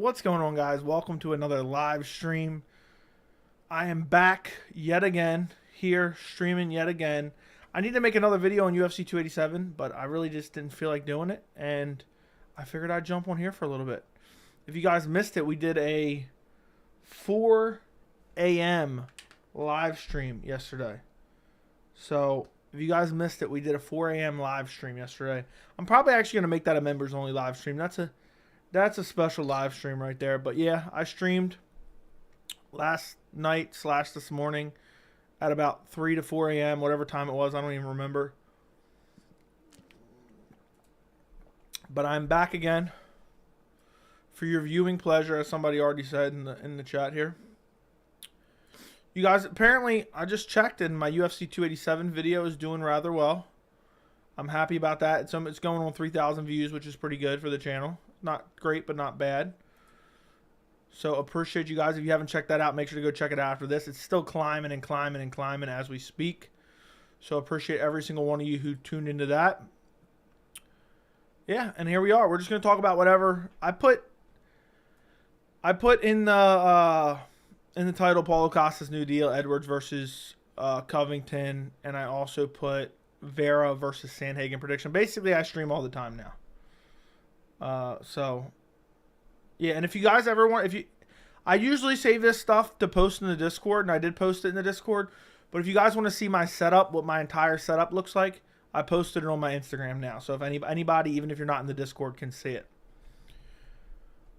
What's going on, guys? Welcome to another live stream. I am back yet again, here streaming yet again. I need to make another video on UFC 287, but I really just didn't feel like doing it, and I figured I'd jump on here for a little bit. If you guys missed it, we did a 4 a.m. live stream yesterday. So if you guys missed it, we did a 4 a.m. live stream yesterday. I'm probably actually going to make that a members only live stream. That's a special live stream right there. But yeah, I streamed last night / this morning at about 3 to 4 a.m. whatever time it was. I don't even remember. But I'm back again for your viewing pleasure, as somebody already said in the chat here. You guys, apparently, I just checked and my UFC 287 video is doing rather well. I'm happy about that. It's going on 3,000 views, which is pretty good for the channel. Not great, but not bad. So appreciate you guys. If you haven't checked that out, make sure to go check it out after this. It's still climbing and climbing and climbing as we speak. So appreciate every single one of you who tuned into that. Yeah, and here we are. We're just going to talk about whatever. I put in the title Paulo Costa's new deal, Edwards versus Covington, and I also put Vera versus Sandhagen prediction. Basically, I stream all the time now. So yeah, and if you guys ever want, I usually save this stuff to post in the Discord, and I did post it in the Discord. But if you guys want to see my setup, what my entire setup looks like, I posted it on my Instagram now. So if anybody, even if you're not in the Discord, can see it.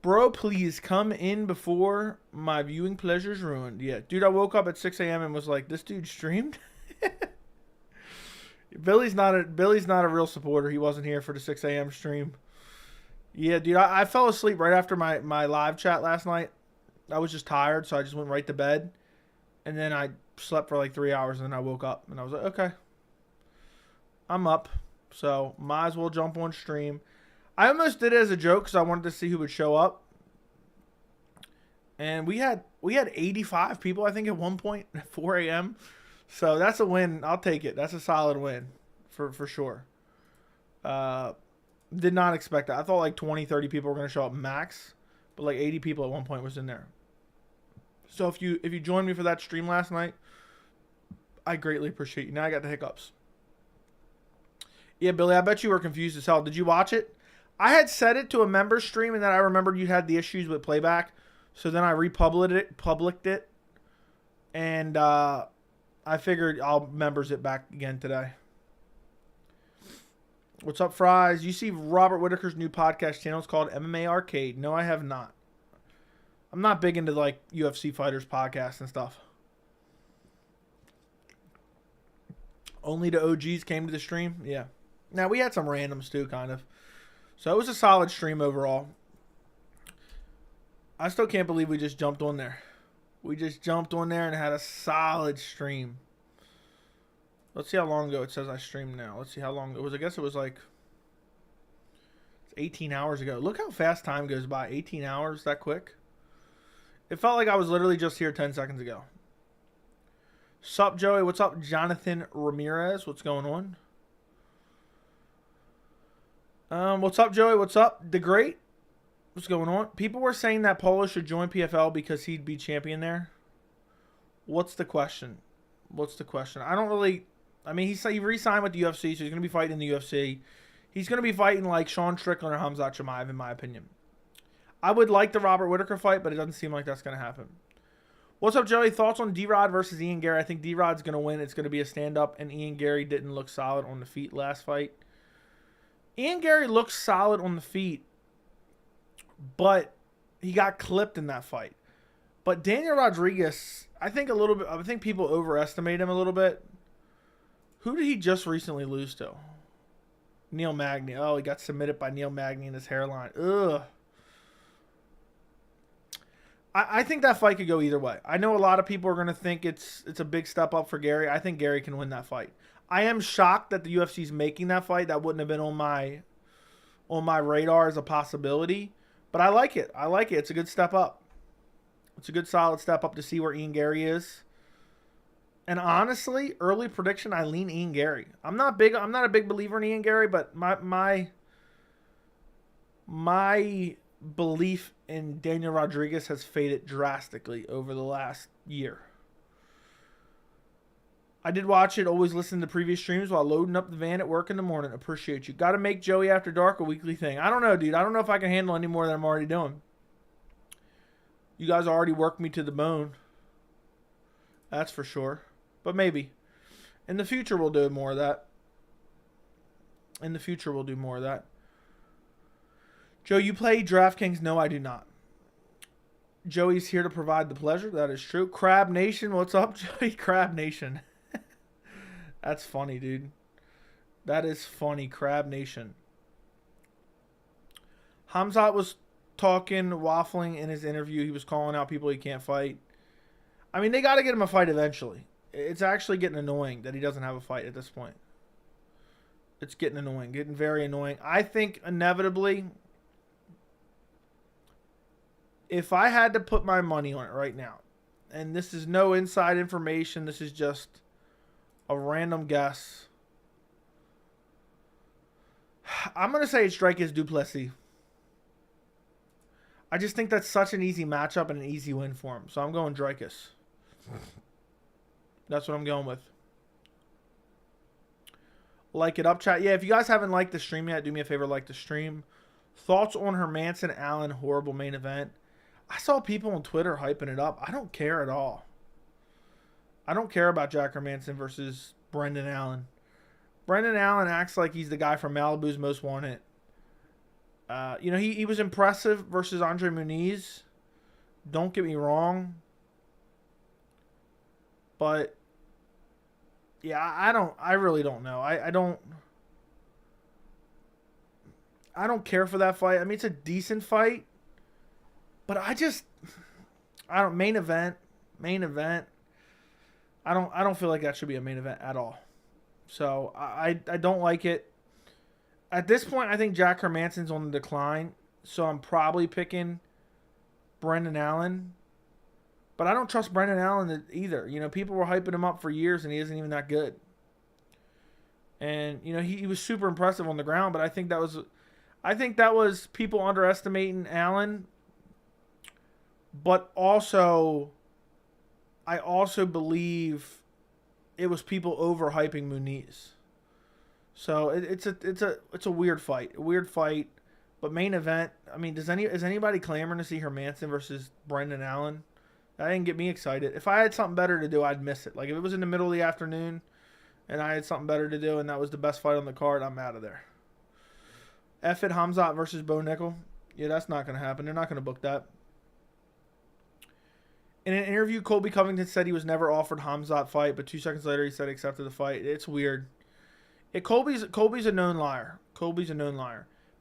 Bro, please come in before my viewing pleasure's ruined. Yeah, dude, I woke up at 6 a.m. and was like, this dude streamed? Billy's not a real supporter. He wasn't here for the 6 a.m. stream. Yeah, dude, I fell asleep right after my live chat last night. I was just tired, so I just went right to bed. And then I slept for like 3 hours, and then I woke up. And I was like, okay, I'm up. So might as well jump on stream. I almost did it as a joke because I wanted to see who would show up. And we had 85 people, I think, at one point at 4 a.m. So that's a win. I'll take it. That's a solid win for sure. Did not expect that. I thought like 20, 30 people were going to show up max. But like 80 people at one point was in there. So if you joined me for that stream last night, I greatly appreciate you. Now I got the hiccups. Yeah, Billy, I bet you were confused as hell. Did you watch it? I had set it to a member stream, and then I remembered you had the issues with playback. So then I publicked it. And I figured I'll members it back again today. What's up, Fries? You see Robert Whitaker's new podcast channel is called MMA Arcade. No, I have not. I'm not big into like UFC fighters podcasts and stuff. Only the OGs came to the stream? Yeah. Now, we had some randoms too, kind of. So it was a solid stream overall. I still can't believe we just jumped on there. We just jumped on there and had a solid stream. Let's see how long ago it says I streamed now. Let's see how long it was. I guess it was like 18 hours ago. Look how fast time goes by. 18 hours, that quick. It felt like I was literally just here 10 seconds ago. Sup, Joey? What's up, Jonathan Ramirez? What's going on? What's up, Joey? What's up, The Great? What's going on? People were saying that Paulo should join PFL because he'd be champion there. What's the question? What's the question? I don't really... I mean, he re-signed with the UFC, so he's going to be fighting in the UFC. He's going to be fighting like Sean Strickland or Khamzat Chimaev, in my opinion. I would like the Robert Whitaker fight, but it doesn't seem like that's going to happen. What's up, Joey? Thoughts on D-Rod versus Ian Gary? I think D-Rod's going to win. It's going to be a stand-up, and Ian Gary didn't look solid on the feet last fight. Ian Gary looked solid on the feet, but he got clipped in that fight. But Daniel Rodriguez, I think people overestimate him a little bit. Who did he just recently lose to? Neil Magny. Oh, he got submitted by Neil Magny in his hairline. Ugh. I think that fight could go either way. I know a lot of people are going to think it's a big step up for Gary. I think Gary can win that fight. I am shocked that the UFC's making that fight. That wouldn't have been on my radar as a possibility. But I like it. I like it. It's a good step up. It's a good solid step up to see where Ian Gary is. And honestly, early prediction, I lean Ian Gary. I'm not a big believer in Ian Gary, but my belief in Daniel Rodriguez has faded drastically over the last year. I did watch it, always listen to previous streams while loading up the van at work in the morning. Appreciate you. Got to make Joey After Dark a weekly thing. I don't know, dude. I don't know if I can handle any more than I'm already doing. You guys already worked me to the bone. That's for sure. But maybe. In the future, we'll do more of that. In the future, we'll do more of that. Joe, you play DraftKings? No, I do not. Joey's here to provide the pleasure. That is true. Crab Nation, what's up, Joey? Crab Nation. That's funny, dude. That is funny. Crab Nation. Khamzat was talking, waffling in his interview. He was calling out people he can't fight. I mean, they got to get him a fight eventually. It's actually getting annoying that he doesn't have a fight at this point. It's getting annoying. Getting very annoying. I think inevitably, if I had to put my money on it right now, and this is no inside information, this is just a random guess, I'm going to say it's Dricus Du Plessis. I just think that's such an easy matchup and an easy win for him. So I'm going Dricus. That's what I'm going with. Like it up, chat. Yeah, if you guys haven't liked the stream yet, do me a favor, like the stream. Thoughts on Hermanson Allen horrible main event? I saw people on Twitter hyping it up. I don't care at all. I don't care about Jack Hermanson versus Brendan Allen. Brendan Allen acts like he's the guy from Malibu's Most Wanted. He was impressive versus Andre Muniz. Don't get me wrong. But, yeah, I really don't know. I don't care for that fight. I mean, it's a decent fight. But main event. I don't feel like that should be a main event at all. So I don't like it. At this point, I think Jack Hermanson's on the decline. So I'm probably picking Brendan Allen. But I don't trust Brendan Allen either. You know, people were hyping him up for years and he isn't even that good. And, you know, he was super impressive on the ground, but I think that was people underestimating Allen. But also, I also believe it was people overhyping Muniz. So it's a weird fight. But main event, I mean, is anybody clamoring to see Hermanson versus Brendan Allen? That didn't get me excited. If I had something better to do, I'd miss it. Like if it was in the middle of the afternoon and I had something better to do and that was the best fight on the card, I'm out of there. F it, Khamzat versus Bo Nickel. Yeah, that's not going to happen. They're not going to book that. In an interview, Colby Covington said he was never offered Khamzat fight, but 2 seconds later he said he accepted the fight. It's weird. Colby's a known liar.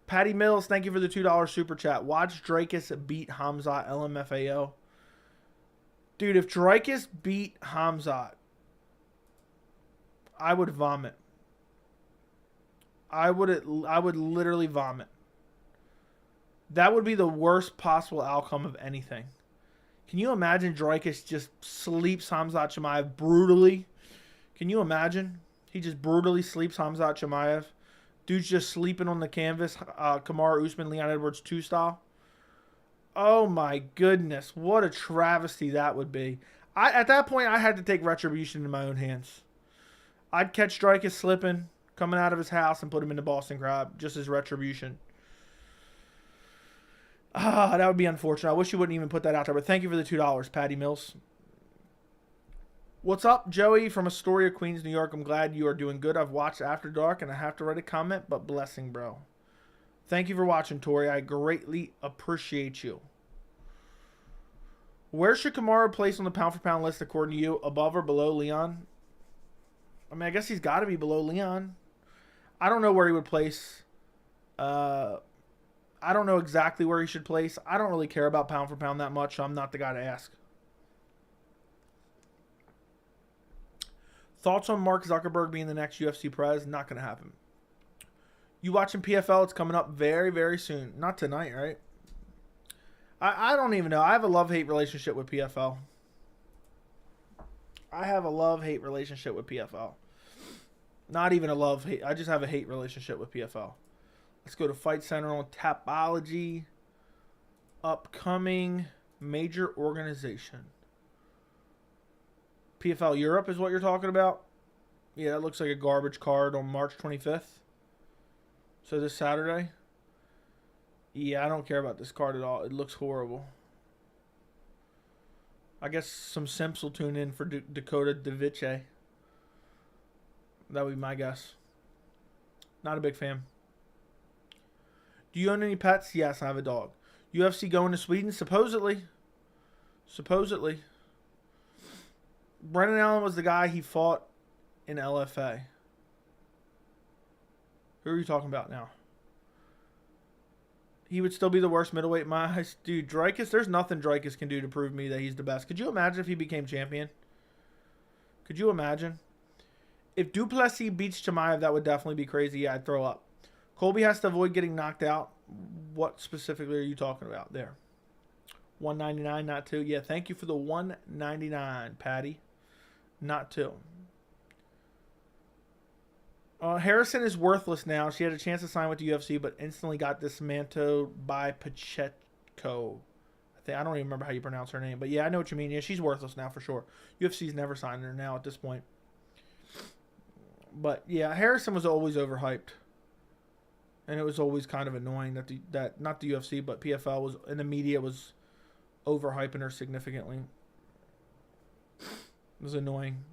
Patty Mills, thank you for the $2 super chat. Watch Dricus beat Khamzat LMFAO. Dude, if Dricus beat Khamzat, I would vomit. I would literally vomit. That would be the worst possible outcome of anything. Can you imagine Dricus just sleeps Khamzat Chimaev brutally? Can you imagine? He just brutally sleeps Khamzat Chimaev. Dude's just sleeping on the canvas, Kamaru Usman, Leon Edwards 2 style. Oh my goodness, what a travesty that would be. At that point, I had to take retribution in my own hands. I'd catch Dricus slipping, coming out of his house, and put him in the Boston Crab, just as retribution. That would be unfortunate. I wish you wouldn't even put that out there, but thank you for the $2, Patty Mills. What's up, Joey from Astoria, Queens, New York? I'm glad you are doing good. I've watched After Dark, and I have to write a comment, but blessing, bro. Thank you for watching, Tori. I greatly appreciate you. Where should Kamaru place on the pound-for-pound list, according to you? Above or below Leon? I mean, I guess he's got to be below Leon. I don't know where he would place. I don't know exactly where he should place. I don't really care about pound-for-pound that much, so I'm not the guy to ask. Thoughts on Mark Zuckerberg being the next UFC prez? Not going to happen. You watching PFL? It's coming up very, very soon. Not tonight, right? I don't even know. I have a love-hate relationship with PFL. Not even a love-hate. I just have a hate relationship with PFL. Let's go to Fight Center on Tapology. Upcoming major organization. PFL Europe is what you're talking about? Yeah, it looks like a garbage card on March 25th. So this Saturday. Yeah, I don't care about this card at all. It looks horrible. I guess some simps will tune in for Dakota DeVice. That would be my guess. Not a big fan. Do you own any pets? Yes, I have a dog. UFC going to Sweden? Supposedly. Supposedly. Brendan Allen was the guy he fought in LFA. Who are you talking about now? He would still be the worst middleweight in my eyes. Dude, Dricus, there's nothing Dricus can do to prove me that he's the best. Could you imagine if he became champion? Could you imagine? If Duplessis beats Chimaev, that would definitely be crazy. Yeah, I'd throw up. Colby has to avoid getting knocked out. What specifically are you talking about there? 199, not 2. Yeah, thank you for the 199, Patty. Not 2. Harrison is worthless now. She had a chance to sign with the UFC, but instantly got dismantled by Pacheco. I don't even remember how you pronounce her name, but yeah, I know what you mean. Yeah, she's worthless now for sure. UFC's never signing her now at this point. But yeah, Harrison was always overhyped, and it was always kind of annoying that not the UFC but PFL was, and the media was overhyping her significantly. It was annoying.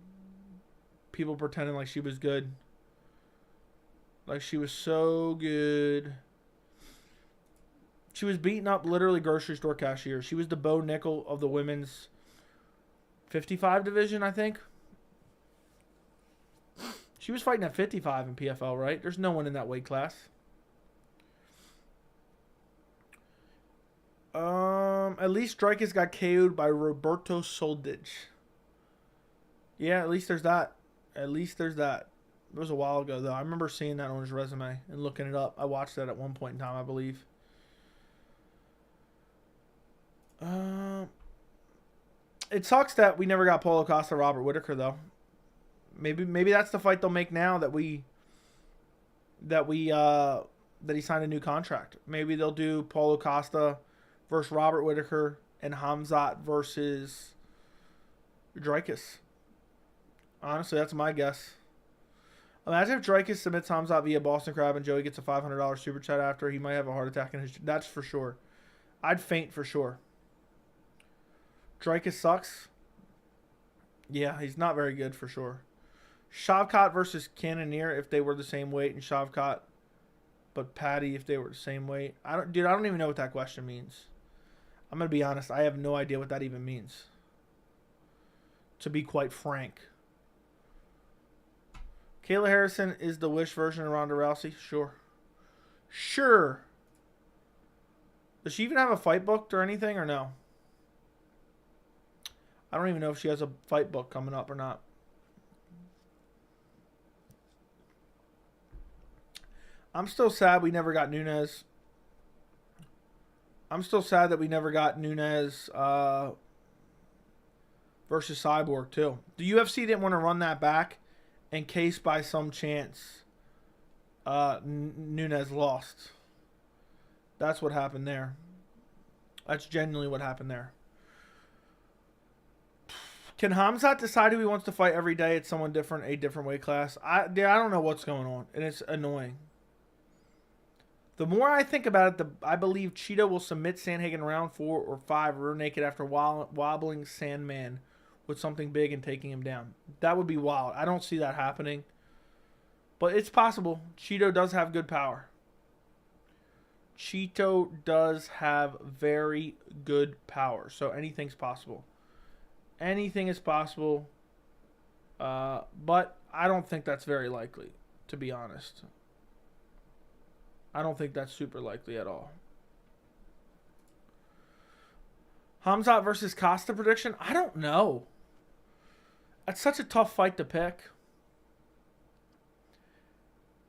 People pretending like she was good. Like she was so good. She was beating up literally grocery store cashiers. She was the Bo Nickel of the women's 55 division, I think. She was fighting at 55 in PFL, right? There's no one in that weight class. At least Dricus got KO'd by Roberto Soldic. Yeah, at least there's that. At least there's that. It was a while ago, though. I remember seeing that on his resume and looking it up. I watched that at one point in time, I believe. It sucks that we never got Paulo Costa, Robert Whittaker, though. Maybe that's the fight they'll make now that he signed a new contract. Maybe they'll do Paulo Costa versus Robert Whittaker and Khamzat versus Dricus. Honestly, that's my guess. Imagine if Dricus submits Khamzat via Boston Crab and Joey gets a $500 super chat after. He might have a heart attack in his... That's for sure. I'd faint for sure. Dricus sucks. Yeah, he's not very good for sure. Shavkat versus Cannonier if they were the same weight, and Shavkat but Patty if they were the same weight. I don't even know what that question means. I'm going to be honest. I have no idea what that even means. To be quite frank. Kayla Harrison is the Wish version of Ronda Rousey? Sure. Sure. Does she even have a fight booked or anything or no? I don't even know if she has a fight book coming up or not. I'm still sad we never got Nunes. I'm still sad that we never got Nunes versus Cyborg too. The UFC didn't want to run that back in case by some chance Nunes lost. That's what happened there. That's genuinely what happened there. Can Khamzat decide who he wants to fight every day at someone different, a different weight class? I don't know what's going on, and it's annoying. The more I think about it, I believe Cheeto will submit Sandhagen round 4 or 5 rear naked after wobbling Sandman with something big and taking him down. That would be wild. I don't see that happening. But it's possible. Cheeto does have good power. Cheeto does have very good power. So anything's possible. Anything is possible. But I don't think that's very likely, to be honest. I don't think that's super likely at all. Khamzat versus Costa prediction? I don't know. That's such a tough fight to pick.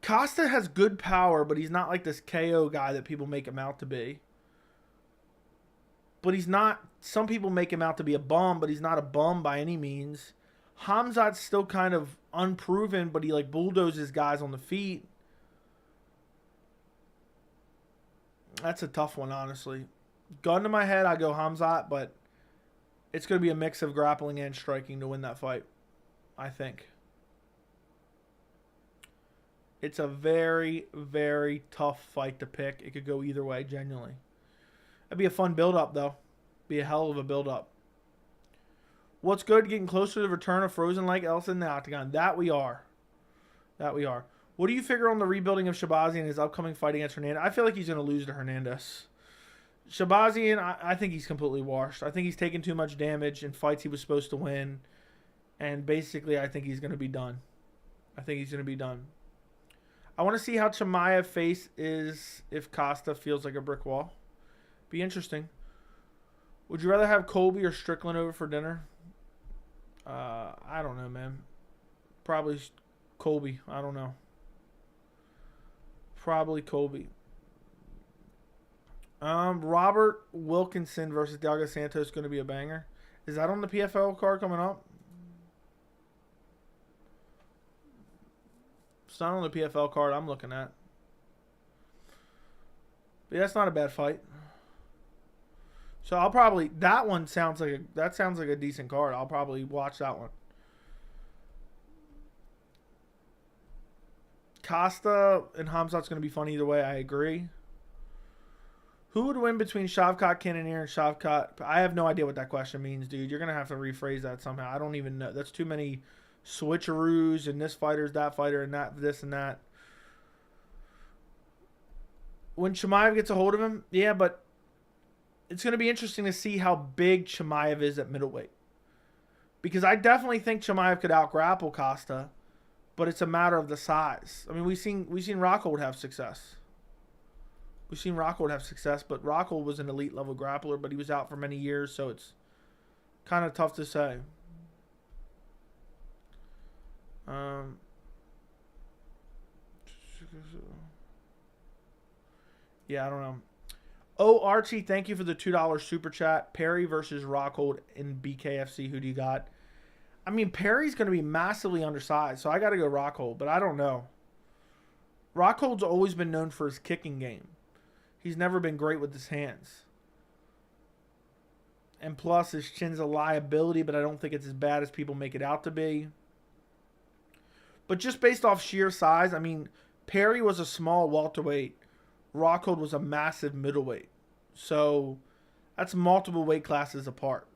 Costa has good power, but he's not like this KO guy that people make him out to be. But he's not... Some people make him out to be a bum, but he's not a bum by any means. Khamzat's still kind of unproven, but he like bulldozes guys on the feet. That's a tough one, honestly. Gun to my head, I go Khamzat, but it's going to be a mix of grappling and striking to win that fight, I think. It's a very, very tough fight to pick. It could go either way, genuinely. That'd be a fun build-up, though. Be a hell of a build-up. What's good? Getting closer to the return of Frozen-like Elsa in the octagon. That we are. That we are. What do you figure on the rebuilding of Shabazian and his upcoming fight against Hernandez? I feel like he's going to lose to Hernandez. Shabazian, I think he's completely washed. I think he's taken too much damage in fights he was supposed to win. And basically, I think he's going to be done. I think he's going to be done. I want to see how Chimaev face is if Costa feels like a brick wall. Be interesting. Would you rather have Colby or Strickland over for dinner? I don't know, man. Probably Colby. I don't know. Probably Colby. Robert Wilkinson versus Diego Santos is going to be a banger. Is that on the PFL card coming up? It's not on the PFL card I'm looking at. But yeah, that's not a bad fight. So I'll probably sounds like a decent card. I'll probably watch that one. Costa and Khamzat's going to be fun either way. I agree. Who would win between Shavkat Cannonier and Shavkat? I have no idea what that question means, dude. You're going to have to rephrase that somehow. I don't even know. That's too many switcheroos and this fighter's that fighter and that this and that. When Chimaev gets a hold of him, yeah, but it's going to be interesting to see how big Chimaev is at middleweight. Because I definitely think Chimaev could out-grapple Costa, but it's a matter of the size. I mean, we've seen Rockhold have success. We've seen Rockhold have success, but Rockhold was an elite-level grappler, but he was out for many years, so it's kind of tough to say. Yeah, I don't know. Oh, Archie, thank you for the $2 super chat. Perry versus Rockhold in BKFC. Who do you got? I mean, Perry's going to be massively undersized, so I got to go Rockhold, but I don't know. Rockhold's always been known for his kicking game. He's never been great with his hands. And plus, his chin's a liability, but I don't think it's as bad as people make it out to be. But just based off sheer size, I mean, Perry was a small welterweight. Rockhold was a massive middleweight. So that's multiple weight classes apart.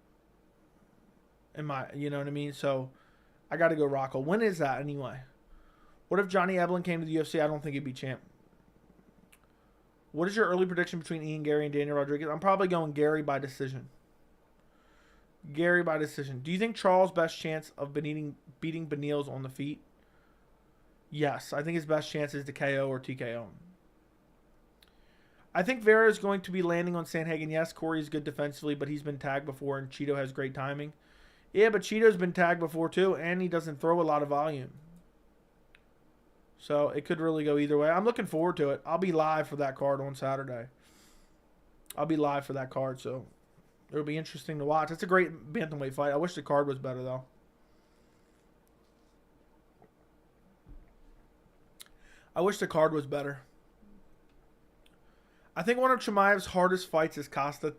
You know what I mean? So I got to go Rockhold. When is that anyway? What if Johnny Evelyn came to the UFC? I don't think he'd be champ. What is your early prediction between Ian Gary and Daniel Rodriguez? I'm probably going Gary by decision. Gary by decision. Do you think Charles' best chance of beating Benil's on the feet? Yes. I think his best chance is to KO or TKO. I think Vera is going to be landing on Sandhagen. Yes, Cory is good defensively, but he's been tagged before, and Cheeto has great timing. Yeah, but Cheeto's been tagged before too, and he doesn't throw a lot of volume. So it could really go either way. I'm looking forward to it. I'll be live for that card on Saturday. I'll be live for that card, so it'll be interesting to watch. It's a great bantamweight fight. I wish the card was better, though. I wish the card was better. I think one of Chimaev's hardest fights is Costa.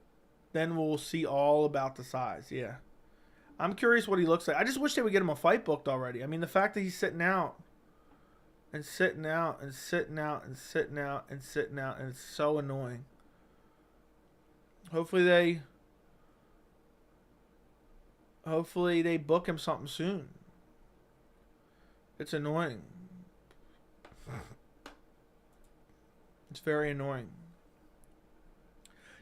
Then we'll see all about the size. Yeah. I'm curious what he looks like. I just wish they would get him a fight booked already. I mean, the fact that he's sitting out and sitting out and sitting out and sitting out and sitting out, and it's so annoying. Hopefully they book him something soon. It's annoying. It's very annoying.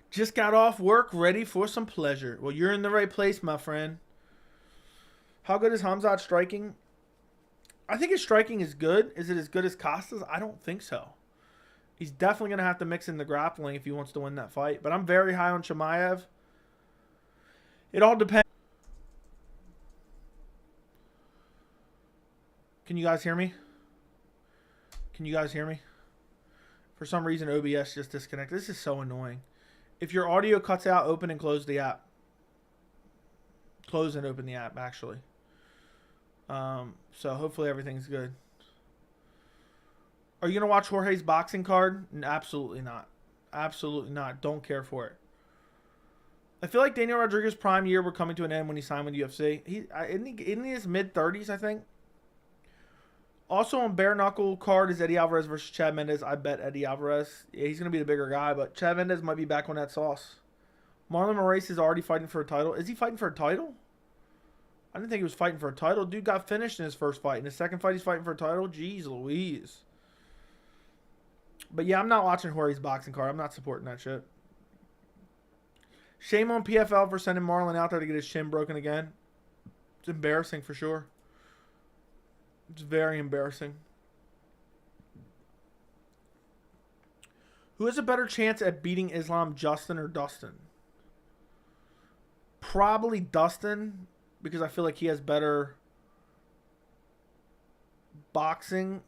Just got off work, ready for some pleasure. Well, you're in the right place, my friend. How good is Khamzat striking? I think his striking is good. Is it as good as Costa's? I don't think so. He's definitely going to have to mix in the grappling if he wants to win that fight. But I'm very high on Chimaev. It all depends. Can you guys hear me? Can you guys hear me? For some reason, OBS just disconnected. This is so annoying. If your audio cuts out, open and close the app. Close and open the app, actually. So hopefully everything's good. Are you going to watch Jorge's boxing card? Absolutely not. Absolutely not. Don't care for it. I feel like Daniel Rodriguez's prime year were coming to an end when he signed with UFC. Isn't he his mid-30s, I think? Also on bare knuckle card is Eddie Alvarez versus Chad Mendes. I bet Eddie Alvarez. Yeah, he's going to be the bigger guy, but Chad Mendes might be back on that sauce. Marlon Moraes is already fighting for a title. Is he fighting for a title? I didn't think he was fighting for a title. Dude got finished in his first fight. In his second fight, he's fighting for a title. Jeez Louise. But yeah, I'm not watching Jorge's boxing card. I'm not supporting that shit. Shame on PFL for sending Marlon out there to get his shin broken again. It's embarrassing for sure. It's very embarrassing. Who has a better chance at beating Islam, Justin or Dustin? Probably Dustin, because I feel like he has better boxing,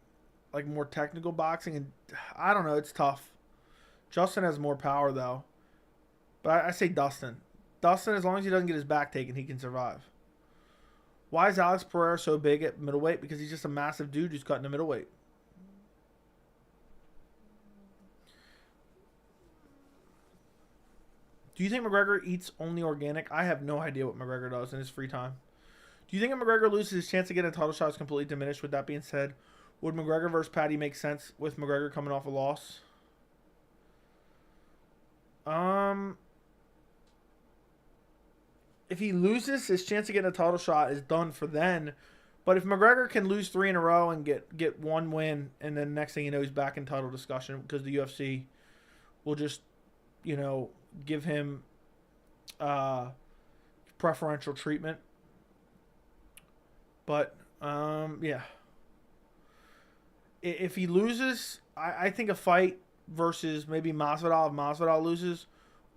like more technical boxing, and I don't know, it's tough. Justin has more power though, but I say Dustin. Dustin, as long as he doesn't get his back taken, he can survive. Why is Alex Pereira so big at middleweight? Because he's just a massive dude who's cutting the middleweight. Do you think McGregor eats only organic? I have no idea what McGregor does in his free time. Do you think if McGregor loses, his chance to get a title shot is completely diminished? With that being said, would McGregor versus Patty make sense with McGregor coming off a loss? If he loses, his chance to get a title shot is done for then. But if McGregor can lose 3 in a row and get one win, and then next thing you know, he's back in title discussion because the UFC will just, you know, give him preferential treatment. But, yeah. If he loses, I think a fight versus maybe Masvidal, if Masvidal loses,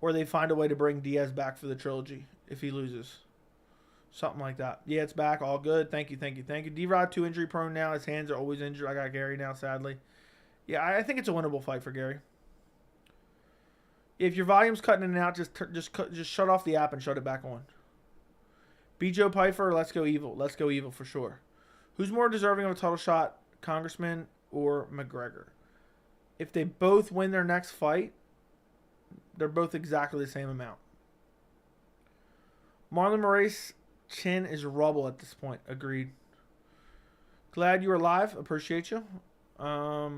or they find a way to bring Diaz back for the trilogy if he loses. Something like that. Yeah, it's back. All good. Thank you, thank you, thank you. D-Rod, too injury prone now. His hands are always injured. I got Gary now, sadly. Yeah, I think it's a winnable fight for Gary. If your volume's cutting in and out, just shut off the app and shut it back on. B. Joe Pfeiffer, let's go evil. Let's go evil for sure. Who's more deserving of a title shot, Congressman or McGregor? If they both win their next fight, they're both exactly the same amount. Marlon Moraes' chin is rubble at this point. Agreed. Glad you were live. Appreciate you. I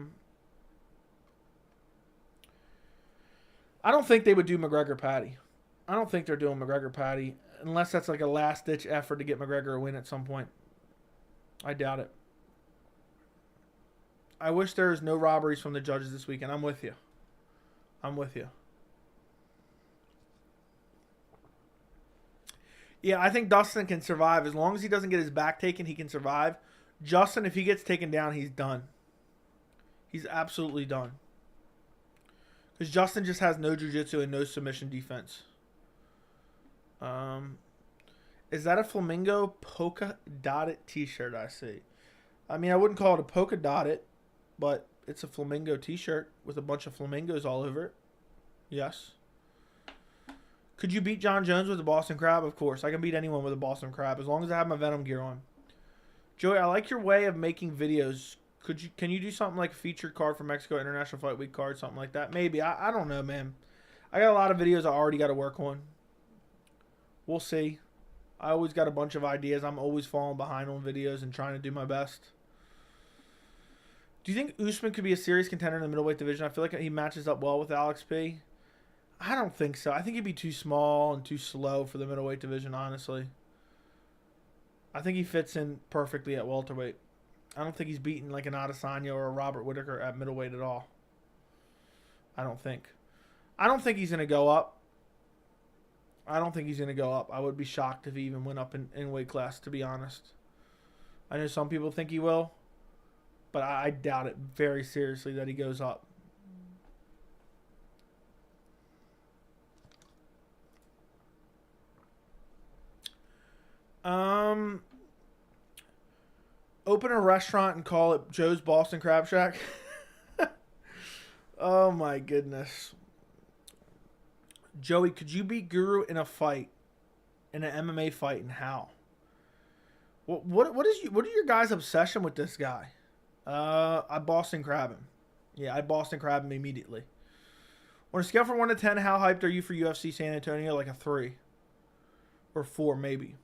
don't think they would do McGregor Patty. I don't think they're doing McGregor Patty unless that's like a last-ditch effort to get McGregor a win at some point. I doubt it. I wish there was no robberies from the judges this weekend. I'm with you. I'm with you. Yeah, I think Dustin can survive. As long as he doesn't get his back taken, he can survive. Justin, if he gets taken down, he's done. He's absolutely done. Because Justin just has no jiu-jitsu and no submission defense. Is that a flamingo polka dotted t-shirt I see? I mean, I wouldn't call it a polka dotted, but it's a flamingo t-shirt with a bunch of flamingos all over it. Yes. Could you beat John Jones with a Boston Crab? Of course. I can beat anyone with a Boston Crab as long as I have my Venom gear on. Joey, I like your way of making videos. Can you do something like a featured card for Mexico International Fight Week card, something like that? Maybe. I don't know, man. I got a lot of videos I already got to work on. We'll see. I always got a bunch of ideas. I'm always falling behind on videos and trying to do my best. Do you think Usman could be a serious contender in the middleweight division? I feel like he matches up well with Alex P. I don't think so. I think he'd be too small and too slow for the middleweight division, honestly. I think he fits in perfectly at welterweight. I don't think he's beaten like an Adesanya or a Robert Whittaker at middleweight at all. I don't think. I don't think he's going to go up. I don't think he's going to go up. I would be shocked if he even went up in weight class, to be honest. I know some people think he will, but I doubt it very seriously that he goes up. Open a restaurant and call it Joe's Boston Crab Shack. Oh my goodness. Joey, could you beat Guru in a fight, in an MMA fight, and how? What are your guys' obsession with this guy? I Boston Crab him. Yeah, I Boston Crab him immediately. On a scale from 1 to 10, how hyped are you for UFC San Antonio? Like a 3 or 4 maybe.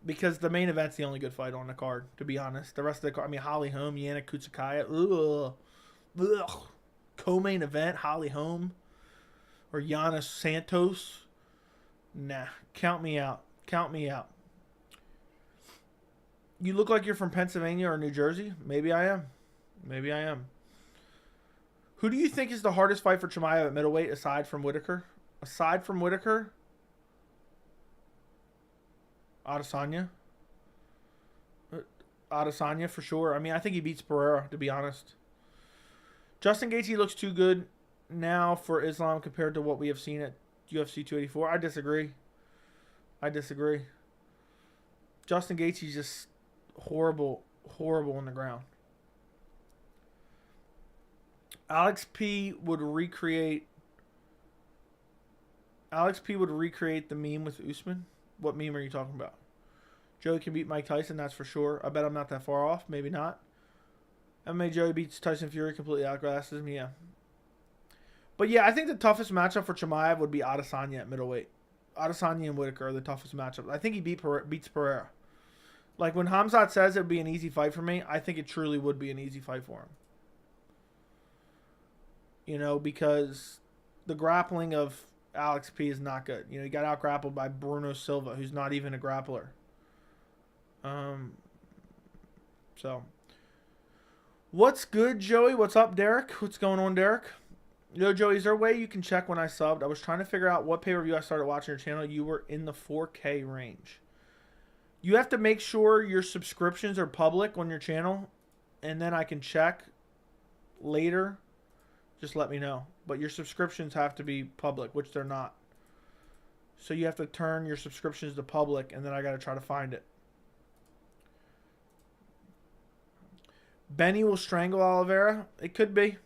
Because the main event's the only good fight on the card, to be honest. The rest of the card, I mean, Holly Holm, Yana Kutsukaya, ugh. Co-main event, Holly Holm or Giannis Santos. Nah, count me out. Count me out. You look like you're from Pennsylvania or New Jersey. Maybe I am. Maybe I am. Who do you think is the hardest fight for Chimaev at middleweight aside from Whitaker? Aside from Whitaker? Adesanya. Adesanya for sure. I mean, I think he beats Pereira, to be honest. Justin Gaethje looks too good now for Islam compared to what we have seen at UFC 284. I disagree. I disagree. Justin Gaethje's just horrible, horrible on the ground. Alex P would recreate the meme with Usman. What meme are you talking about? Joey can beat Mike Tyson, that's for sure. I bet I'm not that far off. Maybe not. MMA Joey beats Tyson Fury, completely outclasses him. Yeah. But yeah, I think the toughest matchup for Chimaev would be Adesanya at middleweight. Adesanya and Whitaker are the toughest matchups. I think he beats Pereira. Like when Khamzat says it would be an easy fight for me, I think it truly would be an easy fight for him. You know, because the grappling of Alex P is not good. You know, he got out-grappled by Bruno Silva, who's not even a grappler. So, what's good, Joey? What's up, Derek? What's going on, Derek? Yo, Joey, is there a way you can check when I subbed? I was trying to figure out what pay-per-view I started watching your channel. You were in the 4K range. You have to make sure your subscriptions are public on your channel, and then I can check later. Just let me know. But your subscriptions have to be public, which they're not. So you have to turn your subscriptions to public, and then I got to try to find it. Benny will strangle Oliveira. It could be.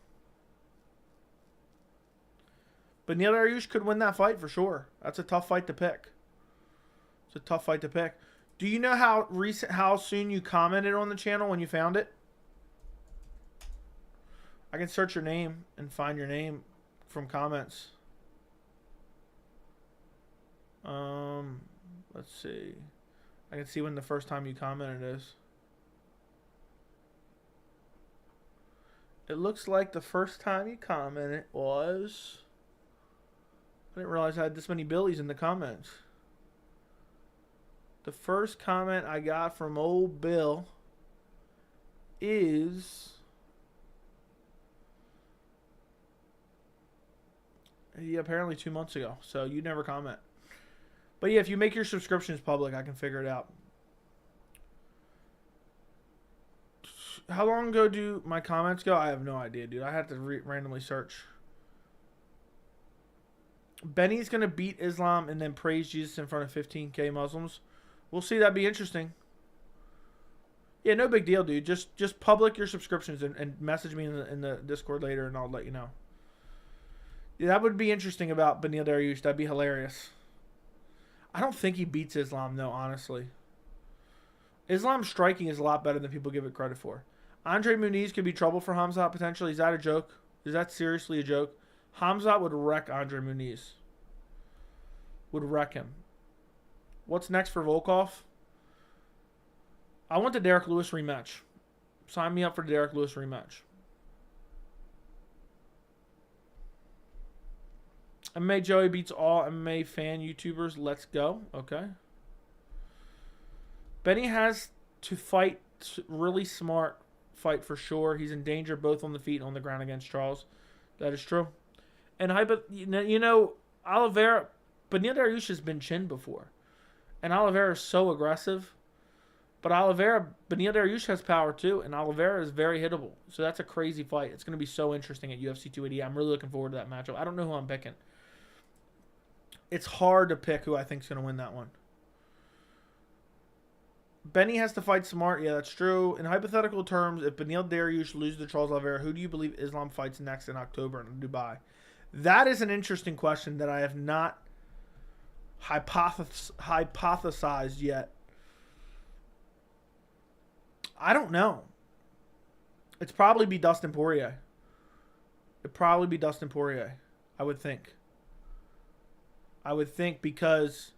But Neil Dariush could win that fight for sure. That's a tough fight to pick. It's a tough fight to pick. Do you know how soon you commented on the channel when you found it? I can search your name and find your name from comments. Let's see. I can see when the first time you commented is. It looks like the first time you commented was... I didn't realize I had this many Billies in the comments. The first comment I got from old Bill is... Yeah, apparently 2 months ago. So you never comment. But yeah, if you make your subscriptions public, I can figure it out. How long ago do my comments go? I have no idea, dude. I have to randomly search. Benny's going to beat Islam and then praise Jesus in front of 15K Muslims. We'll see. That'd be interesting. Yeah, no big deal, dude. Just public your subscriptions and message me in the Discord later, and I'll let you know. Yeah, that would be interesting about Beneil Dariush. That'd be hilarious. I don't think he beats Islam, though, honestly. Islam's striking is a lot better than people give it credit for. Andre Muniz could be trouble for Khamzat, potentially. Is that a joke? Is that seriously a joke? Khamzat would wreck Andre Muniz. Would wreck him. What's next for Volkov? I want the Derek Lewis rematch. Sign me up for the Derek Lewis rematch. MMA Joey beats all MMA fan YouTubers. Let's go. Okay. Benny has to fight really smart fight for sure. He's in danger both on the feet and on the ground against Charles. That is true. And you know, Oliveira, Beneil Dariush has been chinned before. And Oliveira is so aggressive. But Beneil Dariush has power too. And Oliveira is very hittable. So that's a crazy fight. It's going to be so interesting at UFC 280. I'm really looking forward to that matchup. I don't know who I'm picking. It's hard to pick who I think is going to win that one. Benny has to fight smart. Yeah, that's true. In hypothetical terms, if Beneil Dariush loses to Charles Oliveira, who do you believe Islam fights next in October in Dubai? That is an interesting question that I have not hypothesized yet. I don't know. It's probably be Dustin Poirier. It'd probably be Dustin Poirier, I would think. I would think because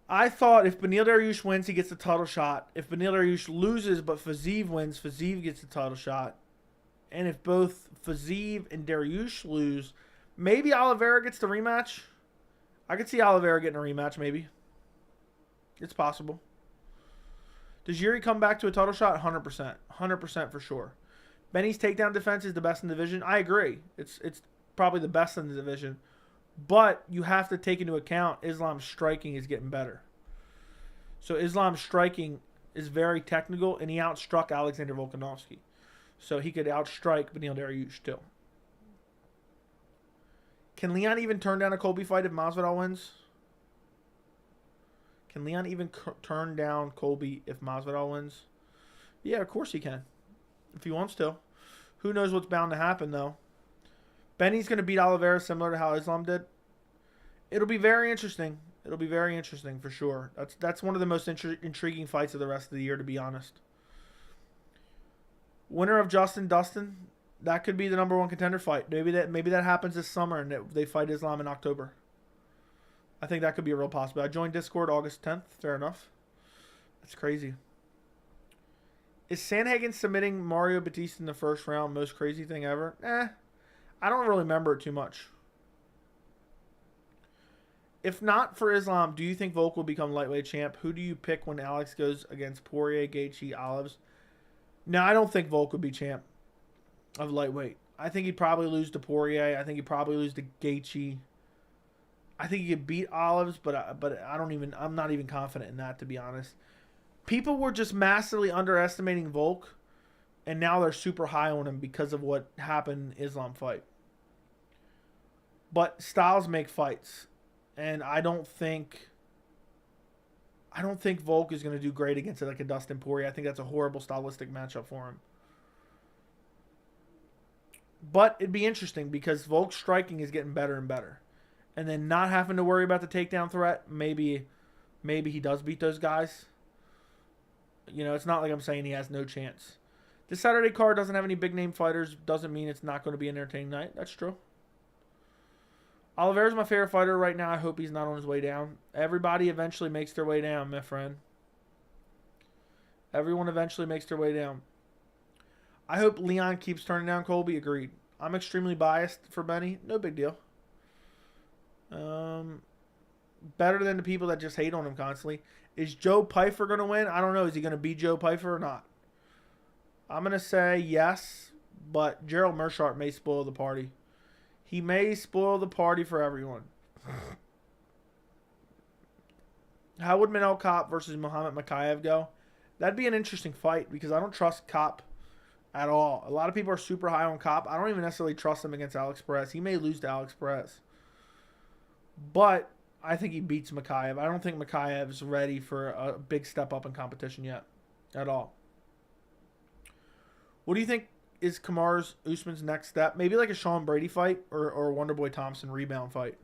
I thought if Beneil Dariush wins, he gets the title shot. If Beneil Dariush loses but Fiziev wins, Fiziev gets the title shot. And if both Fiziev and Dariush lose, maybe Oliveira gets the rematch. I could see Oliveira getting a rematch, maybe. It's possible. Does Yuri come back to a title shot? 100%. 100% for sure. Benny's takedown defense is the best in the division. I agree. It's probably the best in the division. But you have to take into account Islam's striking is getting better. So Islam's striking is very technical, and he outstruck Alexander Volkanovski. So he could outstrike Beneil Dariush too. Can Leon even turn down a Colby fight if Masvidal wins? Can Leon even turn down Colby if Masvidal wins? Yeah, of course he can. If he wants to. Who knows what's bound to happen, though. Benny's going to beat Oliveira similar to how Islam did. It'll be very interesting. It'll be very interesting for sure. That's one of the most intriguing fights of the rest of the year, to be honest. Winner of Justin Dustin, that could be the #1 contender fight. Maybe that happens this summer and they fight Islam in October. I think that could be a real possibility. I joined Discord August 10th. Fair enough. That's crazy. Is Sandhagen submitting Mario Batista in the first round most crazy thing ever? I don't really remember it too much. If not for Islam, do you think Volk will become lightweight champ? Who do you pick when Alex goes against Poirier, Gaethje, Olives? No, I don't think Volk would be champ of lightweight. I think he'd probably lose to Poirier. I think he'd probably lose to Gaethje. I think he could beat Olives, but I'm not even confident in that, to be honest. People were just massively underestimating Volk, and now they're super high on him because of what happened in Islam fight. But styles make fights, and I don't think Volk is going to do great against like a Dustin Poirier. I think that's a horrible stylistic matchup for him. But it'd be interesting because Volk's striking is getting better and better. And then not having to worry about the takedown threat, maybe he does beat those guys. You know, it's not like I'm saying he has no chance. This Saturday card doesn't have any big-name fighters. Doesn't mean it's not going to be an entertaining night. That's true. Oliveira's my favorite fighter right now. I hope he's not on his way down. Everybody eventually makes their way down, my friend. Everyone eventually makes their way down. I hope Leon keeps turning down Colby. Agreed. I'm extremely biased for Benny. No big deal. Better than the people that just hate on him constantly. Is Joe Pyfer going to win? I don't know. Is he going to beat Joe Pyfer or not? I'm going to say yes, but Gerald Meerschaert may spoil the party. He may spoil the party for everyone. How would Manel Kopp versus Muhammad Mokaev go? That'd be an interesting fight because I don't trust Kopp at all. A lot of people are super high on Kopp. I don't even necessarily trust him against Alex Perez. He may lose to Alex Perez. But I think he beats Mokaev. I don't think Mokaev's ready for a big step up in competition yet. At all. What do you think is Kamaru Usman's next step? Maybe like a Sean Brady fight or a Wonderboy Thompson rebound fight.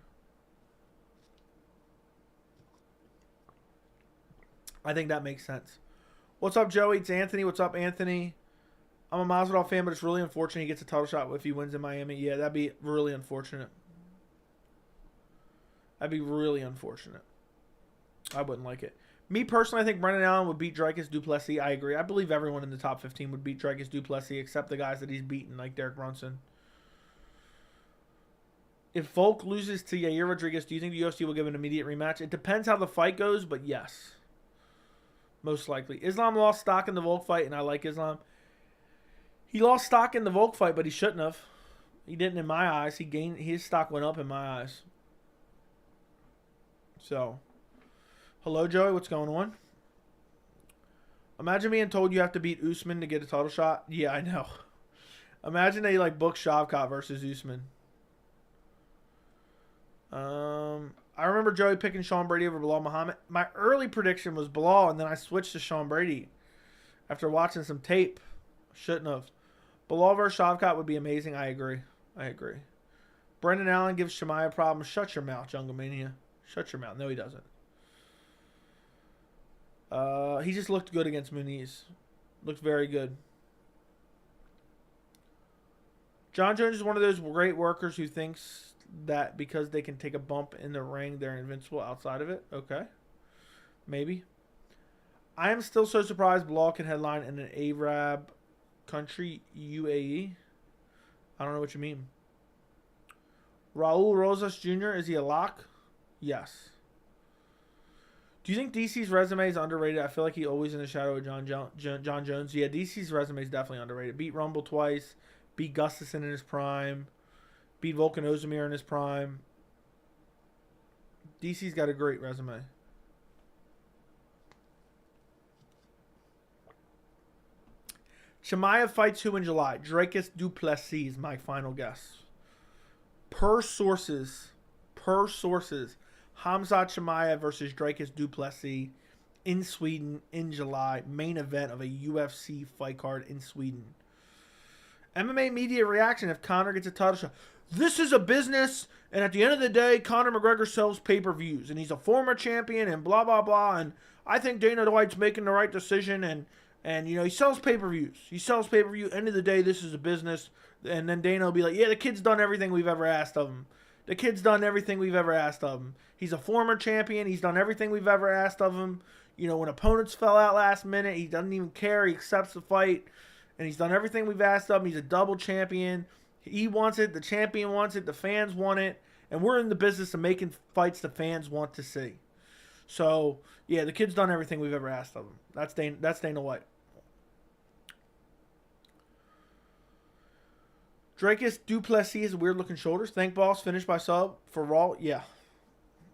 I think that makes sense. What's up, Joey? It's Anthony. What's up, Anthony? I'm a Masvidal fan, but it's really unfortunate he gets a title shot if he wins in Miami. Yeah, that'd be really unfortunate. That'd be really unfortunate. I wouldn't like it. Me personally, I think Brendan Allen would beat Dricus du Plessis. I agree. I believe everyone in the top 15 would beat Dricus du Plessis except the guys that he's beaten, like Derek Brunson. If Volk loses to Yair Rodriguez, do you think the UFC will give an immediate rematch? It depends how the fight goes, but yes. Most likely. Islam lost stock in the Volk fight, and I like Islam. He lost stock in the Volk fight, but he shouldn't have. He didn't in my eyes. His stock went up in my eyes. So, hello, Joey. What's going on? Imagine being told you have to beat Usman to get a title shot. Yeah, I know. Imagine they book Shavkat versus Usman. I remember Joey picking Sean Brady over Bilal Muhammad. My early prediction was Bilal, and then I switched to Sean Brady after watching some tape. Shouldn't have. Bilal versus Shavkat would be amazing. I agree. Brendan Allen gives Chimaev problems. Shut your mouth, Jungle Mania. Shut your mouth. No, he doesn't. He just looked good against Muniz. Looked very good. John Jones is one of those great workers who thinks that because they can take a bump in the ring, they're invincible outside of it. Okay. Maybe. I am still so surprised Bilal can headline in an Arab country, UAE. I don't know what you mean. Raul Rosas Jr., is he a lock? Yes. Do you think DC's resume is underrated? I feel like he's always in the shadow of John Jones. Yeah, DC's resume is definitely underrated. Beat Rumble twice. Beat Gustafsson in his prime. Beat Volkan Ozdemir in his prime. DC's got a great resume. Chimaev fights who in July? Dracus du Plessis, my final guess. Per sources, Khamzat Chimaev versus Dracus du Plessis in Sweden in July. Main event of a UFC fight card in Sweden. MMA media reaction if Conor gets a title shot. This is a business, and at the end of the day, Conor McGregor sells pay-per-views, and he's a former champion, and blah, blah, blah, and I think Dana White's making the right decision, and you know, he sells pay-per-views. He sells pay-per-view. End of the day, this is a business. And then Dana will be like, yeah, the kid's done everything we've ever asked of him. The kid's done everything we've ever asked of him. He's a former champion. He's done everything we've ever asked of him. You know, when opponents fell out last minute, he doesn't even care. He accepts the fight. And he's done everything we've asked of him. He's a double champion. He wants it. The champion wants it. The fans want it. And we're in the business of making fights the fans want to see. So, yeah, the kid's done everything we've ever asked of him. That's Dana White. Dracus du Plessis has weird-looking shoulders. Thank boss. Finished by sub for Raw. Yeah,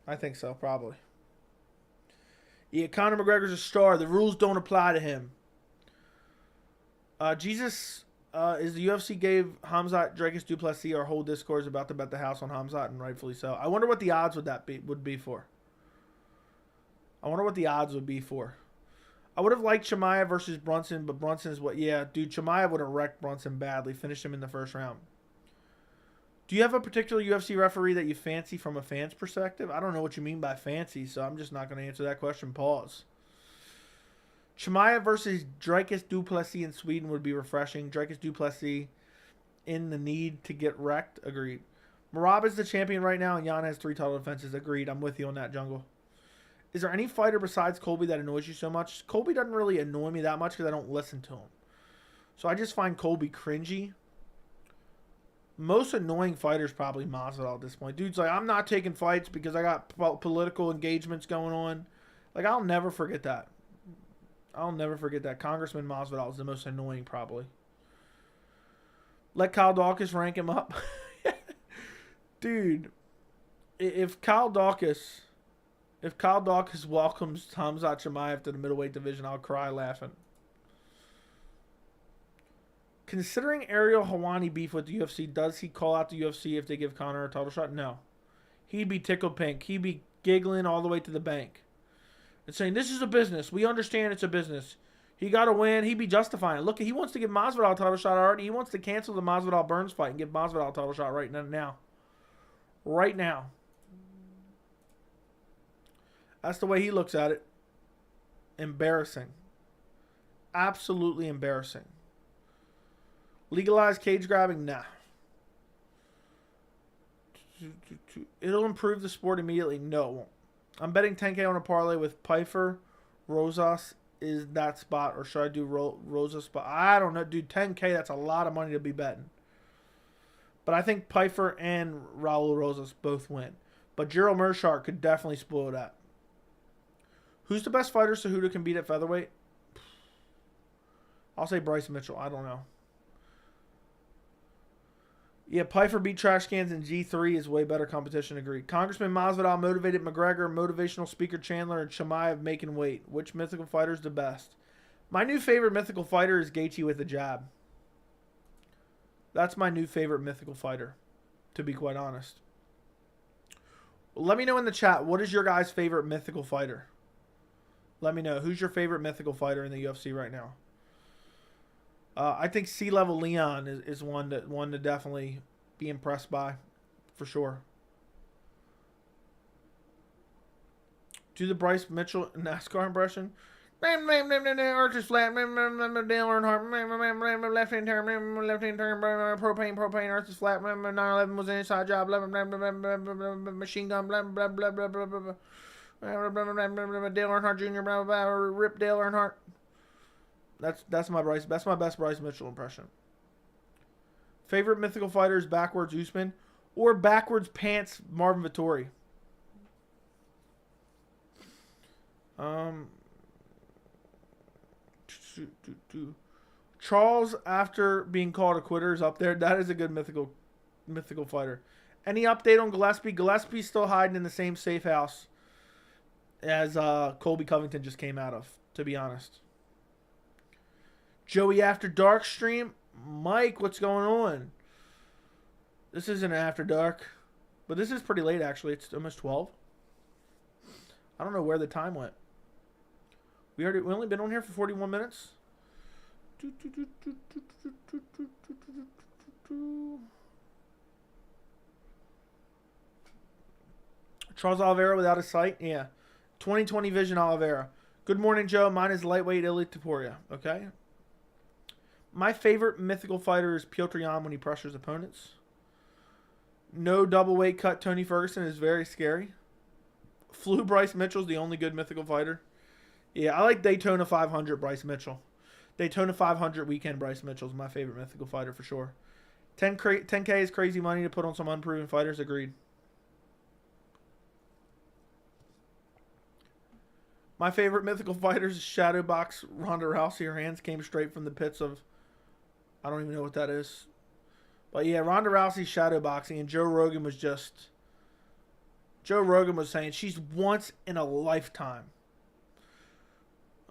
I think so, probably. Yeah, Conor McGregor's a star. The rules don't apply to him. Jesus, is the UFC gave Khamzat Dracus du Plessis our whole Discord is about to bet the house on Khamzat, and rightfully so. I wonder what the odds would be for. I would have liked Chimaev versus Brunson, but Brunson is what... Yeah, dude, Chimaev would have wrecked Brunson badly. Finished him in the first round. Do you have a particular UFC referee that you fancy from a fan's perspective? I don't know what you mean by fancy, so I'm just not going to answer that question. Pause. Chimaev versus Dracus du Plessis in Sweden would be refreshing. Dracus du Plessis in the need to get wrecked. Agreed. Marab is the champion right now, and Jan has 3 title defenses. Agreed. I'm with you on that, Jungle. Is there any fighter besides Colby that annoys you so much? Colby doesn't really annoy me that much because I don't listen to him. So I just find Colby cringy. Most annoying fighters probably Masvidal at this point. Dude's like, I'm not taking fights because I got political engagements going on. Like, I'll never forget that. Congressman Masvidal is the most annoying probably. Let Kyle Dawkins rank him up. Dude, if Kyle Dawkins welcomes Khamzat Chimaev to the middleweight division, I'll cry laughing. Considering Ariel Helwani beef with the UFC, does he call out the UFC if they give Conor a title shot? No. He'd be tickled pink. He'd be giggling all the way to the bank. And saying, this is a business. We understand it's a business. He got to win. He'd be justifying it. Look, he wants to give Masvidal a title shot already. He wants to cancel the Masvidal-Burns fight and give Masvidal a title shot right now. Right now. That's the way he looks at it. Embarrassing. Absolutely embarrassing. Legalize cage grabbing? Nah. It'll improve the sport immediately? No, it won't. I'm betting 10K on a parlay with Pfeiffer. Rosas is that spot, or should I do Rosas spot? I don't know, dude. 10K, that's a lot of money to be betting. But I think Pfeiffer and Raul Rosas both win. But Gerald Meerschaert could definitely spoil that. Who's the best fighter Cejudo can beat at featherweight? I'll say Bryce Mitchell. I don't know. Yeah, Pfeiffer beat trash cans in G3 is way better competition. Agreed. Congressman Masvidal motivated McGregor, motivational speaker Chandler, and Chimaev making weight. Which mythical fighter is the best? My new favorite mythical fighter is Gaethje with a jab. That's my new favorite mythical fighter, to be quite honest. Let me know in the chat, what is your guys' favorite mythical fighter? Let me know. Who's your favorite mythical fighter in the UFC right now? I think C-Level Leon is one to definitely be impressed by, for sure. Do the Bryce Mitchell NASCAR impression. Archer's flat. Dale Earnhardt. Left hand turn. Left hand turn. Propane. Archer's flat. 911 was an inside job. Machine gun. Dale Earnhardt Jr. Rip Dale Earnhardt. That's my Bryce. That's my best Bryce Mitchell impression. Favorite mythical fighters: backwards Usman or backwards pants Marvin Vettori. Charles, after being called a quitter, is up there. That is a good mythical fighter. Any update on Gillespie? Gillespie's still hiding in the same safe house as Colby Covington just came out of, to be honest. Joey After Dark stream. Mike, what's going on? This isn't After Dark, but this is pretty late, actually. It's almost 12. I don't know where the time went. We only been on here for 41 minutes. Charles Oliveira without a sight? Yeah. 2020 vision Oliveira. Good morning, Joe. Mine is lightweight Ilia Topuria. Okay. My favorite mythical fighter is Piotr Jan when he pressures opponents. No double weight cut Tony Ferguson is very scary. Flu Bryce Mitchell's the only good mythical fighter. Yeah, I like Daytona 500 Bryce Mitchell. Daytona 500 weekend Bryce Mitchell's my favorite mythical fighter for sure. 10K is crazy money to put on some unproven fighters. Agreed. My favorite mythical fighters is Shadowbox Ronda Rousey. Her hands came straight from the pits of... I don't even know what that is. But yeah, Ronda Rousey's shadowboxing, and Joe Rogan was just... Joe Rogan was saying she's once in a lifetime.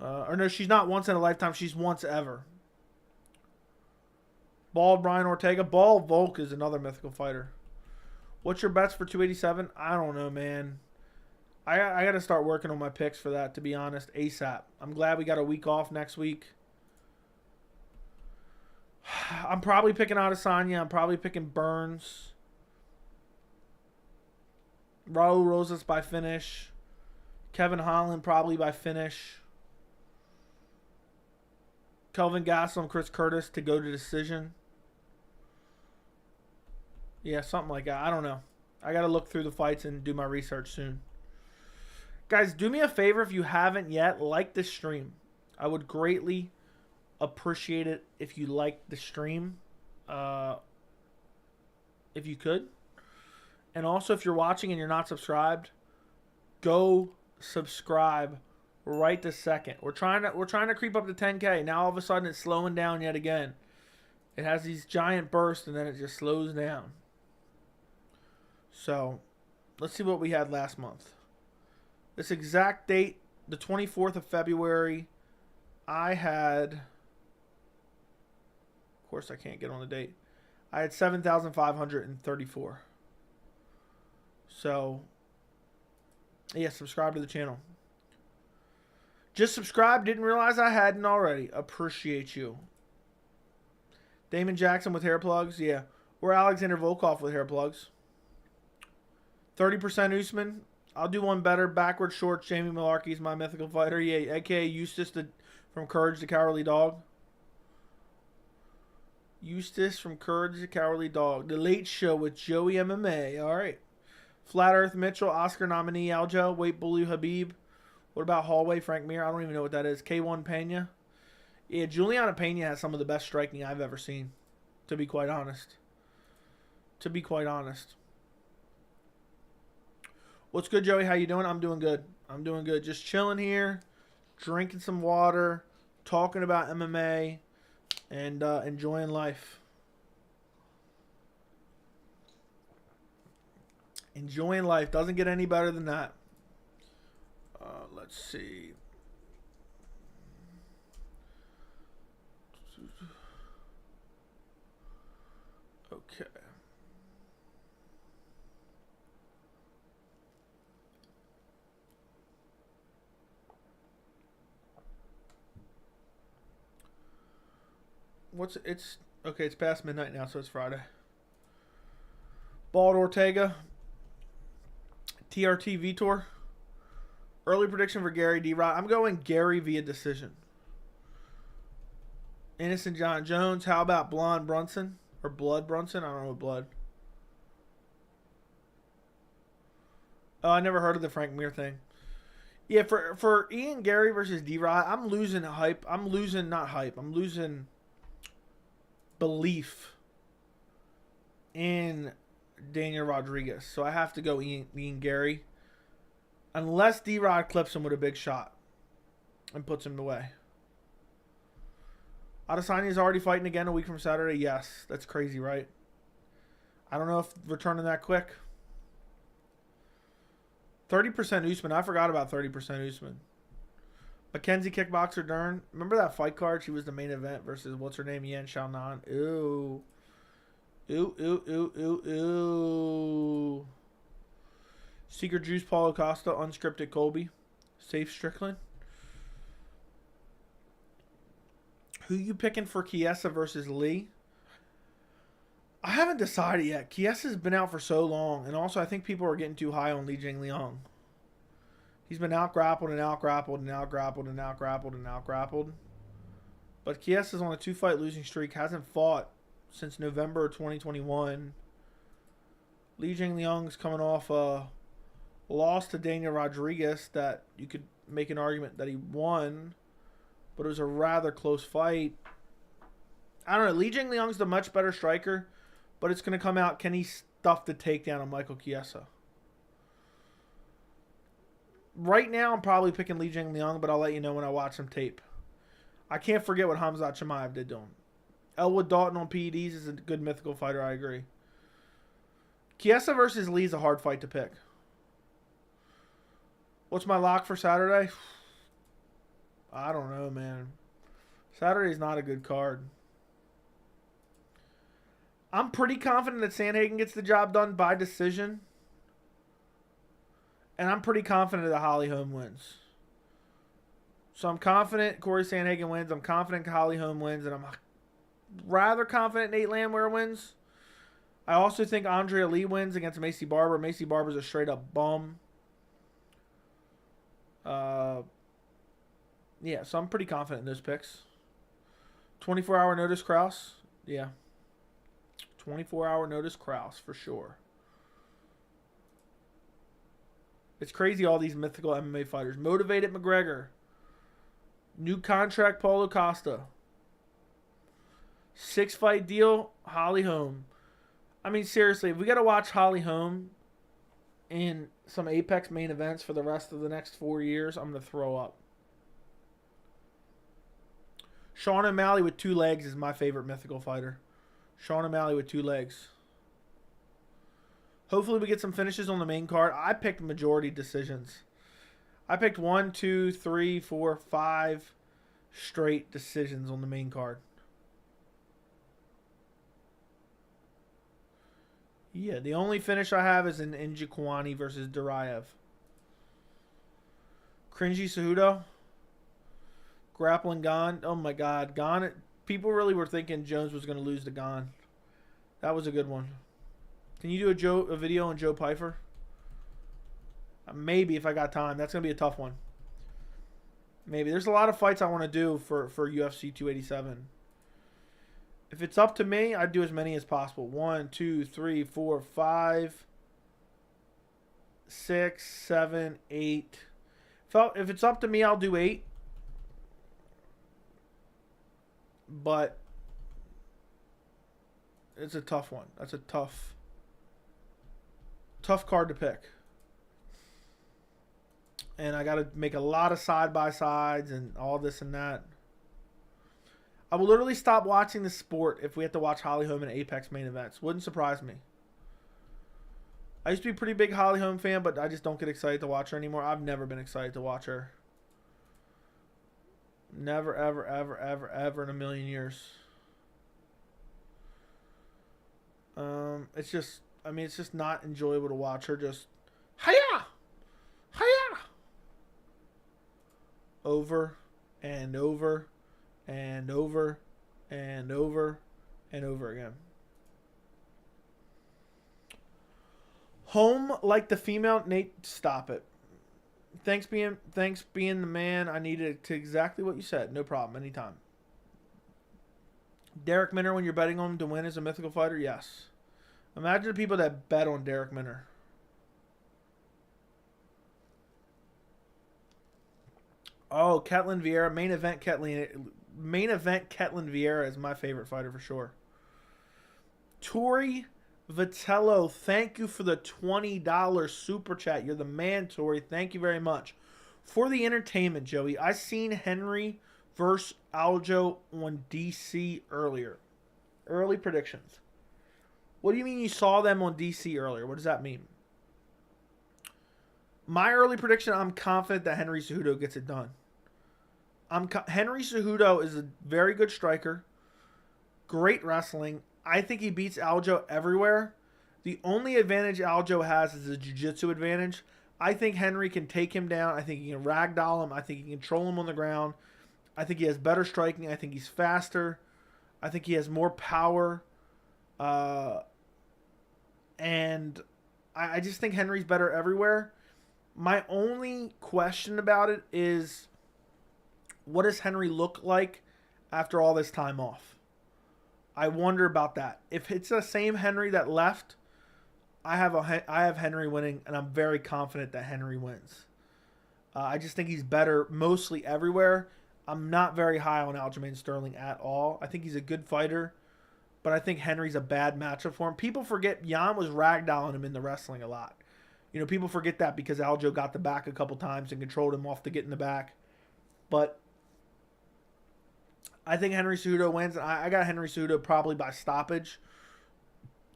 Or no, she's not once in a lifetime. She's once ever. Bald Brian Ortega. Bald Volk is another mythical fighter. What's your bets for 287? I don't know, man. I got to start working on my picks for that, to be honest, ASAP. I'm glad we got a week off next week. I'm probably picking Adesanya. I'm probably picking Burns. Raul Rosas by finish. Kevin Holland probably by finish. Kelvin Gastelum, Chris Curtis to go to decision. Yeah, something like that. I don't know. I got to look through the fights and do my research soon. Guys, do me a favor if you haven't yet. Like this stream. I would greatly appreciate it if you liked the stream. If you could. And also, if you're watching and you're not subscribed, go subscribe right this second. We're trying to creep up to 10K. Now all of a sudden it's slowing down yet again. It has these giant bursts and then it just slows down. So, let's see what we had last month. This exact date, the 24th of February, I had... Of course I can't get on the date. I had 7,534. So, yeah, subscribe to the channel. Just subscribe. Didn't realize I hadn't already. Appreciate you. Damon Jackson with hair plugs. Yeah. Or Alexander Volkov with hair plugs. 30% Usman. I'll do one better. Backward short. Jamie Malarkey's my mythical fighter. Yeah. A.K.A. Eustace from Courage the Cowardly Dog. Eustace from Courage the Cowardly Dog. The Late Show with Joey MMA. All right. Flat Earth Mitchell. Oscar nominee Aljo. Weight Bully Habib. What about Hallway Frank Mir? I don't even know what that is. K1 Pena. Yeah, Juliana Pena has some of the best striking I've ever seen. To be quite honest. What's good, Joey? How you doing? I'm doing good. Just chilling here. Drinking some water. Talking about MMA. And enjoying life. Enjoying life. Doesn't get any better than that. Let's see. Okay. It's past midnight now, so it's Friday. Bald Ortega. TRT Vitor. Early prediction for Gary D-Rod. I'm going Gary via decision. Innocent John Jones. How about Blonde Brunson? Or Blood Brunson? I don't know what blood. Oh, I never heard of the Frank Mir thing. Yeah, for Ian Gary versus D-Rod, I'm losing hype. I'm losing, not hype. I'm losing belief in Daniel Rodriguez. So I have to go Ian Gary. Unless D-Rod clips him with a big shot and puts him away. Adesanya is already fighting again a week from Saturday. Yes, that's crazy, right? I don't know if returning that quick. 30% Usman. I forgot about 30% Usman. Mackenzie Kickboxer Dern. Remember that fight card? She was the main event versus, what's her name? Yan Xiaonan. Ew. Ew, ew, ew, ew, ew. Secret Juice, Paulo Costa. Unscripted Colby. Safe Strickland. Who you picking for Chiesa versus Lee? I haven't decided yet. Chiesa's been out for so long. And also, I think people are getting too high on Li Jingliang. He's been out-grappled and out-grappled and out-grappled and out-grappled and out-grappled. But Chiesa's on a 2-fight losing streak. Hasn't fought since November 2021. Li Jingliang's coming off a loss to Daniel Rodriguez that you could make an argument that he won. But it was a rather close fight. I don't know. Li Jingliang's the much better striker. But it's going to come out, can he stuff the takedown on Michael Chiesa? Right now, I'm probably picking Li Jingliang, but I'll let you know when I watch some tape. I can't forget what Khamzat Chimaev did to him. Elwood Dalton on PEDs is a good mythical fighter, I agree. Chiesa versus Lee is a hard fight to pick. What's my lock for Saturday? I don't know, man. Saturday's not a good card. I'm pretty confident that Sandhagen gets the job done by decision. And I'm pretty confident that Holly Holm wins. So I'm confident Cory Sandhagen wins. I'm confident Holly Holm wins. And I'm rather confident Nate Landwehr wins. I also think Andrea Lee wins against Macy Barber. Macy Barber's a straight up bum. Yeah, so I'm pretty confident in those picks. 24-hour notice Krause. Yeah. 24-hour notice Krause for sure. It's crazy all these mythical MMA fighters. Motivated McGregor. New contract Paulo Costa. 6-fight deal Holly Holm. I mean, seriously, if we got to watch Holly Holm in some Apex main events for the rest of the next 4 years, I'm going to throw up. Sean O'Malley with 2 legs is my favorite mythical fighter. Sean O'Malley with 2 legs. Hopefully we get some finishes on the main card. I picked majority decisions. I picked 1, 2, 3, 4, 5 straight decisions on the main card. Yeah, the only finish I have is in Njokuani versus Duraev. Cringy Cejudo. Grappling Gon. Oh my God. Gon. People really were thinking Jones was going to lose to Gon. That was a good one. Can you do a video on Joe Pyfer? Maybe if I got time. That's going to be a tough one. Maybe. There's a lot of fights I want to do for UFC 287. If it's up to me, I'd do as many as possible. 1, 2, 3, 4, 5, 6, 7, 8. If it's up to me, I'll do 8. But it's a tough one. That's a tough card to pick. And I got to make a lot of side-by-sides and all this and that. I will literally stop watching the sport if we have to watch Holly Holm in Apex main events. Wouldn't surprise me. I used to be a pretty big Holly Holm fan, but I just don't get excited to watch her anymore. I've never been excited to watch her. Never, ever, ever, ever, ever in a million years. It's just, I mean, it's just not enjoyable to watch her just, hiya, hiya, over and over and over and over and over again. Home like the female, Nate, stop it. Thanks being the man. I needed to exactly what you said. No problem. Anytime. Derek Minner, when you're betting on him to win as a mythical fighter, yes. Imagine the people that bet on Derek Minner. Oh, Ketlin Vieira, main event Ketlin Vieira is my favorite fighter for sure. Tori Vitello, thank you for the $20 super chat. You're the man, Tori. Thank you very much. For the entertainment, Joey, I seen Henry versus Aljo on DC earlier. Early predictions. What do you mean you saw them on DC earlier? What does that mean? My early prediction, I'm confident that Henry Cejudo gets it done. Henry Cejudo is a very good striker. Great wrestling. I think he beats Aljo everywhere. The only advantage Aljo has is a jiu-jitsu advantage. I think Henry can take him down. I think he can ragdoll him. I think he can control him on the ground. I think he has better striking. I think he's faster. I think he has more power. And I just think Henry's better everywhere. My only question about it is, what does Henry look like after all this time off? I wonder about that. If it's the same Henry that left, I have Henry winning, and I'm very confident that Henry wins. I just think he's better mostly everywhere. I'm not very high on Aljamain Sterling at all. I think he's a good fighter, but I think Henry's a bad matchup for him. People forget Jan was ragdolling him in the wrestling a lot. You know, people forget that because Aljo got the back a couple times and controlled him off the get in the back. But I think Henry Cejudo wins. I got Henry Cejudo probably by stoppage,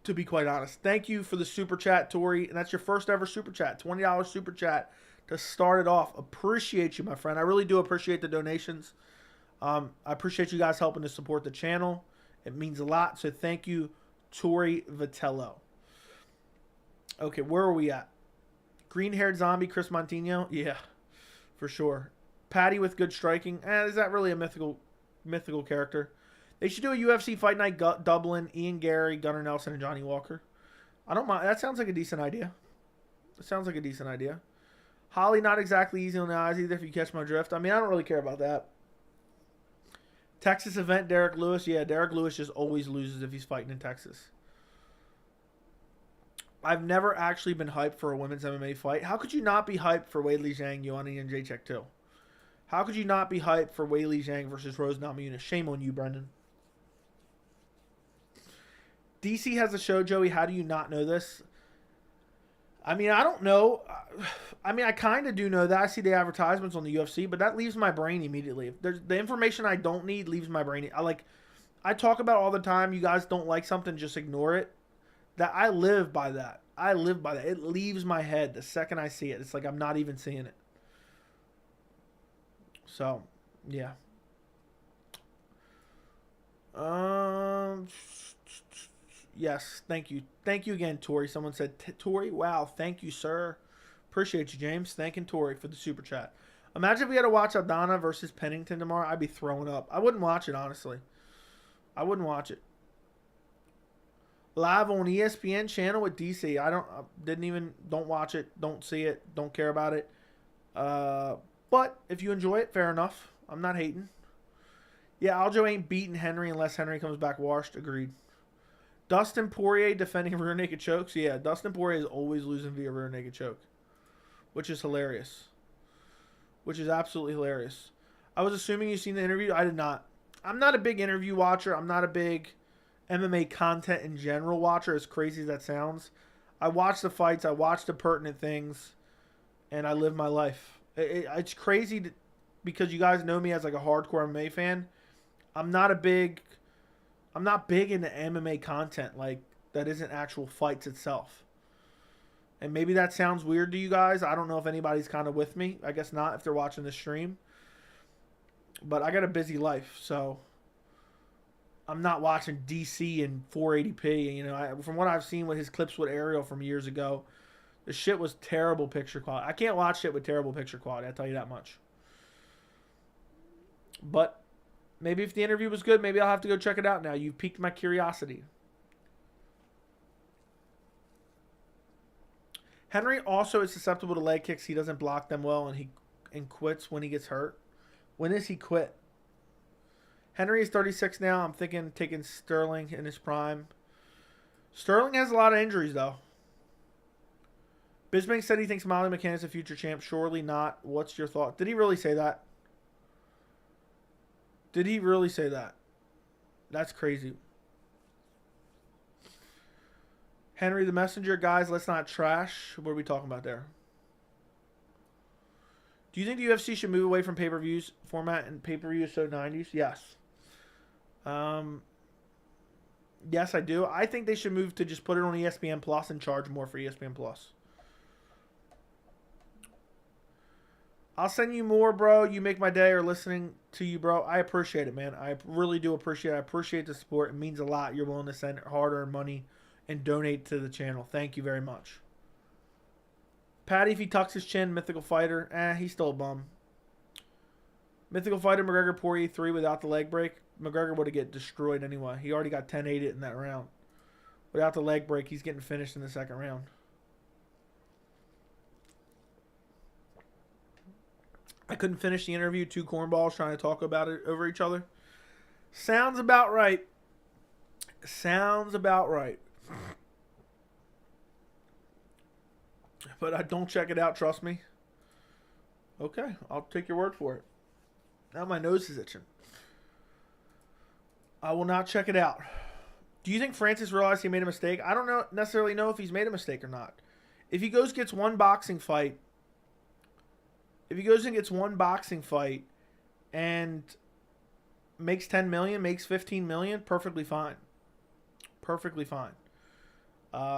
to be quite honest. Thank you for the super chat, Tori. And that's your first ever super chat. $20 super chat to start it off. Appreciate you, my friend. I really do appreciate the donations. I appreciate you guys helping to support the channel. It means a lot. So thank you, Tori Vitello. Okay, where are we at? Green-haired zombie, Chris Montino? Yeah, for sure. Patty with good striking. Is that really a mythical character? They should do a UFC Fight Night Dublin, Ian Gary, Gunnar Nelson, and Johnny Walker. I don't mind. That sounds like a decent idea. Holly, not exactly easy on the eyes either, if you catch my drift. I mean, I don't really care about that. Texas event, Derek Lewis. Yeah, Derek Lewis just always loses if he's fighting in Texas. I've never actually been hyped for a women's MMA fight. How could you not be hyped for Weili Zhang, Ioana and Jacek 2? How could you not be hyped for Weili Zhang versus Rose Namajunas? Shame on you, Brendan. DC has a show, Joey. How do you not know this? I mean, I don't know. I mean, I kind of do know that. I see the advertisements on the UFC, but that leaves my brain immediately. If there's the information I don't need leaves my brain. I talk about all the time. You guys don't like something, just ignore it. That I live by that. It leaves my head the second I see it. It's like I'm not even seeing it. So, yeah. Yes, thank you. Thank you again, Tori. Someone said, Tori, wow, thank you, sir. Appreciate you, James. Thanking Tori for the super chat. Imagine if we had to watch Aldana versus Pennington tomorrow. I'd be throwing up. I wouldn't watch it, honestly. I wouldn't watch it. Live on ESPN channel with DC. Don't watch it. Don't see it. Don't care about it. But if you enjoy it, fair enough. I'm not hating. Yeah, Aljo ain't beating Henry unless Henry comes back washed. Agreed. Dustin Poirier defending rear naked chokes. Yeah, Dustin Poirier is always losing via rear naked choke, which is hilarious. Which is absolutely hilarious. I was assuming you've seen the interview. I did not. I'm not a big interview watcher. I'm not a big MMA content in general watcher, as crazy as that sounds. I watch the fights. I watch the pertinent things, and I live my life. It's crazy because you guys know me as like a hardcore MMA fan. I'm not big into MMA content like that isn't actual fights itself. And maybe that sounds weird to you guys. I don't know if anybody's kind of with me. I guess not if they're watching the stream. But I got a busy life, so I'm not watching DC in 480p. You know, from what I've seen with his clips with Ariel from years ago, the shit was terrible picture quality. I can't watch shit with terrible picture quality, I'll tell you that much. But maybe if the interview was good, maybe I'll have to go check it out now. You've piqued my curiosity. Henry also is susceptible to leg kicks. He doesn't block them well, and quits when he gets hurt. When does he quit? Henry is 36 now. I'm thinking taking Sterling in his prime. Sterling has a lot of injuries, though. Bisbank said he thinks Molly McCann is a future champ. Surely not. What's your thought? Did he really say that? Did he really say that? That's crazy. Henry the Messenger. Guys, let's not trash. What are we talking about there? Do you think the UFC should move away from pay-per-views format and pay-per-view is so 90s? Yes. Yes, I do. I think they should move to just put it on ESPN Plus and charge more for ESPN Plus. I'll send you more, bro. You make my day or listening to you, bro. I appreciate it, man. I really do appreciate it. I appreciate the support. It means a lot. You're willing to send hard-earned money and donate to the channel. Thank you very much. Patty, if he tucks his chin, Mythical Fighter. He's still a bum. Mythical Fighter, McGregor, Poirier 3 without the leg break. McGregor would have get destroyed anyway. He already got 10-8'd in that round. Without the leg break, he's getting finished in the second round. I couldn't finish the interview. Two cornballs trying to talk about it over each other. Sounds about right. Sounds about right. But I don't check it out, trust me. Okay, I'll take your word for it. Now my nose is itching. I will not check it out. Do you think Francis realized he made a mistake? I don't necessarily know if he's made a mistake or not. If he goes gets one boxing fight, and makes 10 million, makes 15 million, perfectly fine. Perfectly fine.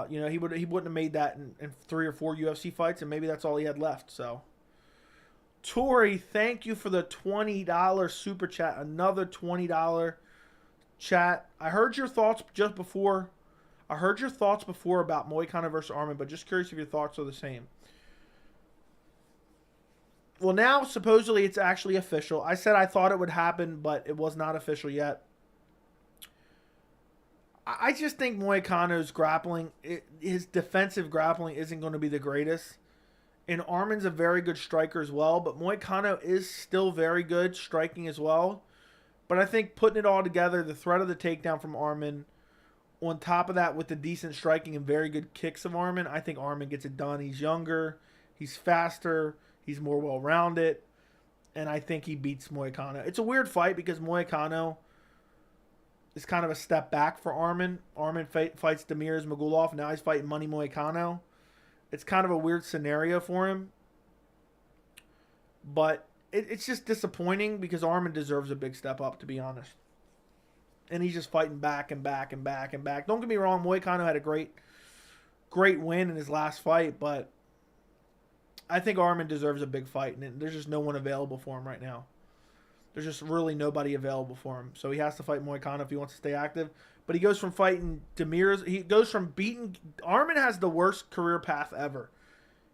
He wouldn't have made that in 3 or 4 UFC fights, and maybe that's all he had left. So, Tori, thank you for the $20 super chat. Another $20 chat. I heard your thoughts just before. I heard your thoughts before about Moicano versus Arman, but just curious if your thoughts are the same. Well, now supposedly it's actually official. I said I thought it would happen, but it was not official yet. I just think Moicano's grappling, his defensive grappling isn't going to be the greatest. And Arman's a very good striker as well, but Moicano is still very good striking as well. But I think putting it all together, the threat of the takedown from Arman, on top of that with the decent striking and very good kicks of Arman, I think Arman gets it done. He's younger, he's faster, he's more well-rounded, and I think he beats Moicano. It's a weird fight because Moicano is kind of a step back for Arman. Arman fights Demir's Magulov. Now he's fighting Money Moicano. It's kind of a weird scenario for him. But it's just disappointing because Arman deserves a big step up, to be honest. And he's just fighting back and back and back and back. Don't get me wrong, Moicano had a great win in his last fight, but I think Arman deserves a big fight, and there's just no one available for him right now. There's just really nobody available for him. So he has to fight Moicano if he wants to stay active. But he goes from fighting Demir's. He goes from beating. Arman has the worst career path ever.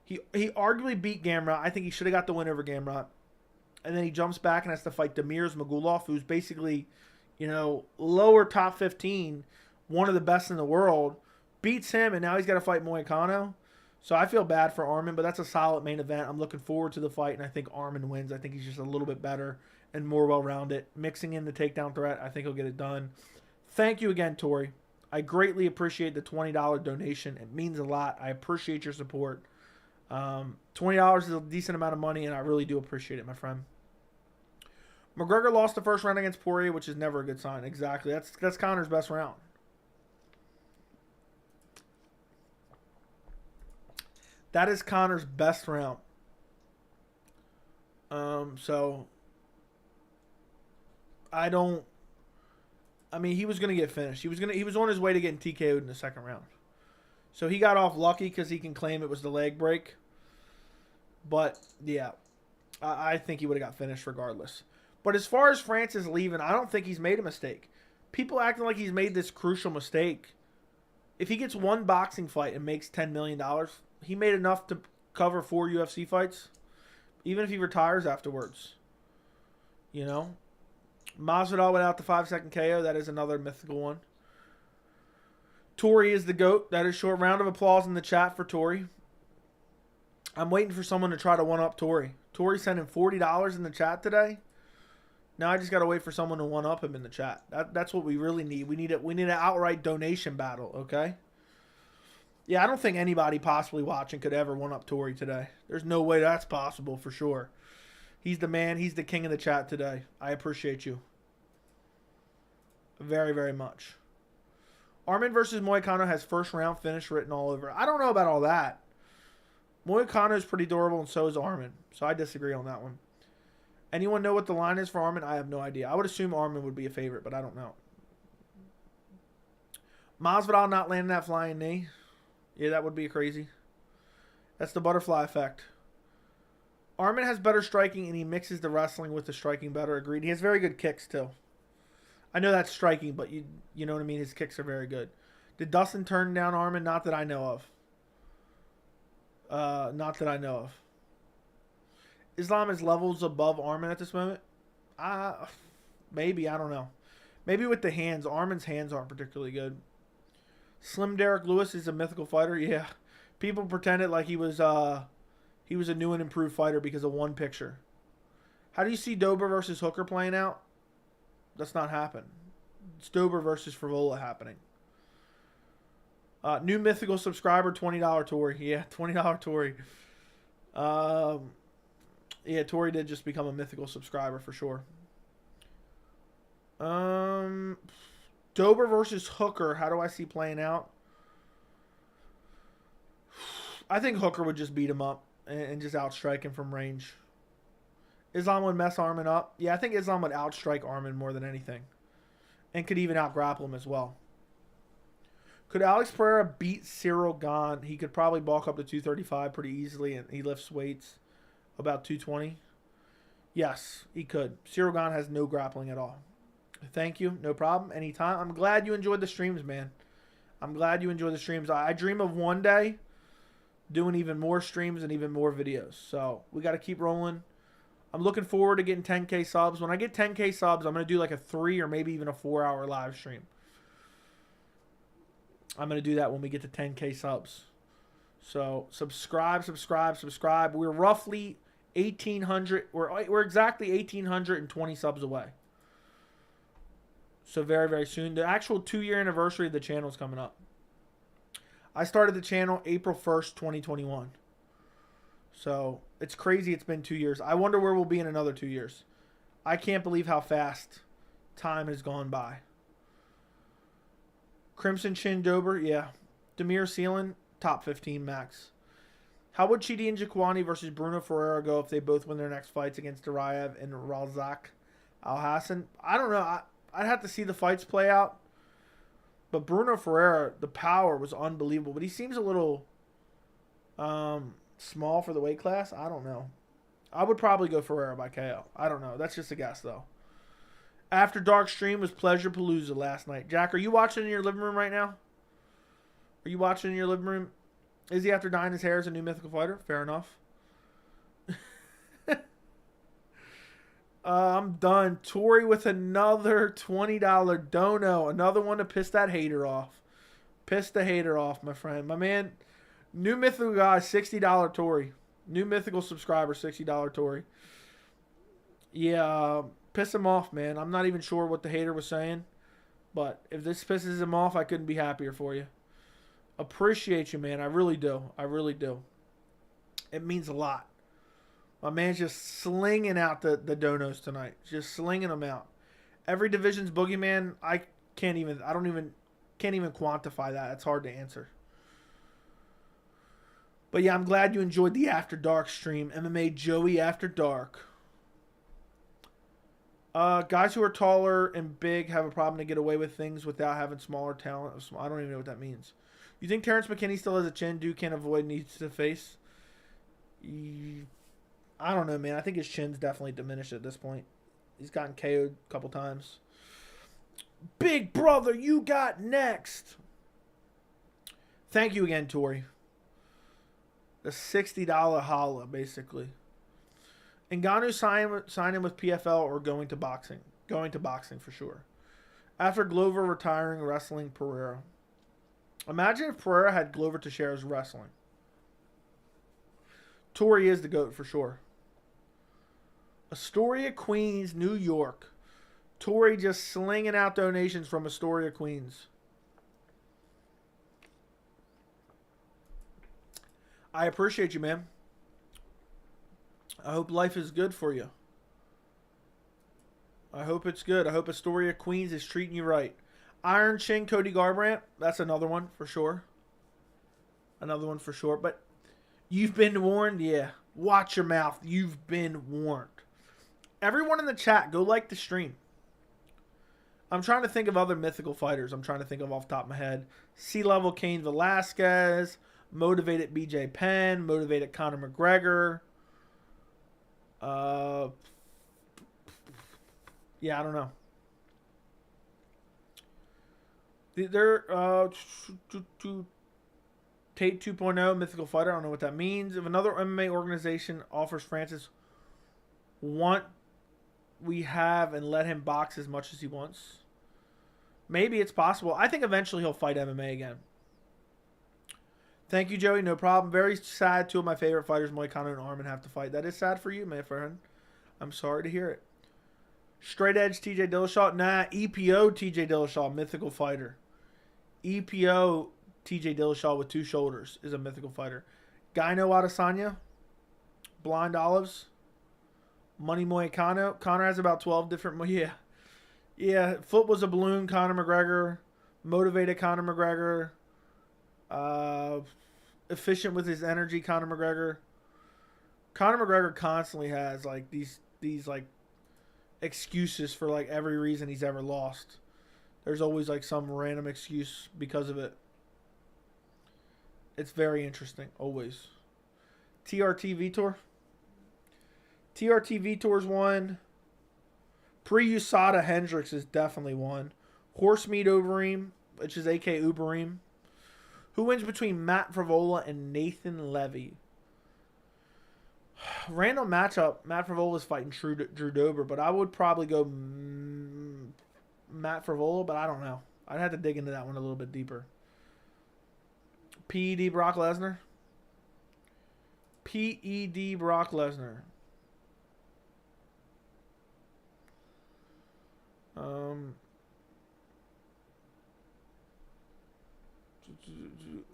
He arguably beat Gamrot. I think he should have got the win over Gamrot. And then he jumps back and has to fight Demir's Magulov, who's basically, lower top 15, one of the best in the world. Beats him, and now he's got to fight Moicano. So I feel bad for Arman, but that's a solid main event. I'm looking forward to the fight, and I think Arman wins. I think he's just a little bit better and more well-rounded. Mixing in the takedown threat, I think he'll get it done. Thank you again, Tori. I greatly appreciate the $20 donation. It means a lot. I appreciate your support. $20 is a decent amount of money, and I really do appreciate it, my friend. McGregor lost the first round against Poirier, which is never a good sign. Exactly. That's Conor's best round. That is Conor's best round. So he was going to get finished. He was on his way to getting TKO'd in the second round. So he got off lucky because he can claim it was the leg break. But, yeah, I think he would have got finished regardless. But as far as Francis leaving, I don't think he's made a mistake. People acting like he's made this crucial mistake. If he gets one boxing fight and makes $10 million, he made enough to cover 4 UFC fights. Even if he retires afterwards. Masvidal without the 5-second KO. That is another mythical one. Tori is the GOAT. That is short. Round of applause in the chat for Tori. I'm waiting for someone to try to one-up Tory. Tory sent him $40 in the chat today. Now I just got to wait for someone to one-up him in the chat. That's what we really need. We need an outright donation battle, okay? Yeah, I don't think anybody possibly watching could ever one-up Tory today. There's no way that's possible for sure. He's the man. He's the king of the chat today. I appreciate you. Very, very much. Armin versus Moicano has first round finish written all over. I don't know about all that. Moicano is pretty durable, and so is Armin. So I disagree on that one. Anyone know what the line is for Armin? I have no idea. I would assume Armin would be a favorite, but I don't know. Masvidal not landing that flying knee. Yeah, that would be crazy. That's the butterfly effect. Armin has better striking, and he mixes the wrestling with the striking better. Agreed. He has very good kicks, too. I know that's striking, but you know what I mean? His kicks are very good. Did Dustin turn down Armin? Not that I know of. Not that I know of. Islam is levels above Armin at this moment? Maybe. I don't know. Maybe with the hands. Armin's hands aren't particularly good. Slim Derek Lewis is a mythical fighter. Yeah. People pretended like he was a new and improved fighter because of one picture. How do you see Dober versus Hooker playing out? That's not happen. It's Dober versus Frivola happening. New mythical subscriber, $20 Tory. Yeah, $20 Tory. Yeah, Tory did just become a mythical subscriber for sure. Dober versus Hooker. How do I see playing out? I think Hooker would just beat him up and just outstrike him from range. Islam would mess Armin up. Yeah, I think Islam would outstrike Armin more than anything. And could even outgrapple him as well. Could Alex Pereira beat Cyril Gane? He could probably bulk up to 235 pretty easily, and he lifts weights about 220. Yes, he could. Cyril Gane has no grappling at all. Thank you. No problem. Anytime. I'm glad you enjoyed the streams, man. I'm glad you enjoyed the streams. I dream of one day doing even more streams and even more videos. So we got to keep rolling. I'm looking forward to getting 10K subs. When I get 10K subs, I'm going to do like a 3 or maybe even a 4-hour live stream. I'm going to do that when we get to 10K subs. So subscribe. We're roughly 1,800. We're exactly 1,820 subs away. So very, very soon. The actual 2-year anniversary of the channel is coming up. I started the channel April 1st, 2021. So it's crazy it's been 2 years. I wonder where we'll be in another 2 years. I can't believe how fast time has gone by. Crimson Chin Dober, yeah. Demir Seelan, top 15 max. How would Chidi and Jaquani versus Bruno Ferreira go if they both win their next fights against Duraev and Razak Al-Hassan? I don't know. I'd have to see the fights play out. But Bruno Ferreira, the power was unbelievable. But he seems a little small for the weight class. I don't know. I would probably go Ferreira by KO. I don't know. That's just a guess, though. After Dark stream was Pleasure Palooza last night. Jack, are you watching in your living room right now? Are you watching in your living room? Is he after dyeing his hair as a new mythical fighter? Fair enough. I'm done. Tory with another $20 dono. Another one to piss that hater off. Piss the hater off, my friend. My man, new mythical guy, $60 Tory. New mythical subscriber, $60 Tory. Yeah, piss him off, man. I'm not even sure what the hater was saying. But if this pisses him off, I couldn't be happier for you. Appreciate you, man. I really do. I really do. It means a lot. My man's just slinging out the donos tonight. Just slinging them out. Every division's boogeyman, I can't even quantify that. It's hard to answer. But yeah, I'm glad you enjoyed the After Dark stream. MMA Joey After Dark. Guys who are taller and big have a problem to get away with things without having smaller talent. I don't even know what that means. You think Terrence McKinney still has a chin? Dude can't avoid, needs to face? I don't know, man. I think his chin's definitely diminished at this point. He's gotten KO'd a couple times. Big brother, you got next. Thank you again, Tori. The $60 holla, basically. Ngannou signing with PFL or going to boxing? Going to boxing for sure. After Glover retiring, wrestling Pereira. Imagine if Pereira had Glover Teixeira's wrestling. Tori is the GOAT for sure. Astoria, Queens, New York. Tori just slinging out donations from Astoria, Queens. I appreciate you, man. I hope life is good for you. I hope it's good. I hope Astoria, Queens is treating you right. Iron Chin, Cody Garbrandt. That's another one for sure. Another one for sure. But you've been warned? Yeah. Watch your mouth. You've been warned. Everyone in the chat, go like the stream. I'm trying to think of other mythical fighters. I'm trying to think of off the top of my head. Sea-level Cain Velasquez. Motivated BJ Penn. Motivated Conor McGregor. Yeah, I don't know. They're Tate 2.0 mythical fighter. I don't know what that means. If another MMA organization offers Francis we have and let him box as much as he wants. Maybe it's possible. I think eventually he'll fight MMA again. Thank you, Joey. No problem. Very sad. Two of my favorite fighters, Moicano and Arman, have to fight. That is sad for you, my friend. I'm sorry to hear it. Straight Edge TJ Dillashaw. Nah, EPO TJ Dillashaw, mythical fighter. EPO TJ Dillashaw with two shoulders is a mythical fighter. Gyno Adesanya. Blind Olives. Money Moicano. Conor has about 12 different... Yeah. Yeah, Foot was a balloon, Conor McGregor. Motivated Conor McGregor. Efficient with his energy, Conor McGregor. Conor McGregor constantly has like these like excuses for like every reason he's ever lost. There's always like some random excuse because of it. It's very interesting, always. TRT Vitor. TRT Vitor's one. Pre-USADA Hendricks is definitely one. Horsemeat Overeem, which is AK Ubereem. Who wins between Matt Frevola and Nathan Levy? Random matchup. Matt Frevola's fighting Drew Dober, but I would probably go Matt Frevola, but I don't know. I'd have to dig into that one a little bit deeper. PED Brock Lesnar. PED Brock Lesnar.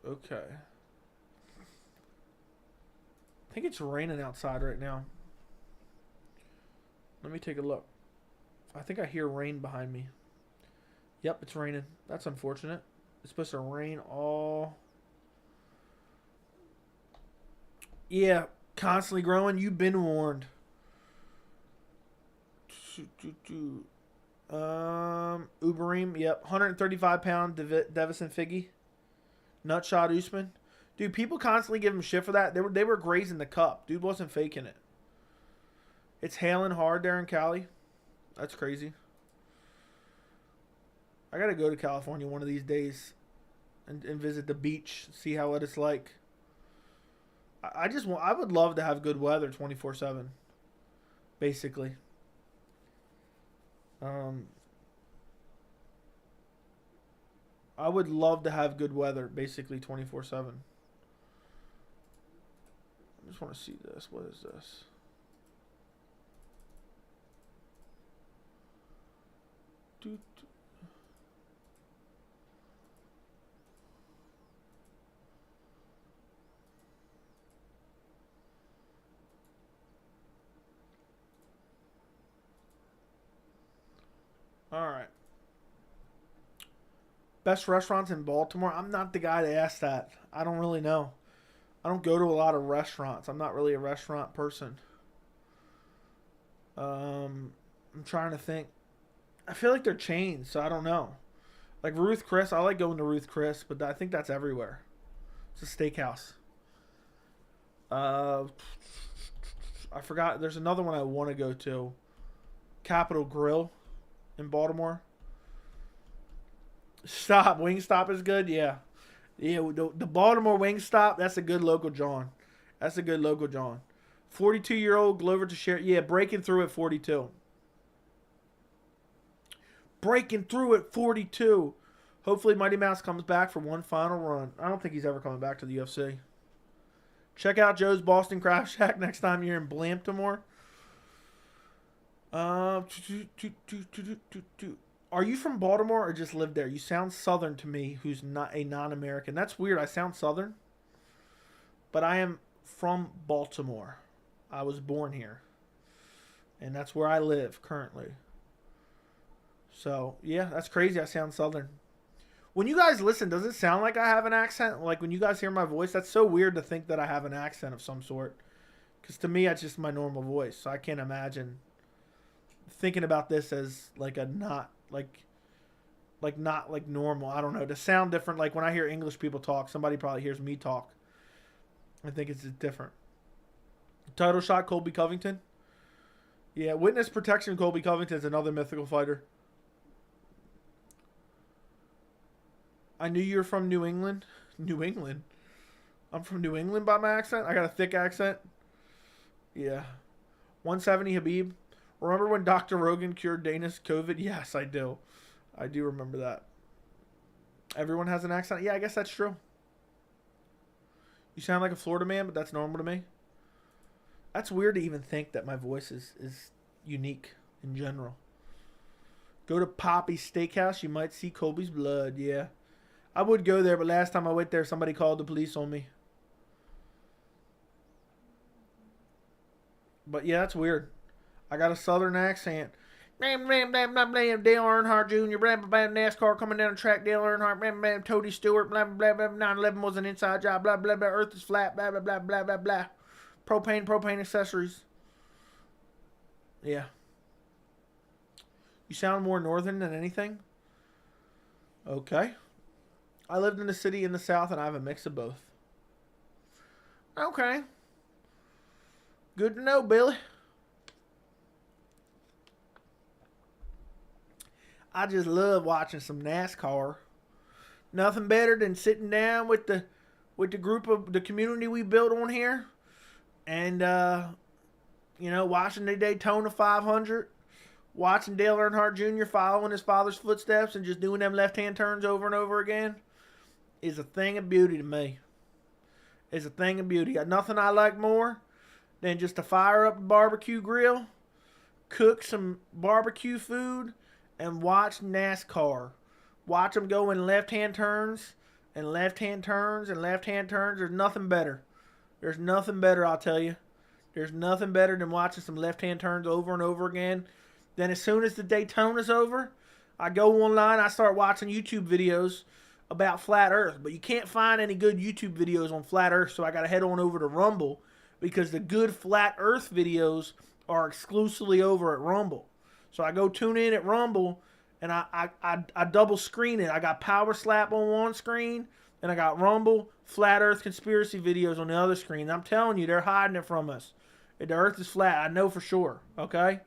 Okay. I think it's raining outside right now. Let me take a look. I think I hear rain behind me. Yep, it's raining. That's unfortunate. It's supposed to rain all... Yeah, constantly growing. You've been warned. Ubereem, yep. 135-pound Devison Figgy. Nutshot Usman. Dude, people constantly give him shit for that. They were grazing the cup. Dude wasn't faking it. It's hailing hard there in Cali. That's crazy. I gotta go to California one of these days and visit the beach, see how it's like. I would love to have good weather 24/7. Basically. I would love to have good weather, basically 24/7. I just want to see this. What is this? All right. Best restaurants in Baltimore? I'm not the guy to ask that. I don't really know. I don't go to a lot of restaurants. I'm not really a restaurant person. I'm trying to think. I feel like they're chains, so I don't know. Like Ruth Chris, I like going to Ruth Chris, but I think that's everywhere. It's a steakhouse. I forgot. There's another one I want to go to. Capitol Grill in Baltimore. Stop. Wingstop is good? Yeah. Yeah, the Baltimore Wingstop, that's a good local John. That's a good local John. 42-year-old Glover Teixeira. Yeah, breaking through at 42. Breaking through at 42. Hopefully Mighty Mouse comes back for one final run. I don't think he's ever coming back to the UFC. Check out Joe's Boston Craft Shack next time you're in Baltimore. Are you from Baltimore or just live there? You sound Southern to me, who's not a non-American. That's weird. I sound Southern. But I am from Baltimore. I was born here. And that's where I live currently. So, yeah, that's crazy. I sound Southern. When you guys listen, does it sound like I have an accent? Like when you guys hear my voice, that's so weird to think that I have an accent of some sort. Because to me, that's just my normal voice. So I can't imagine thinking about this as like a not normal. I don't know. To sound different, like when I hear English people talk, somebody probably hears me talk. I think it's different. Title shot, Colby Covington. Yeah, witness protection, Colby Covington is another mythical fighter. I knew you were from New England. New England? I'm from New England by my accent? I got a thick accent? Yeah. 170 Habib. Remember when Dr. Rogan cured Dana's COVID? Yes, I do. I do remember that. Everyone has an accent? Yeah, I guess that's true. You sound like a Florida man, but that's normal to me. That's weird to even think that my voice is unique in general. Go to Poppy's Steakhouse. You might see Colby's blood. Yeah. I would go there, but last time I went there, somebody called the police on me. But yeah, that's weird. I got a southern accent. Dale Earnhardt Jr., NASCAR coming down the track, Dale Earnhardt, Tony Stewart, 9/11 was an inside job, blah, blah, blah, Earth is flat, blah, blah, blah, blah, blah, blah. Propane accessories. Yeah. You sound more northern than anything? Okay. I lived in a city in the South, and I have a mix of both. Okay. Good to know, Billy. I just love watching some NASCAR. Nothing better than sitting down with the group of the community we built on here, and watching the Daytona 500, watching Dale Earnhardt Jr. following his father's footsteps and just doing them left-hand turns over and over again is a thing of beauty to me. It's a thing of beauty. Got nothing I like more than just to fire up the barbecue grill, cook some barbecue food, and watch NASCAR. Watch them go in left-hand turns and left-hand turns and left-hand turns. There's nothing better. There's nothing better, I'll tell you. There's nothing better than watching some left-hand turns over and over again. Then as soon as the Daytona's over, I go online, I start watching YouTube videos about Flat Earth. But you can't find any good YouTube videos on Flat Earth, so I got to head on over to Rumble because the good Flat Earth videos are exclusively over at Rumble. So I go tune in at Rumble, and I double screen it. I got Power Slap on one screen, and I got Rumble, Flat Earth conspiracy videos on the other screen. I'm telling you, they're hiding it from us. The Earth is flat. I know for sure. Okay?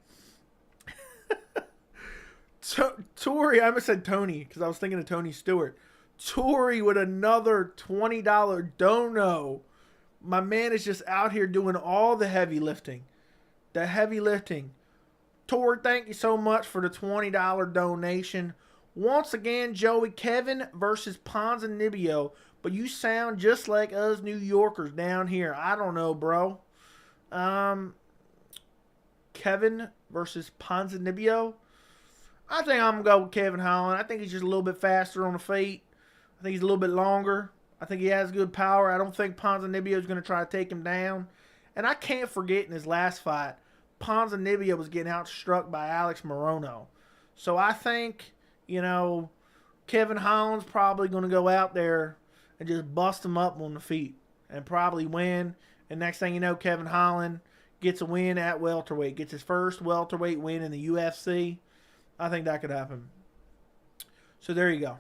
Tori, I almost said Tony, because I was thinking of Tony Stewart. Tori with another $20 dono. My man is just out here doing all the heavy lifting. The heavy lifting. Tori, thank you so much for the $20 donation. Once again, Joey, Kevin versus Ponzinibbio. But you sound just like us New Yorkers down here. I don't know, bro. Kevin versus Ponzinibbio. I think I'm going to go with Kevin Holland. I think he's just a little bit faster on the feet. I think he's a little bit longer. I think he has good power. I don't think Ponzinibbio is going to try to take him down. And I can't forget in his last fight, Ponzinibbio was getting outstruck by Alex Morono. So I think, Kevin Holland's probably going to go out there and just bust him up on the feet and probably win. And next thing you know, Kevin Holland gets a win at welterweight, gets his first welterweight win in the UFC. I think that could happen. So there you go.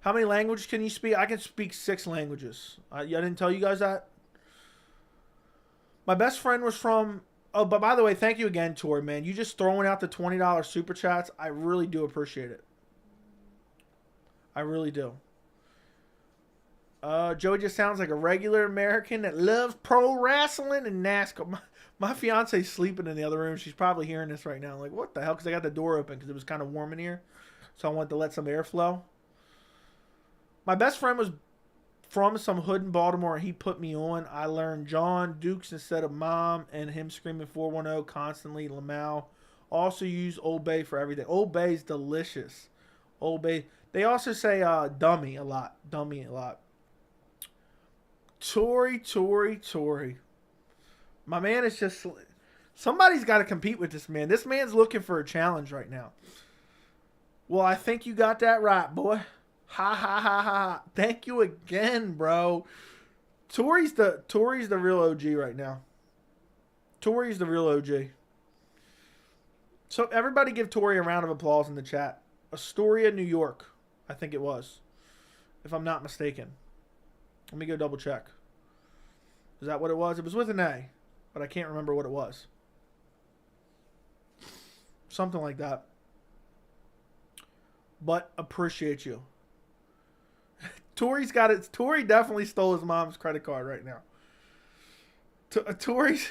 How many languages can you speak? I can speak 6 languages. I didn't tell you guys that. My best friend was from... Oh, but by the way, thank you again, Tori, man. You just throwing out the $20 super chats. I really do appreciate it. I really do. Joey just sounds like a regular American that loves pro wrestling and NASCAR. My fiance's sleeping in the other room. She's probably hearing this right now. Like, what the hell? Because I got the door open because it was kind of warm in here. So I wanted to let some air flow. My best friend was from some hood in Baltimore. He put me on. I learned John Dukes instead of Mom, and him screaming 410 constantly. Lamau. Also use Old Bay for everything. Old Bay's delicious. Old Bay. They also say dummy a lot. Dummy a lot. Tory. My man is just... Somebody's got to compete with this man. This man's looking for a challenge right now. Well, I think you got that right, boy. Ha ha ha ha. Thank you again, bro. Tory's the real OG right now. Tory's the real OG. So everybody give Tory a round of applause in the chat. Astoria, New York, I think it was, if I'm not mistaken. Let me go double check. Is that what it was? It was with an A, but I can't remember what it was. Something like that. But appreciate you. Tory's got it. Tory definitely stole his mom's credit card right now. Tory's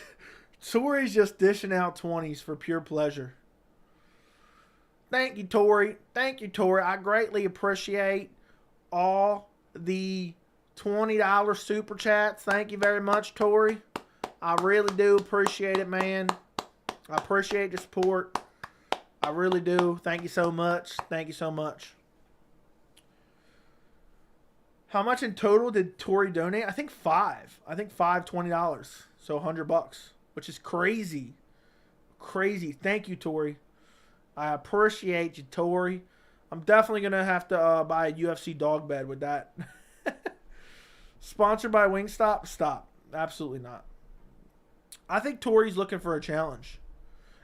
just dishing out 20s for pure pleasure. Thank you, Tory. Thank you, Tory. I greatly appreciate all the $20 super chats. Thank you very much, Tory. I really do appreciate it, man. I appreciate your support. I really do. Thank you so much. Thank you so much. How much in total did Tory donate? I think five. I think $20. So $100, which is crazy. Crazy. Thank you, Tory. I appreciate you, Tory. I'm definitely going to have to buy a UFC dog bed with that. Sponsored by Wingstop? Stop. Absolutely not. I think Tory's looking for a challenge.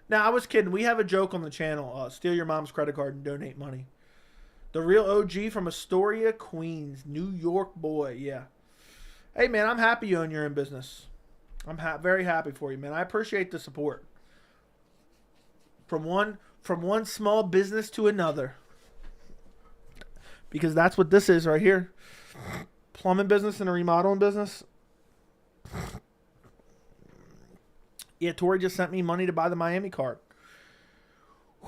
Now, I was kidding. We have a joke on the channel. Steal your mom's credit card and donate money. The real OG from Astoria, Queens. New York boy. Yeah. Hey, man, I'm happy you own your own business. I'm very happy for you, man. I appreciate the support. From one small business to another. Because that's what this is right here. Plumbing business and a remodeling business. Yeah, Tory just sent me money to buy the Miami card.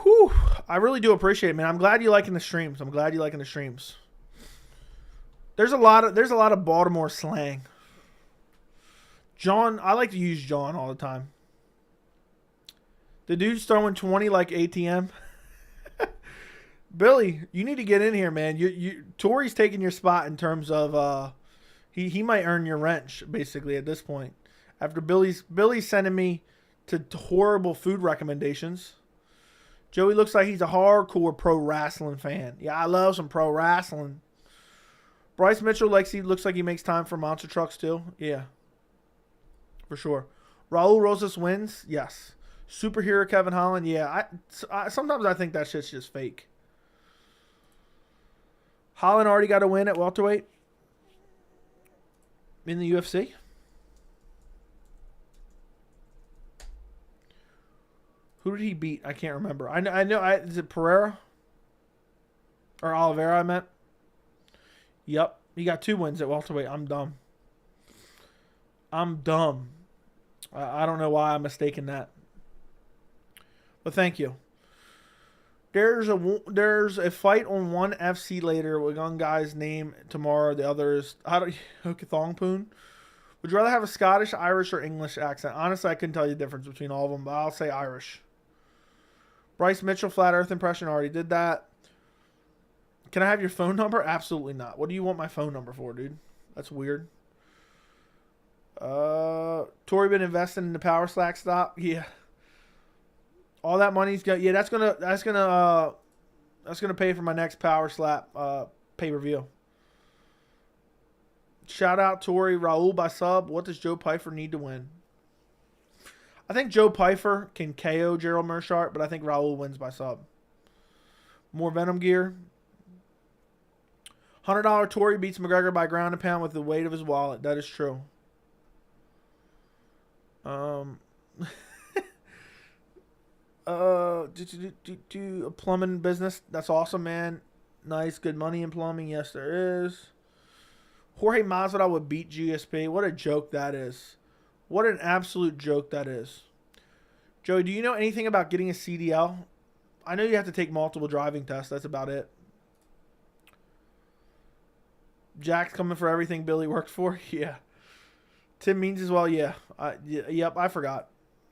Whew. I really do appreciate it, man. I'm glad you're liking the streams. There's a lot of Baltimore slang. John, I like to use John all the time. The dude's throwing 20 like ATM. Billy, you need to get in here, man. Tory's taking your spot in terms of he might earn your wrench basically at this point. After Billy's sending me to horrible food recommendations. Joey looks like he's a hardcore pro wrestling fan. Yeah, I love some pro wrestling. Bryce Mitchell looks like he makes time for monster trucks too. Yeah, for sure. Raul Rosas wins. Yes. Superhero Kevin Holland. Yeah, sometimes I think that shit's just fake. Holland already got a win at welterweight in the UFC. Who did he beat? I can't remember. I know. Is it Pereira? Or Oliveira, I meant. Yep. He got 2 wins at welterweight. I'm dumb. I don't know why I'm mistaken that. But thank you. There's a fight on ONE FC later with one guy's name tomorrow. The other is Hookithongpoon. Would you rather have a Scottish, Irish, or English accent? Honestly, I couldn't tell you the difference between all of them, but I'll say Irish. Bryce Mitchell, Flat Earth Impression, already did that. Can I have your phone number? Absolutely not. What do you want my phone number for, dude? That's weird. Tory been investing in the Power Slack stock? Yeah. All that money's got. Yeah, that's gonna pay for my next Power Slap pay-per-view. Shout out Tory. Raul by sub. What does Joe Pyfer need to win? I think Joe Pyfer can KO Gerald Meerschaert, but I think Raul wins by sub. More Venom gear. $100 Tory beats McGregor by ground and pound with the weight of his wallet. That is true. A plumbing business. That's awesome, man. Nice, good money in plumbing. Yes, there is. Jorge Masvidal would beat GSP. What a joke that is. What an absolute joke that is. Joey, do you know anything about getting a CDL? I know you have to take multiple driving tests. That's about it. Jack's coming for everything Billy worked for. Yeah. Tim Means as well. Yeah. Yep. I forgot.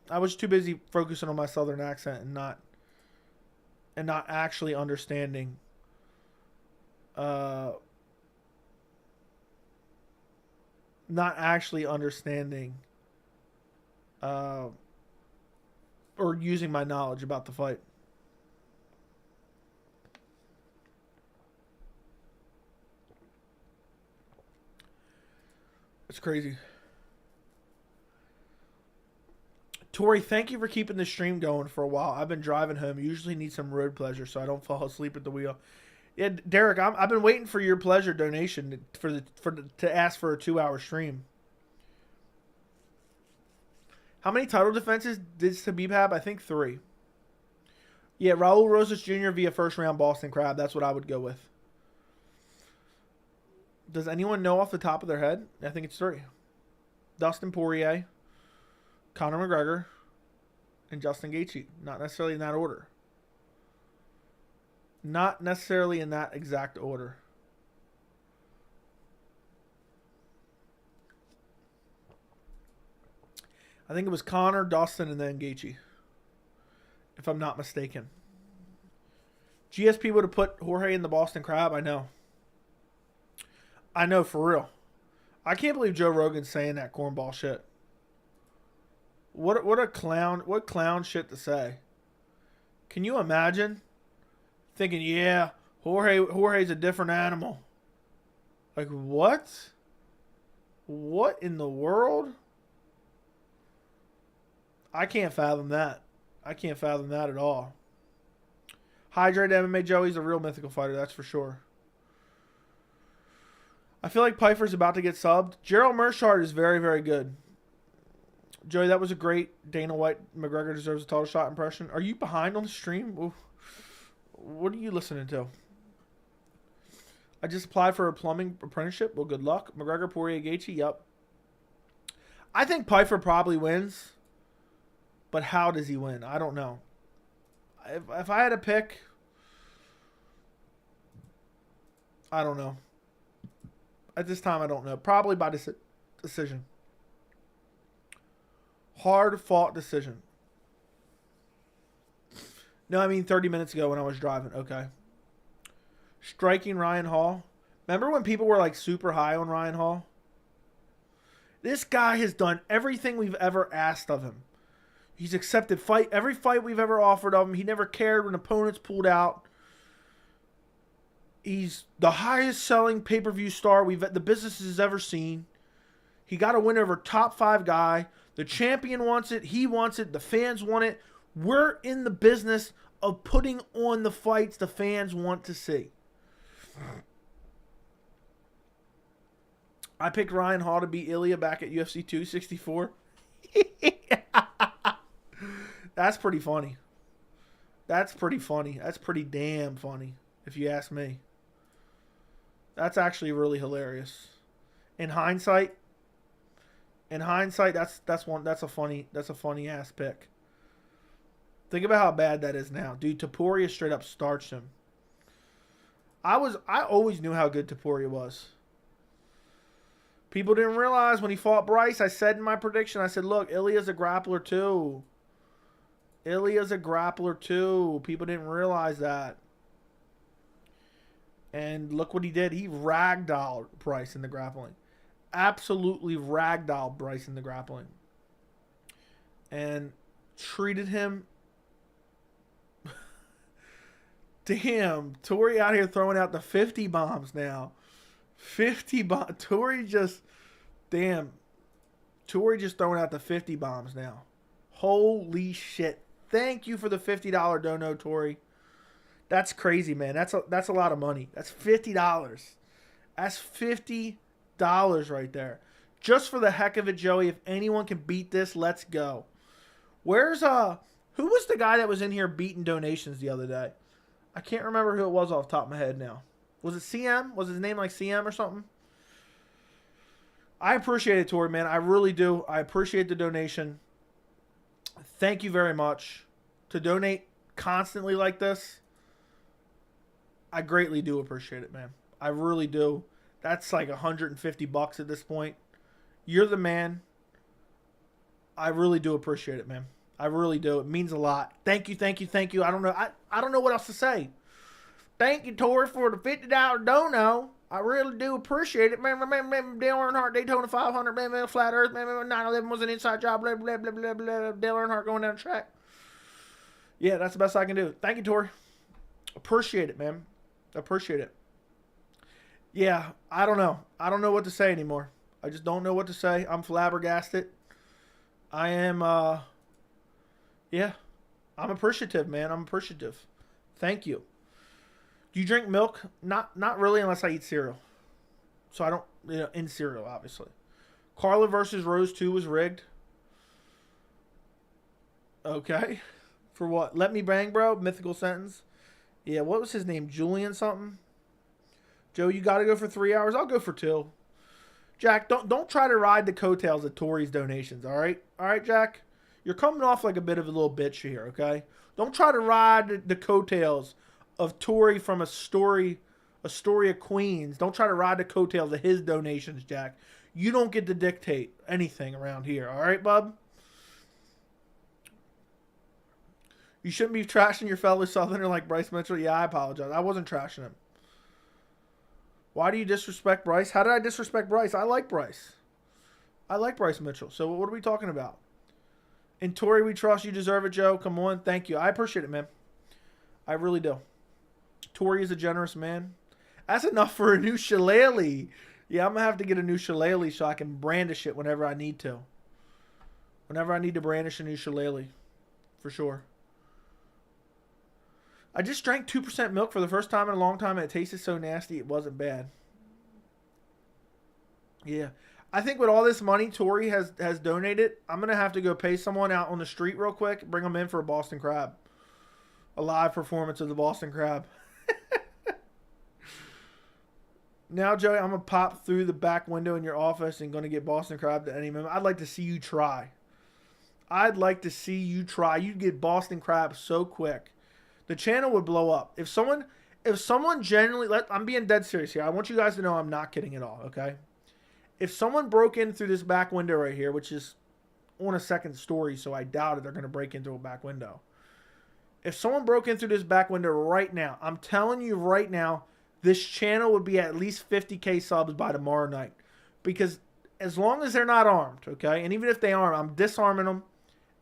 I was too busy focusing on my southern accent and not actually understanding. Not actually understanding. Or using my knowledge about the fight. It's crazy. Tori, thank you for keeping the stream going for a while. I've been driving home. Usually need some road pleasure so I don't fall asleep at the wheel. Yeah, Derek, I've been waiting for your pleasure donation to ask for a 2-hour stream. How many title defenses did Khabib have? I think 3. Yeah, Raul Rosas Jr. via first round Boston Crab. That's what I would go with. Does anyone know off the top of their head? I think it's 3. Dustin Poirier, Conor McGregor, and Justin Gaethje. Not necessarily in that order. Not necessarily in that exact order. I think it was Conor, Dustin, and then Gaethje. If I'm not mistaken. GSP would have put Jorge in the Boston Crab. I know. I know, for real. I can't believe Joe Rogan's saying that cornball shit. What a clown. What clown shit to say. Can you imagine thinking, yeah, Jorge's a different animal? Like, what? What in the world? I can't fathom that. I can't fathom that at all. Hydrate MMA Joey's a real mythical fighter, that's for sure. I feel like Pfeiffer's about to get subbed. Gerald Mershard is very, very good. Joey, that was a great Dana White McGregor deserves a title shot impression. Are you behind on the stream? Ooh. What are you listening to? I just applied for a plumbing apprenticeship. Well, good luck. McGregor, Poirier, Gaethje, yep. I think Pfeiffer probably wins. But how does he win? I don't know. If I had to pick, I don't know. At this time, I don't know. Probably by decision. Hard-fought decision. No, I mean 30 minutes ago when I was driving. Okay. Striking Ryan Hall. Remember when people were like super high on Ryan Hall? This guy has done everything we've ever asked of him. He's accepted every fight we've ever offered of him. He never cared when opponents pulled out. He's the highest selling pay-per-view star the business has ever seen. He got a win over top 5 guy. The champion wants it. He wants it. The fans want it. We're in the business of putting on the fights the fans want to see. I picked Ryan Hall to beat Ilya back at UFC 264. That's pretty funny. That's pretty funny. That's pretty damn funny, if you ask me. That's actually really hilarious. In hindsight, that's a funny ass pick. Think about how bad that is now. Dude, Topuria straight up starched him. I always knew how good Topuria was. People didn't realize when he fought Bryce, I said in my prediction, I said, look, Ilya's a grappler too. Ilya's a grappler too. People didn't realize that. And look what he did. He ragdolled Bryce in the grappling. Absolutely ragdolled Bryce in the grappling. And treated him. Damn. Tori out here throwing out the 50 bombs now. 50 bombs. Tori just throwing out the 50 bombs now. Holy shit. Thank you for the $50 dono, Tori. That's crazy, man. That's a lot of money. That's $50. That's $50 right there. Just for the heck of it, Joey, if anyone can beat this, let's go. Who was the guy that was in here beating donations the other day? I can't remember who it was off the top of my head now. Was it CM? Was his name like CM or something? I appreciate it, Tori, man. I really do. I appreciate the donation. Thank you very much. To donate constantly like this, I greatly do appreciate it, man. I really do. That's like $150 at this point. You're the man. I really do appreciate it, man. I really do. It means a lot. Thank you, thank you, thank you. I don't know. I don't know what else to say. Thank you, Tori, for the $50 dono. I really do appreciate it. Man, Dale Earnhardt, Daytona 500, man, Flat Earth, man, 9/11 was an inside job, blah, blah, blah, blah, blah. Dale Earnhardt going down the track. Yeah, that's the best I can do. Thank you, Tori. Appreciate it, man. Appreciate it. Yeah, I don't know. I don't know what to say anymore. I just don't know what to say. I'm flabbergasted. I am, yeah. I'm appreciative, man. I'm appreciative. Thank you. Do you drink milk? Not really unless I eat cereal. So I don't, in cereal, obviously. Carla versus Rose 2 was rigged. Okay. For what? Let me bang, bro? Mythical sentence. Yeah, what was his name? Julian something? Joe, you got to go for 3 hours? I'll go for 2. Jack, don't try to ride the coattails of Tori's donations, all right? All right, Jack? You're coming off like a bit of a little bitch here, okay? Don't try to ride the coattails of Tori from Astoria, Queens. Don't try to ride the coattails of his donations, Jack. You don't get to dictate anything around here, all right, bub? You shouldn't be trashing your fellow Southerner like Bryce Mitchell. Yeah, I apologize. I wasn't trashing him. Why do you disrespect Bryce? How did I disrespect Bryce? I like Bryce. I like Bryce Mitchell. So what are we talking about? In Tori, we trust. You deserve it, Joe. Come on. Thank you. I appreciate it, man. I really do. Tori is a generous man. That's enough for a new shillelagh. Yeah, I'm going to have to get a new shillelagh so I can brandish it whenever I need to. Whenever I need to brandish a new shillelagh. For sure. I just drank 2% milk for the first time in a long time, and it tasted so nasty it wasn't bad. Yeah. I think with all this money Tori has donated, I'm going to have to go pay someone out on the street real quick, bring them in for a Boston Crab. A live performance of the Boston Crab. Now, Joey, I'm going to pop through the back window in your office and going to get Boston Crab at any moment. I'd like to see you try. I'd like to see you try. You'd get Boston Crab so quick. The channel would blow up. If someone genuinely, I'm being dead serious here. I want you guys to know I'm not kidding at all, okay? If someone broke in through this back window right here, which is on a second story, so I doubt it they're going to break into a back window. If someone broke in through this back window right now, I'm telling you right now, this channel would be at least 50K subs by tomorrow night. Because as long as they're not armed, okay? And even if they are, I'm disarming them.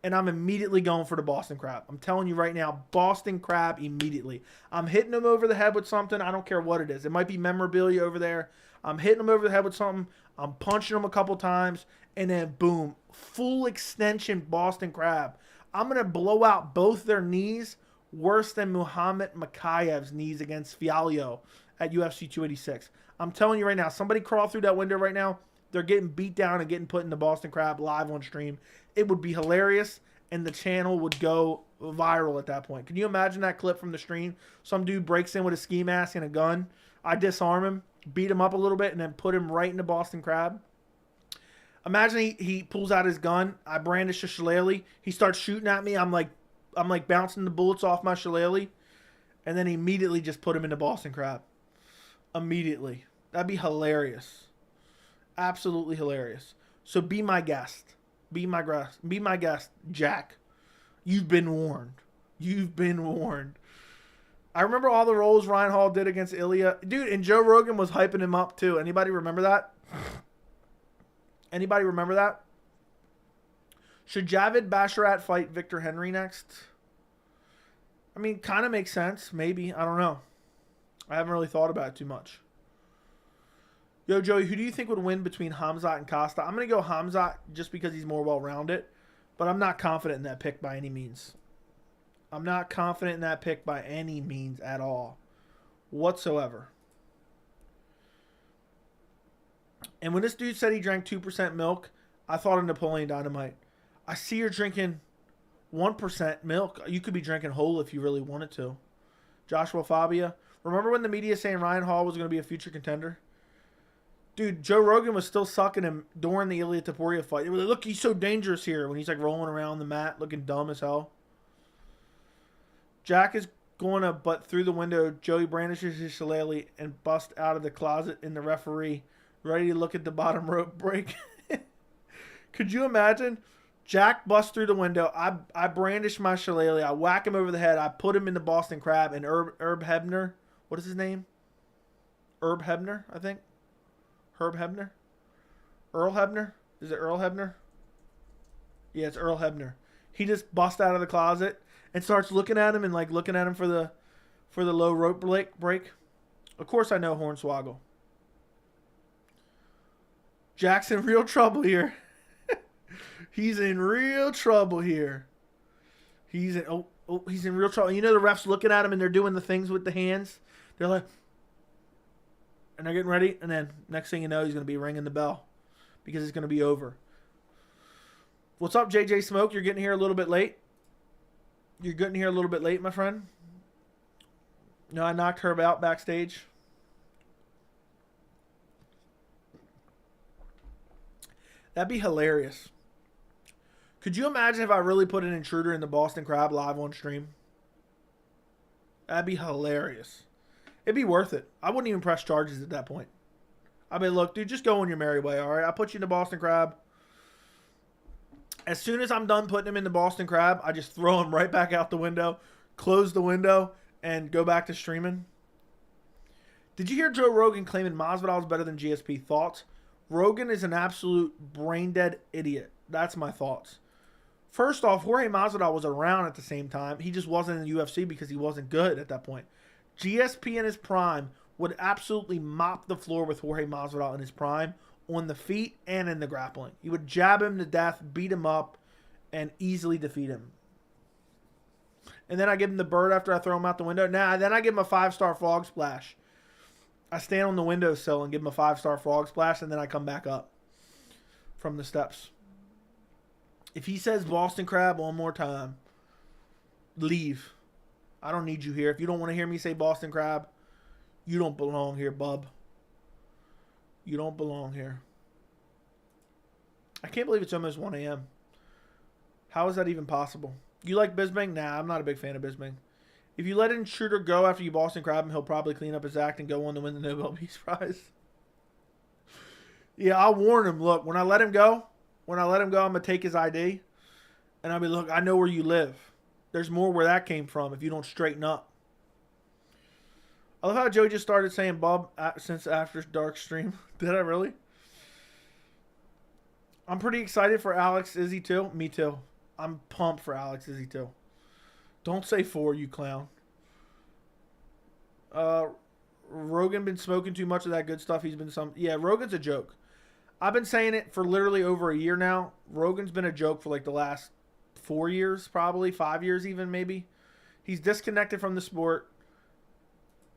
And I'm immediately going for the Boston Crab. I'm telling you right now, Boston Crab immediately. I'm hitting them over the head with something. I don't care what it is. It might be memorabilia over there. I'm hitting them over the head with something. I'm punching them a couple times. And then, boom, full extension Boston Crab. I'm going to blow out both their knees worse than Muhammad Makayev's knees against Fialho at UFC 286. I'm telling you right now, somebody crawl through that window right now. They're getting beat down and getting put in the Boston Crab live on stream. It would be hilarious, and the channel would go viral at that point. Can you imagine that clip from the stream? Some dude breaks in with a ski mask and a gun. I disarm him, beat him up a little bit, and then put him right in the Boston Crab. Imagine he pulls out his gun. I brandish a shillelagh. He starts shooting at me. I'm like bouncing the bullets off my shillelagh, and then immediately just put him in the Boston Crab. Immediately. That'd be hilarious. Absolutely hilarious. So be my guest. Be my guest, Jack. You've been warned. You've been warned. I remember all the roles Ryan Hall did against Ilya. Dude, and Joe Rogan was hyping him up too. Anybody remember that? Anybody remember that? Should Javid Basharat fight Victor Henry next? I mean, kind of makes sense. Maybe. I don't know. I haven't really thought about it too much. Yo, Joey, who do you think would win between Khamzat and Costa? I'm going to go Khamzat just because he's more well-rounded. But I'm not confident in that pick by any means. I'm not confident in that pick by any means at all. Whatsoever. And when this dude said he drank 2% milk, I thought of Napoleon Dynamite. I see you're drinking 1% milk. You could be drinking whole if you really wanted to. Joshua Fabia. Remember when the media saying Ryan Hall was going to be a future contender? Dude, Joe Rogan was still sucking him during the Ilya Taporia fight. They were like, look, he's so dangerous here when he's like rolling around the mat looking dumb as hell. Jack is going to butt through the window. Joey brandishes his shillelagh and busts out of the closet in the referee, ready to look at the bottom rope break. Could you imagine? Jack busts through the window. I brandish my shillelagh. I whack him over the head. I put him in the Boston Crab. And Herb Hebner, what is his name? Herb Hebner, I think. Herb Hebner? Earl Hebner? Is it Earl Hebner? Yeah, it's Earl Hebner. He just busts out of the closet and starts looking at him and like looking at him for the low rope break. Of course I know Hornswoggle. Jack's in real trouble here. He's in real trouble here. He's in real trouble. You know the ref's looking at him and they're doing the things with the hands. They're like, and they're getting ready, and then next thing you know, he's going to be ringing the bell because it's going to be over. What's up, JJ Smoke? You're getting here a little bit late. You're getting here a little bit late, my friend. No, I knocked her out backstage. That'd be hilarious. Could you imagine if I really put an intruder in the Boston Crab live on stream? That'd be hilarious. It'd be worth it. I wouldn't even press charges at that point. I'd be, look, dude, just go on your merry way, all right? I put you in the Boston Crab. As soon as I'm done putting him in the Boston Crab, I just throw him right back out the window, close the window, and go back to streaming. Did you hear Joe Rogan claiming Masvidal is better than GSP? Thoughts? Rogan is an absolute brain-dead idiot. That's my thoughts. First off, Jorge Masvidal was around at the same time. He just wasn't in the UFC because he wasn't good at that point. GSP in his prime would absolutely mop the floor with Jorge Masvidal in his prime on the feet and in the grappling. He would jab him to death, beat him up, and easily defeat him. And then I give him the bird after I throw him out the window. Then I give him a 5-star frog splash. I stand on the windowsill and give him a 5-star frog splash, and then I come back up from the steps. If he says Boston Crab one more time, leave. I don't need you here. If you don't want to hear me say Boston Crab, you don't belong here, bub. You don't belong here. I can't believe it's almost 1 a.m. How is that even possible? You like Bisping? Nah, I'm not a big fan of Bisping. If you let an intruder go after you Boston Crab him, he'll probably clean up his act and go on to win the Nobel Peace Prize. Yeah, I'll warn him. Look, when I let him go, I'm going to take his ID. And I'll be, look, I know where you live. There's more where that came from if you don't straighten up. I love how Joe just started saying Bob since after dark stream. Did I really? I'm pretty excited for Alex Izzy too. Me too. I'm pumped for Alex Izzy too. Don't say 4, you clown. Rogan been smoking too much of that good stuff. He's been Yeah, Rogan's a joke. I've been saying it for literally over a year now. Rogan's been a joke for like the last 4 years, probably 5 years even, maybe. He's disconnected from the sport.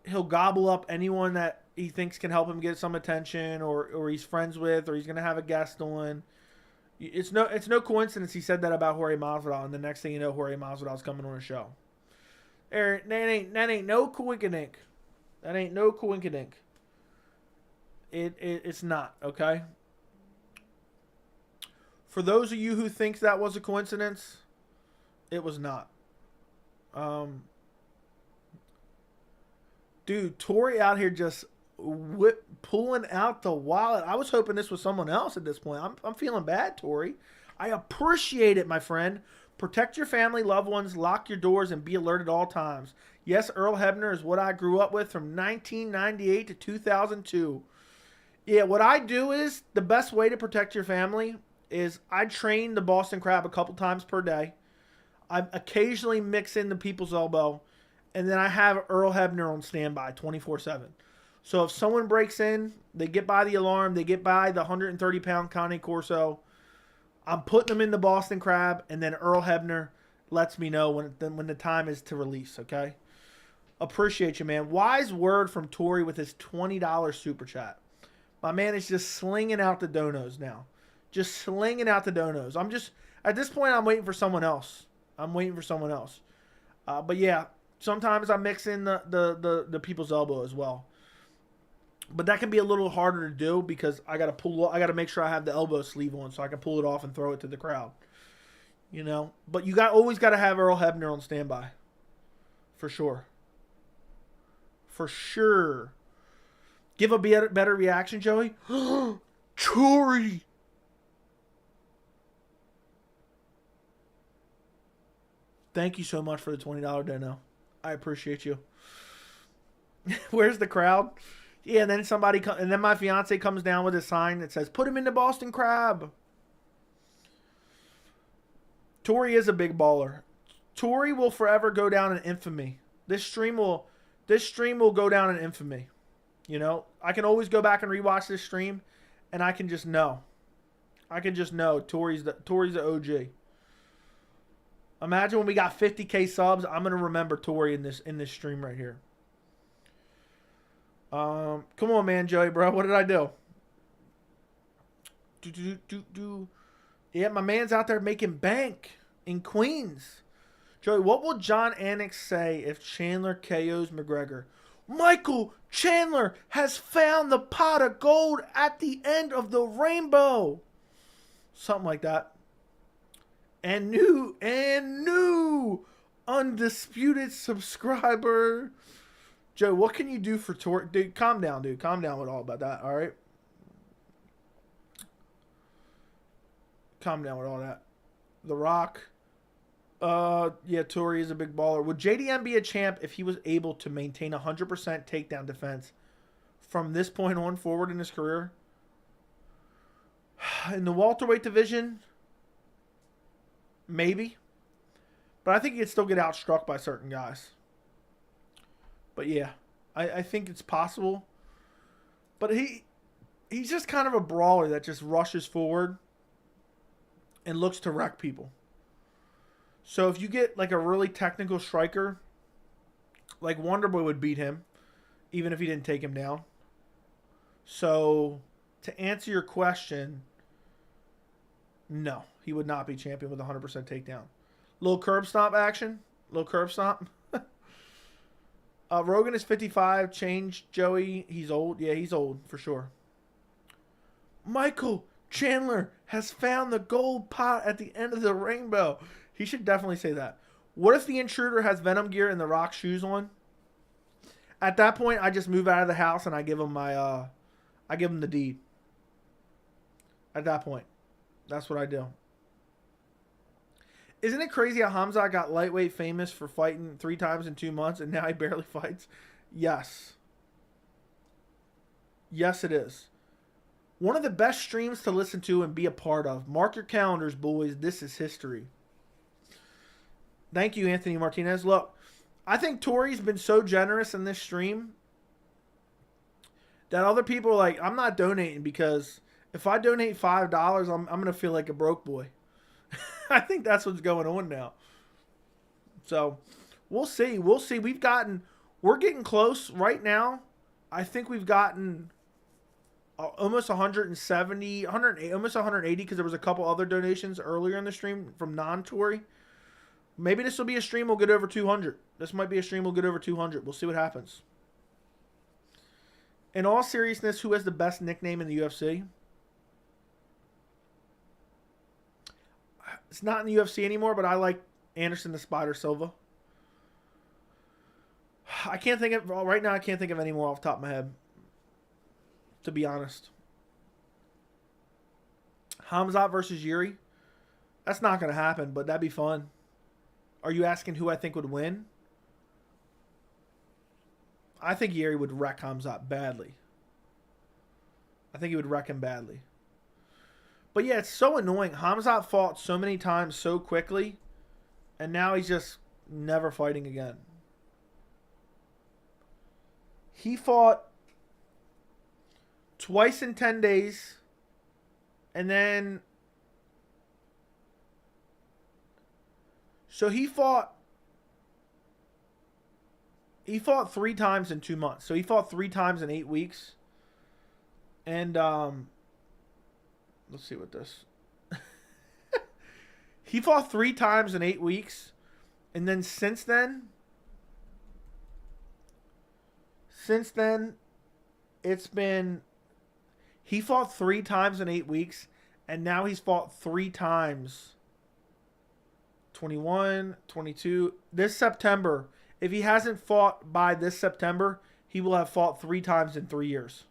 He'll gobble up anyone that he thinks can help him get some attention or he's friends with or he's going to have a guest on. It's no coincidence he said that about Jorge Masvidal, and the next thing you know, Jorge Masvidal's coming on a show. That ain't no coinkydink. That ain't no coinkydink. It's not, okay? For those of you who think that was a coincidence, it was not. Dude, Tori out here just pulling out the wallet. I was hoping this was someone else at this point. I'm feeling bad, Tori. I appreciate it, my friend. Protect your family, loved ones, lock your doors, and be alert at all times. Yes, Earl Hebner is what I grew up with from 1998 to 2002. Yeah, what I do is, the best way to protect your family is I train the Boston Crab a couple times per day. I occasionally mix in the People's Elbow, and then I have Earl Hebner on standby 24/7. So if someone breaks in, they get by the alarm, they get by the 130-pound Cane Corso, I'm putting them in the Boston Crab, and then Earl Hebner lets me know when the time is to release, okay? Appreciate you, man. Wise word from Tori with his $20 super chat. My man is just slinging out the donos now. Just slinging out the donos. At this point, I'm waiting for someone else. But yeah, sometimes I mix in the People's Elbow as well. But that can be a little harder to do because I gotta make sure I have the elbow sleeve on so I can pull it off and throw it to the crowd. You know? But you always gotta have Earl Hebner on standby. For sure. For sure. Give a better reaction, Joey. Cory. Thank you so much for the $20 dono. I appreciate you. Where's the crowd? Yeah, and then and then my fiance comes down with a sign that says, "Put him in the Boston Crab." Cory is a big baller. Cory will forever go down in infamy. This stream will go down in infamy. You know, I can always go back and rewatch this stream, and I can just know. Cory's the OG. Imagine when we got 50K subs, I'm gonna remember Cory in this stream right here. Come on, man, Joey, bro. What did I do? Yeah, my man's out there making bank in Queens. Joey, what will John Anik say if Chandler KOs McGregor? Michael Chandler has found the pot of gold at the end of the rainbow. Something like that. And new undisputed subscriber. Joe, what can you do for Cory? Dude, calm down, dude. Calm down with all about that, all right? Calm down with all that. The Rock. Yeah, Cory is a big baller. Would JDM be a champ if he was able to maintain 100% takedown defense from this point on forward in his career? In the welterweight division, maybe. But I think he'd still get outstruck by certain guys. But yeah, I think it's possible. But he's just kind of a brawler that just rushes forward and looks to wreck people. So if you get like a really technical striker, like Wonderboy would beat him, even if he didn't take him down. So to answer your question, no, he would not be champion with 100% takedown. Little curb stomp action. Little curb stomp. Rogan is 55. Change, Joey. He's old. Yeah, he's old for sure. Michael Chandler has found the gold pot at the end of the rainbow. He should definitely say that. What if the intruder has Venom gear and the Rock shoes on? At that point, I just move out of the house and I give him I give him the deed. At that point, that's what I do. Isn't it crazy how Khamzat got lightweight famous for fighting 3 times in 2 months and now he barely fights? Yes. Yes, it is. One of the best streams to listen to and be a part of. Mark your calendars, boys. This is history. Thank you, Anthony Martinez. Look, I think Cory's been so generous in this stream that other people are like, I'm not donating because if I donate $5, I'm going to feel like a broke boy. I think that's what's going on now. So, we'll see. We'll see. We're getting close right now. I think we've gotten almost 170, 180, almost 180 because there was a couple other donations earlier in the stream from non-Cory. Maybe this will be a stream we'll get over 200. This might be a stream we'll get over 200. We'll see what happens. In all seriousness, who has the best nickname in the UFC? It's not in the UFC anymore, but I like Anderson the Spider Silva. I can't think of right now. I can't think of any more off the top of my head. To be honest, Khamzat versus Yuri. That's not going to happen, but that'd be fun. Are you asking who I think would win? I think Yuri would wreck Khamzat badly. I think he would wreck him badly. But yeah, it's so annoying. Khamzat fought so many times so quickly, and now he's just never fighting again. He fought twice in 10 days, and then... So he fought 3 times in 2 months. So he fought 3 times in 8 weeks. And, let's see what this... He fought 3 times in 8 weeks. And then since then, it's been... He fought 3 times in 8 weeks. And now he's fought 3 times. 21, 22. This September, if he hasn't fought by this September, he will have fought 3 times in 3 years.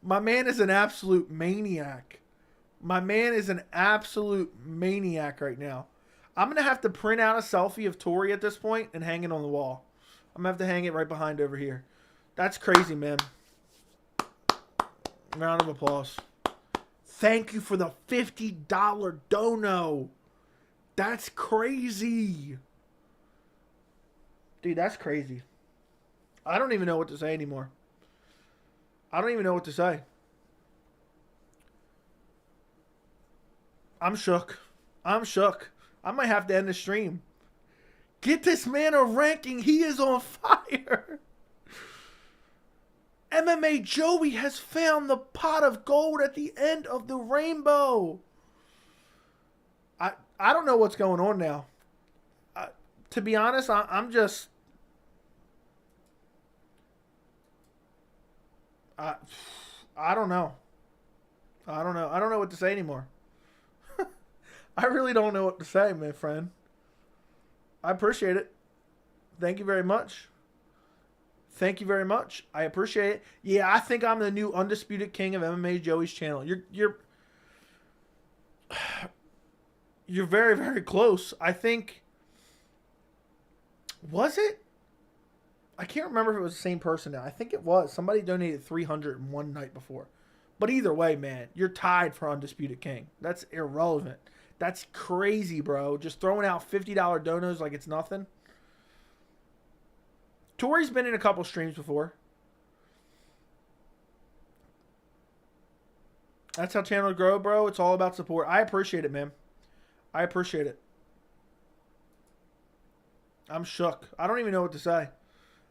My man is an absolute maniac. My man is an absolute maniac right now. I'm going to have to print out a selfie of Tori at this point and hang it on the wall. I'm going to have to hang it right behind over here. That's crazy, man. Round of applause. Thank you for the $50 dono. That's crazy. Dude, that's crazy. I don't even know what to say anymore. I don't even know what to say. I'm shook. I'm shook. I might have to end the stream. Get this man a ranking. He is on fire. MMA Joey has found the pot of gold at the end of the rainbow. I don't know what's going on now. To be honest, I'm just... I don't know. I don't know. I don't know what to say anymore. I really don't know what to say, my friend. I appreciate it. Thank you very much. Thank you very much. I appreciate it. Yeah, I think I'm the new undisputed king of MMA Joey's channel. You're very, very close. I think... Was it? I can't remember if it was the same person now. I think it was. Somebody donated 300 one night before. But either way, man, you're tied for undisputed king. That's irrelevant. That's crazy, bro. Just throwing out $50 donos like it's nothing. Tori's been in a couple streams before. That's how channels grow, bro. It's all about support. I appreciate it, man. I appreciate it. I'm shook. I don't even know what to say.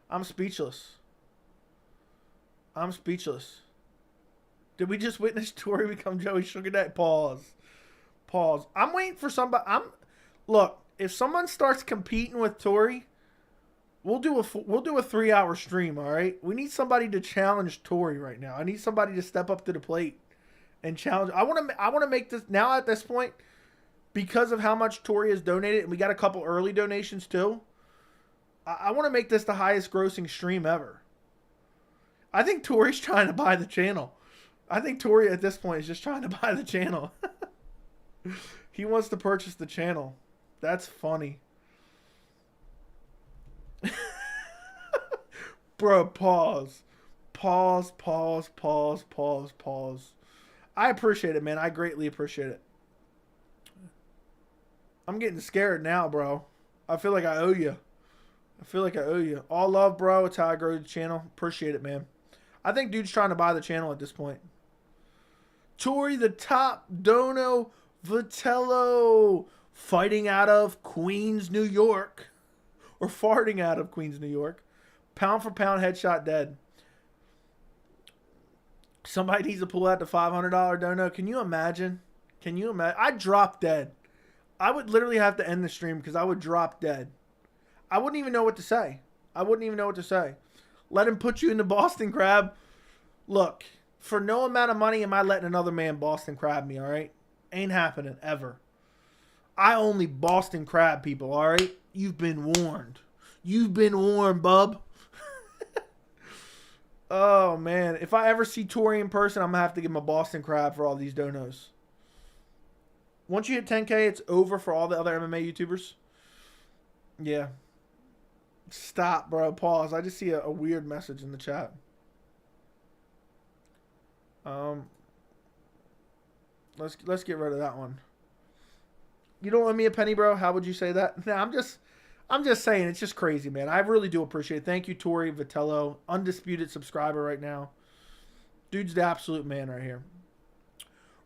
I'm speechless. I'm speechless. Did we just witness Tori become Joey Sugar Daddy? Pause. Pause. I'm waiting for somebody. Look, if someone starts competing with Tori, we'll do a 3-hour stream, all right? We need somebody to challenge Tori right now. I need somebody to step up to the plate and challenge. I want to make this now at this point, because of how much Tori has donated, and we got a couple early donations too. I want to make this the highest grossing stream ever. I think Tori's trying to buy the channel. I think Tori at this point is just trying to buy the channel. He wants to purchase the channel. That's funny. Bro, pause. Pause, pause, pause, pause, pause. I appreciate it, man. I greatly appreciate it. I'm getting scared now, bro. I feel like I owe you. I feel like I owe you. All love, bro. It's how I grow the channel. Appreciate it, man. I think dude's trying to buy the channel at this point. Tori, the top dono Vitello, fighting out of Queens, New York. Or farting out of Queens, New York. Pound for pound headshot dead. Somebody needs to pull out the $500 dono. Can you imagine? Can you imagine? I'd drop dead. I would literally have to end the stream because I would drop dead. I wouldn't even know what to say. I wouldn't even know what to say. Let him put you in the Boston Crab. Look, for no amount of money am I letting another man Boston Crab me, all right? Ain't happening, ever. I only Boston Crab people, all right? You've been warned. You've been warned, bub. Oh, man. If I ever see Tori in person, I'm going to have to give him a Boston Crab for all these donos. Once you hit 10K, it's over for all the other MMA YouTubers. Yeah. Stop, bro. Pause. I just see a weird message in the chat. Let's get rid of that one. You don't owe me a penny, bro? How would you say that? No, I'm just saying, it's just crazy, man. I really do appreciate it. Thank you, Tori Vitello. Undisputed subscriber right now. Dude's the absolute man right here.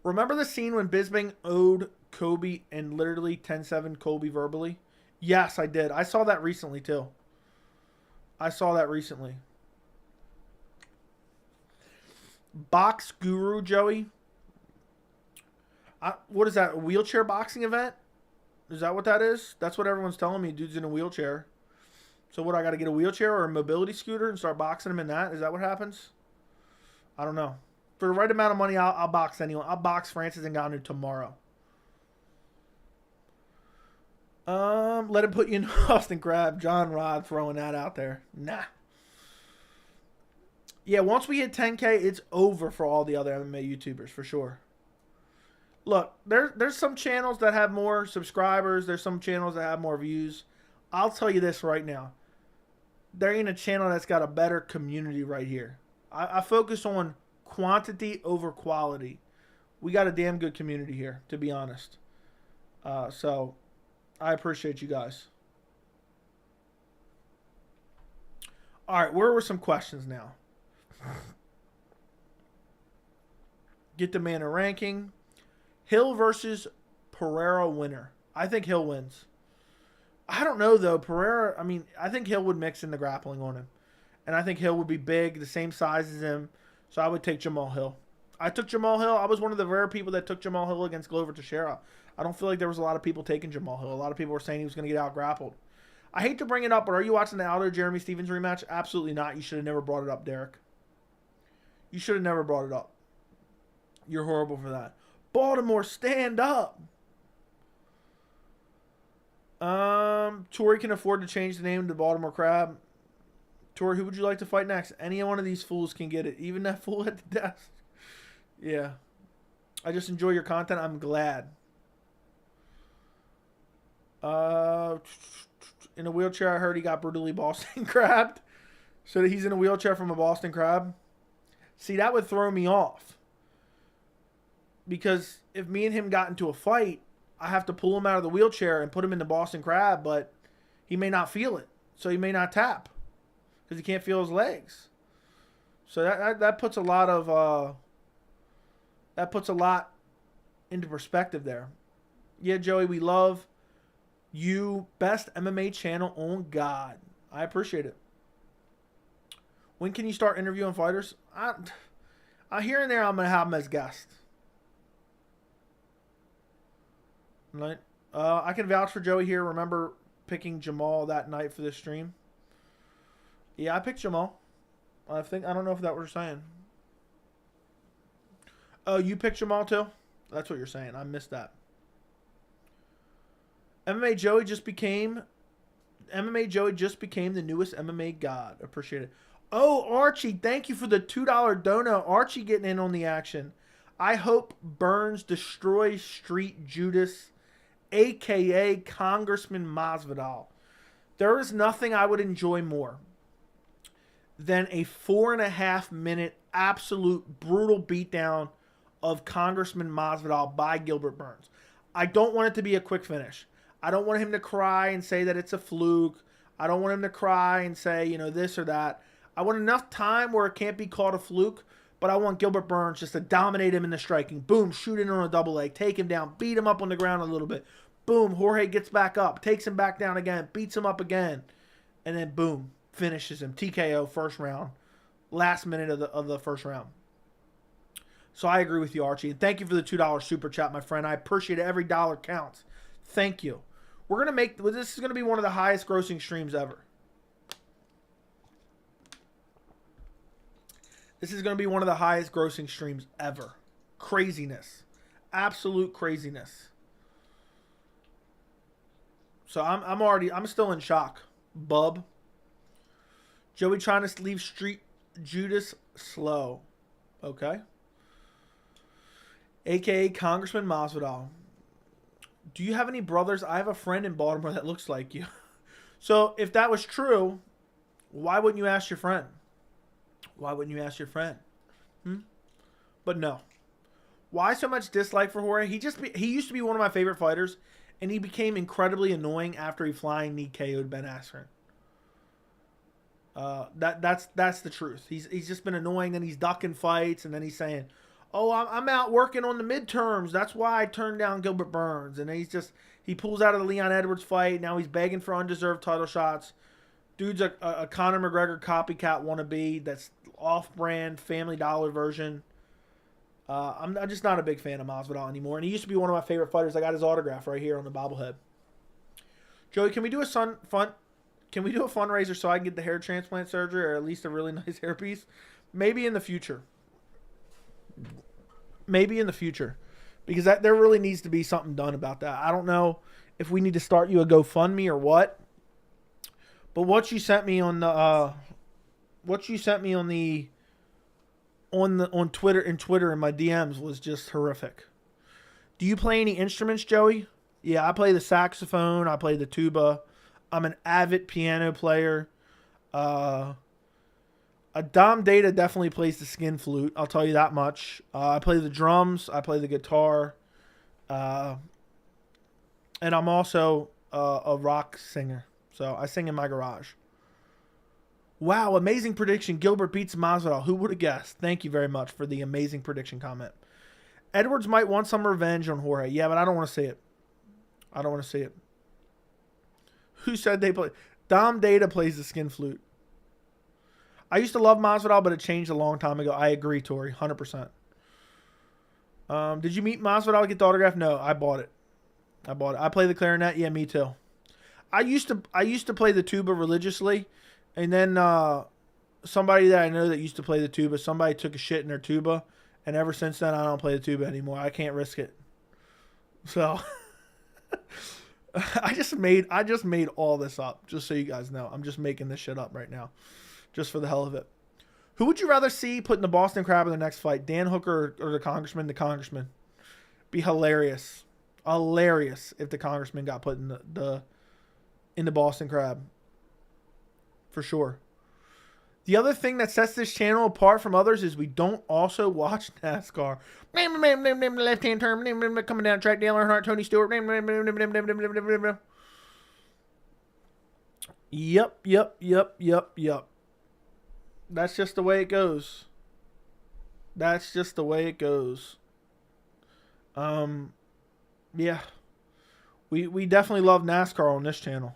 Remember the scene when Bisping owed Kobe and literally 10-7 Colby verbally? Yes, I did. I saw that recently, too. I saw that recently. Box Guru, Joey. What is that, a wheelchair boxing event? Is that what that is? That's what everyone's telling me. Dude's in a wheelchair. So what, I got to get a wheelchair or a mobility scooter and start boxing him in that? Is that what happens? I don't know. For the right amount of money, I'll box anyone. I'll box Francis Ngannou tomorrow. Let him put you in Austin Crab. John Rod throwing that out there. Nah. Yeah, once we hit 10K, it's over for all the other MMA YouTubers, for sure. Look, there's some channels that have more subscribers. There's some channels that have more views. I'll tell you this right now. There ain't a channel that's got a better community right here. I focus on quantity over quality. We got a damn good community here, to be honest. So, I appreciate you guys. All right, where were some questions now? Get the man a ranking. Hill versus Pereira winner. I think Hill wins. I don't know, though. Pereira, I mean, I think Hill would mix in the grappling on him. And I think Hill would be big, the same size as him. So I would take Jamal Hill. I took Jamal Hill. I was one of the rare people that took Jamal Hill against Glover Teixeira. I don't feel like there was a lot of people taking Jamal Hill. A lot of people were saying he was going to get out-grappled. I hate to bring it up, but are you watching the Aldo-Jeremy Stevens rematch? Absolutely not. You should have never brought it up, Derek. You should have never brought it up. You're horrible for that. Baltimore, stand up. Tory can afford to change the name to Baltimore Crab. Tory, who would you like to fight next? Any one of these fools can get it. Even that fool at the desk. Yeah. I just enjoy your content. I'm glad. In a wheelchair, I heard he got brutally Boston crabbed. So he's in a wheelchair from a Boston crab. See, that would throw me off. Because if me and him got into a fight, I have to pull him out of the wheelchair and put him in the Boston crab, but he may not feel it. So he may not tap. Because he can't feel his legs. So that puts a lot of into perspective there. Yeah, Joey, we love you. Best MMA channel on God. I appreciate it. When can you start interviewing fighters? Here and there I'm going to have them as guests. Right. I can vouch for Joey here. Remember picking Jamal that night for this stream? Yeah, I picked Jamal. I don't know if that what you're saying. Oh, you picked Jamal too? That's what you're saying. I missed that. MMA Joey just became the newest MMA god. Appreciate it. Oh, Archie, thank you for the $2 dono. Archie getting in on the action. I hope Burns destroys Street Judas, a.k.a. Congressman Masvidal. There is nothing I would enjoy more than a 4.5 minute absolute brutal beatdown of Congressman Masvidal by Gilbert Burns. I don't want it to be a quick finish. I don't want him to cry and say that it's a fluke. I don't want him to cry and say, this or that. I want enough time where it can't be called a fluke, but I want Gilbert Burns just to dominate him in the striking. Boom, shoot in on a double leg, take him down, beat him up on the ground a little bit. Boom, Jorge gets back up, takes him back down again, beats him up again, and then boom, finishes him. TKO, first round. Last minute of the first round. So I agree with you, Archie. And thank you for the $2 super chat, my friend. I appreciate it. Every dollar counts. Thank you. This is going to be one of the highest grossing streams ever. This is going to be one of the highest grossing streams ever. Craziness. Absolute craziness. So I'm still in shock. Bub. Joey trying to leave Street Judas slow. Okay. A.k.a. Congressman Masvidal. Do you have any brothers? I have a friend in Baltimore that looks like you. So if that was true, why wouldn't you ask your friend? Why wouldn't you ask your friend? But no. Why so much dislike for Jorge? He used to be one of my favorite fighters, and he became incredibly annoying after he flying knee KO'd Ben Askren. That's the truth. He's just been annoying. Then he's ducking fights, and then he's saying, "Oh, I'm out working on the midterms. That's why I turned down Gilbert Burns." And then he pulls out of the Leon Edwards fight. Now he's begging for undeserved title shots. Dude's a Conor McGregor copycat wannabe. That's off-brand Family Dollar version. I'm just not a big fan of Masvidal anymore. And he used to be one of my favorite fighters. I got his autograph right here on the bobblehead. Joey, can we do a fundraiser so I can get the hair transplant surgery or at least a really nice hairpiece? Maybe in the future. Because there really needs to be something done about that. I don't know if we need to start you a GoFundMe or what. But what you sent me on the on Twitter in my DMs was just horrific. Do you play any instruments, Joey? Yeah, I play the saxophone. I play the tuba. I'm an avid piano player. A Dom Data definitely plays the skin flute. I'll tell you that much. I play the drums. I play the guitar. And I'm also a rock singer. So I sing in my garage. Wow, amazing prediction. Gilbert beats Masvidal. Who would have guessed? Thank you very much for the amazing prediction comment. Edwards might want some revenge on Jorge. Yeah, but I don't want to see it. I don't want to see it. Who said they play? Dom Data plays the skin flute. I used to love Masvidal, but it changed a long time ago. I agree, Tori. 100%. Did you meet Masvidal to get the autograph? No, I bought it. I play the clarinet. Yeah, me too. I used to play the tuba religiously, and then somebody that I know that used to play the tuba, somebody took a shit in their tuba, and ever since then I don't play the tuba anymore. I can't risk it. So I just made all this up, just so you guys know. I'm just making this shit up right now, just for the hell of it. Who would you rather see put in the Boston Crab in the next fight, Dan Hooker or the Congressman? The Congressman. Be hilarious. Hilarious if the Congressman got put in the Boston Crab. For sure. The other thing that sets this channel apart from others is we don't also watch NASCAR. Left-hand turn, coming down track, Dale Earnhardt, Tony Stewart. Yep. That's just the way it goes. Yeah. We definitely love NASCAR on this channel.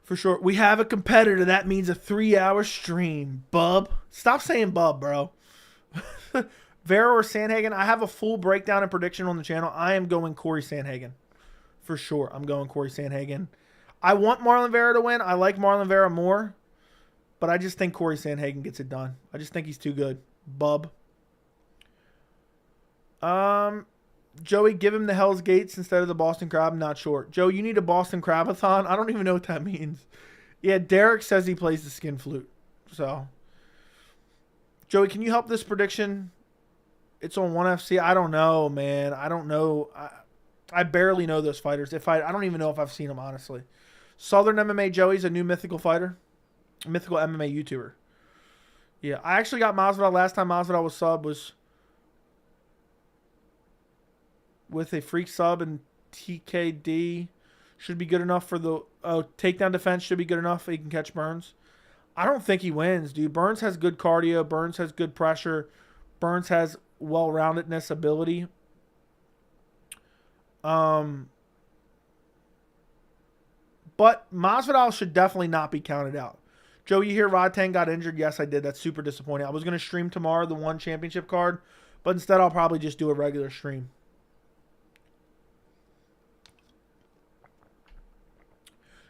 For sure. We have a competitor. That means a 3-hour stream. Bub. Stop saying bub, bro. Vera or Sandhagen. I have a full breakdown and prediction on the channel. I am going Cory Sandhagen. For sure. I'm going Cory Sandhagen. I want Marlon Vera to win. I like Marlon Vera more. But I just think Cory Sandhagen gets it done. I just think he's too good. Bub. Joey, give him the Hell's Gates instead of the Boston Crab. I'm not sure. Joe, you need a Boston Crabathon? I don't even know what that means. Yeah, Derek says he plays the skin flute. So, Joey, can you help this prediction? It's on 1FC. I don't know, man. I don't know. I barely know those fighters. I don't even know if I've seen them, honestly. Southern MMA Joey's a new mythical fighter. Mythical MMA YouTuber. Yeah, I actually got Masvidal. Last time Masvidal was sub was with a freak sub, and TKD should be good enough for the takedown defense should be good enough. He can catch Burns. I don't think he wins, dude. Burns has good cardio. Burns has good pressure. Burns has well-roundedness ability. But Masvidal should definitely not be counted out. Joe, you hear Rod Tang got injured? Yes, I did. That's super disappointing. I was going to stream tomorrow the one championship card, but instead I'll probably just do a regular stream.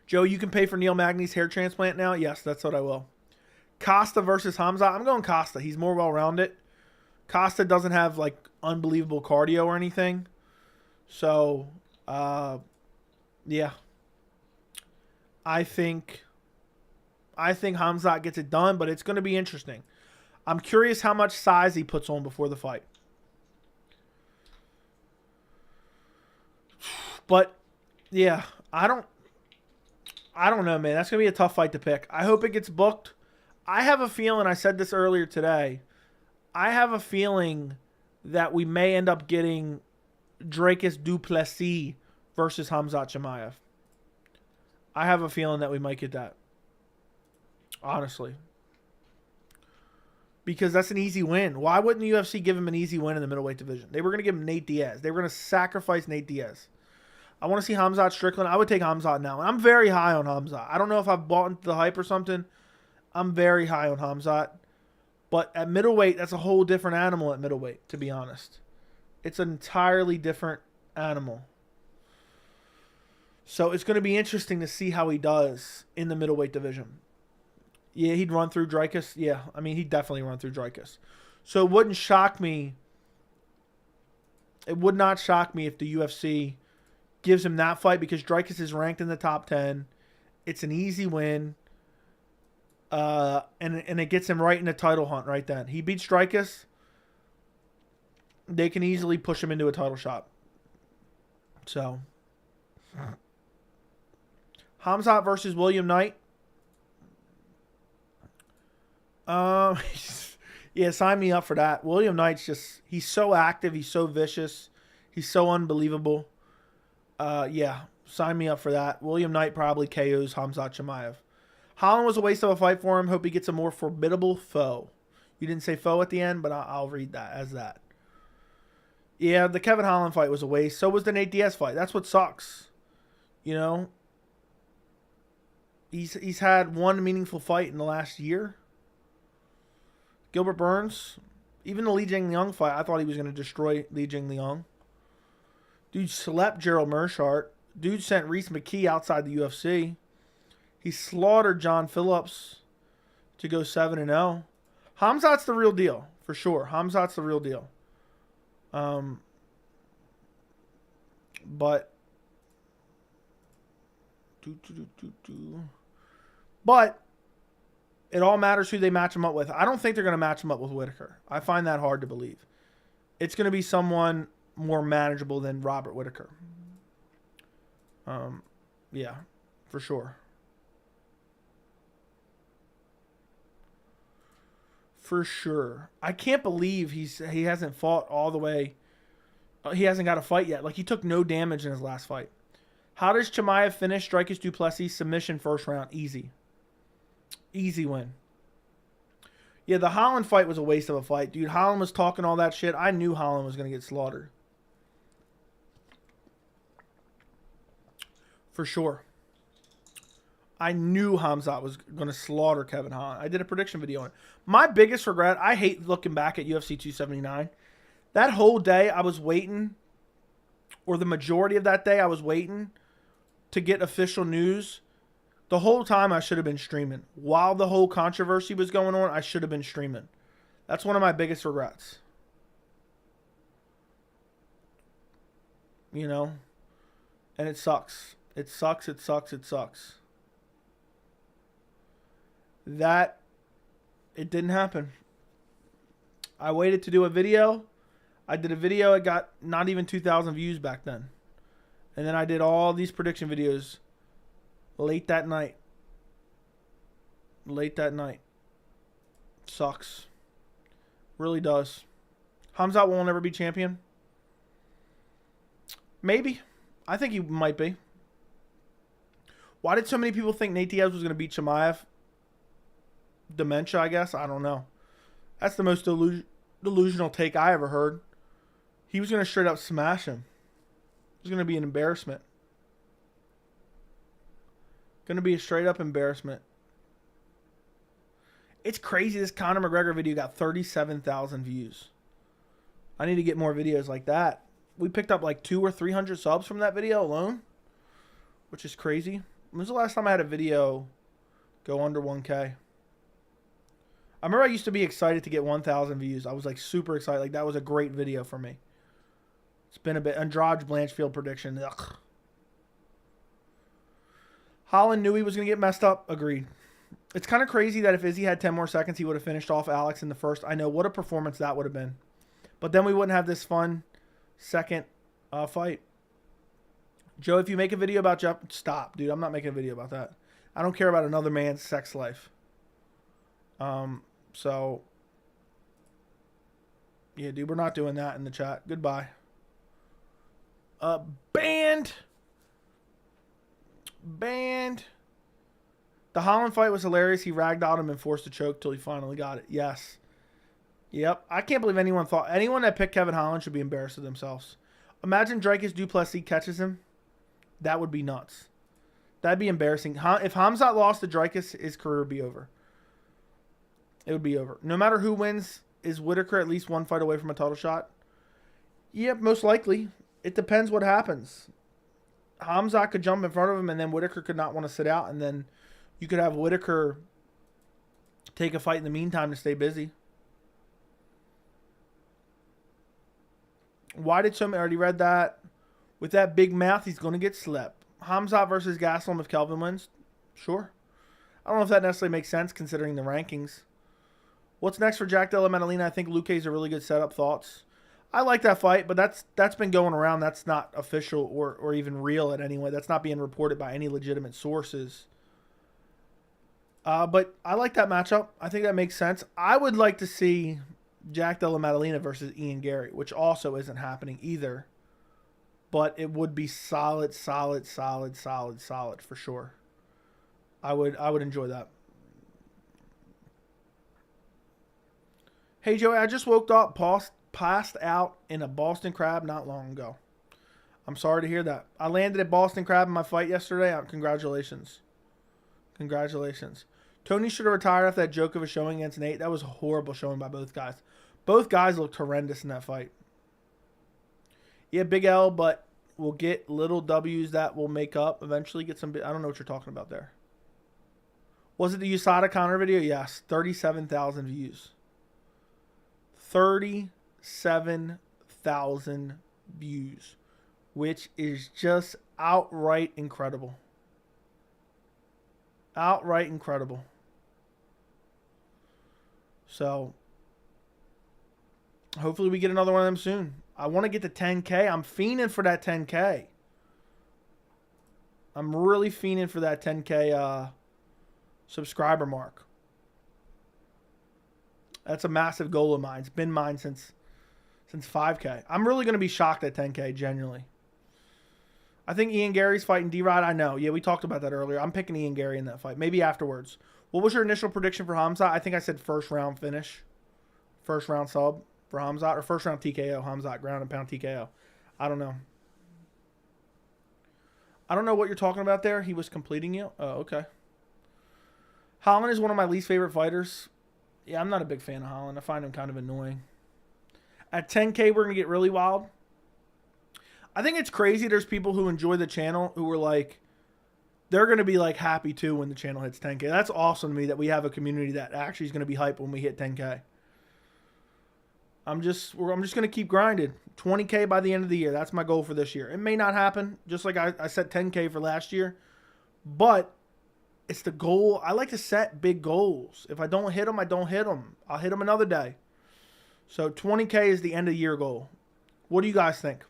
Joe, you can pay for Neil Magny's hair transplant now? Yes, that's what I will. Costa versus Khamzat. I'm going Costa. He's more well-rounded. Costa doesn't have, like, unbelievable cardio or anything. So, yeah. I think Khamzat gets it done, but it's going to be interesting. I'm curious how much size he puts on before the fight. But, yeah, I don't know, man. That's going to be a tough fight to pick. I hope it gets booked. I have a feeling, I said this earlier today, I have a feeling that we may end up getting Dracus du Plessis versus Khamzat Chimaev. I have a feeling that we might get that. Honestly. Because that's an easy win. Why wouldn't the UFC give him an easy win in the middleweight division? They were going to give him Nate Diaz. They were going to sacrifice Nate Diaz. I want to see Khamzat Strickland. I would take Khamzat now. And I'm very high on Khamzat. I don't know if I've bought into the hype or something. I'm very high on Khamzat. But at middleweight, that's a whole different animal at middleweight, to be honest. It's an entirely different animal. So it's going to be interesting to see how he does in the middleweight division. Yeah, he'd run through Dracus. Yeah, I mean, he'd definitely run through Dracus. So it wouldn't shock me It would not shock me if the UFC gives him that fight because Dricus is ranked in the top 10. It's an easy win. And it gets him right in the title hunt right then. He beats Dricus. They can easily push him into a title shot. So, Khamzat versus William Knight. Yeah, sign me up for that. William Knight's just, he's so active. He's so vicious. He's so unbelievable. Yeah, sign me up for that. William Knight probably KOs Khamzat Chimaev. Holland was a waste of a fight for him. Hope he gets a more formidable foe. You didn't say foe at the end, but I'll read that as that. Yeah, the Kevin Holland fight was a waste. So was the Nate Diaz fight. That's what sucks. You know? He's had one meaningful fight in the last year. Gilbert Burns. Even the Li Jingliang fight, I thought he was going to destroy Li Jingliang. Dude slept Gerald Meerschaert. Dude sent Reese McKee outside the UFC. He slaughtered John Phillips to go 7-0. Khamzat's the real deal, for sure. Khamzat's the real deal. But it all matters who they match him up with. I don't think they're going to match him up with Whittaker. I find that hard to believe. It's going to be someone more manageable than Robert Whittaker. Yeah, for sure. For sure. I can't believe he hasn't fought all the way. He hasn't got a fight yet. Like, he took no damage in his last fight. How does Chimaev finish Dricus du Plessis? Submission first round. Easy. Easy win. Yeah, the Holland fight was a waste of a fight. Dude, Holland was talking all that shit. I knew Holland was going to get slaughtered. For sure. I knew Khamzat was going to slaughter Kevin Holland. I did a prediction video on it. My biggest regret, I hate looking back at UFC 279. That whole day I was waiting, or the majority of that day I was waiting to get official news. The whole time I should have been streaming. While the whole controversy was going on, I should have been streaming. That's one of my biggest regrets. You know? And it sucks. It sucks, it sucks, it sucks. That it didn't happen. I waited to do a video. I did a video. It got not even 2,000 views back then. And then I did all these prediction videos late that night. Late that night. Sucks. Really does. Khamzat will never be champion. Maybe. I think he might be. Why did so many people think Nate Diaz was going to beat Chimaev? Dementia, I guess. I don't know. That's the most delusional take I ever heard. He was going to straight up smash him. It was going to be an embarrassment. Going to be a straight up embarrassment. It's crazy. This Conor McGregor video got 37,000 views. I need to get more videos like that. We picked up like 200 or 300 subs from that video alone, which is crazy. When was the last time I had a video go under 1K? I remember I used to be excited to get 1,000 views. I was like super excited. Like, that was a great video for me. It's been a bit. Andrade Blanchfield prediction. Ugh. Holland knew he was going to get messed up. Agreed. It's kind of crazy that if Izzy had 10 more seconds, he would have finished off Alex in the first. I know what a performance that would have been. But then we wouldn't have this fun second fight. Joe, if you make a video about Jeff, stop, dude. I'm not making a video about that. I don't care about another man's sex life. So, yeah, dude, we're not doing that in the chat. Goodbye. Banned. The Holland fight was hilarious. He ragdolled him and forced a choke till he finally got it. Yes. Yep. I can't believe anyone that picked Kevin Holland should be embarrassed of themselves. Imagine Dricus du Plessis catches him. That would be nuts. That'd be embarrassing. If Khamzat lost to Dricus, his career would be over. It would be over. No matter who wins, is Whittaker at least one fight away from a title shot? Yep, most likely. It depends what happens. Khamzat could jump in front of him, and then Whittaker could not want to sit out, and then you could have Whittaker take a fight in the meantime to stay busy. Why did so many? I already read that. With that big mouth, he's going to get slept. Khamzat versus Gastelum if Kelvin wins. Sure. I don't know if that necessarily makes sense considering the rankings. What's next for Jack Della Maddalena? I think Luque's a really good setup. Thoughts? I like that fight, but that's been going around. That's not official or even real in any way. That's not being reported by any legitimate sources. But I like that matchup. I think that makes sense. I would like to see Jack Della Maddalena versus Ian Gary, which also isn't happening either. But it would be solid for sure. I would enjoy that. Hey, Joey, I just woke up, passed out in a Boston Crab not long ago. I'm sorry to hear that. I landed at Boston Crab in my fight yesterday. Congratulations. Congratulations. Tony should have retired after that joke of a showing against Nate. That was a horrible showing by both guys. Both guys looked horrendous in that fight. Yeah, big L, but we'll get little W's that will make up. Eventually get some... I don't know what you're talking about there. Was it the USADA Connor video? Yes. 37,000 views. 37,000 views. Which is just outright incredible. Outright incredible. So, hopefully we get another one of them soon. I want to get to 10K. I'm fiending for that 10K. I'm really fiending for that 10K subscriber mark. That's a massive goal of mine. It's been mine since 5K. I'm really going to be shocked at 10K, genuinely. I think Ian Gary's fighting D-Rod. I know. Yeah, we talked about that earlier. I'm picking Ian Gary in that fight. Maybe afterwards. What was your initial prediction for Khamzat? I think I said first round finish. First round sub for Khamzat. Or first round TKO. Khamzat, ground and pound TKO. I don't know. I don't know what you're talking about there. He was completing you. Oh, okay. Holland is one of my least favorite fighters. Yeah, I'm not a big fan of Holland. I find him kind of annoying. At 10K, we're going to get really wild. I think it's crazy. There's people who enjoy the channel who are like, they're going to be like happy too when the channel hits 10K. That's awesome to me that we have a community that actually is going to be hyped when we hit 10K. I'm just going to keep grinding. 20K by the end of the year. That's my goal for this year. It may not happen, just like I set 10K for last year, but it's the goal. I like to set big goals. If I don't hit them, I don't hit them. I'll hit them another day. So 20K is the end of year goal. What do you guys think?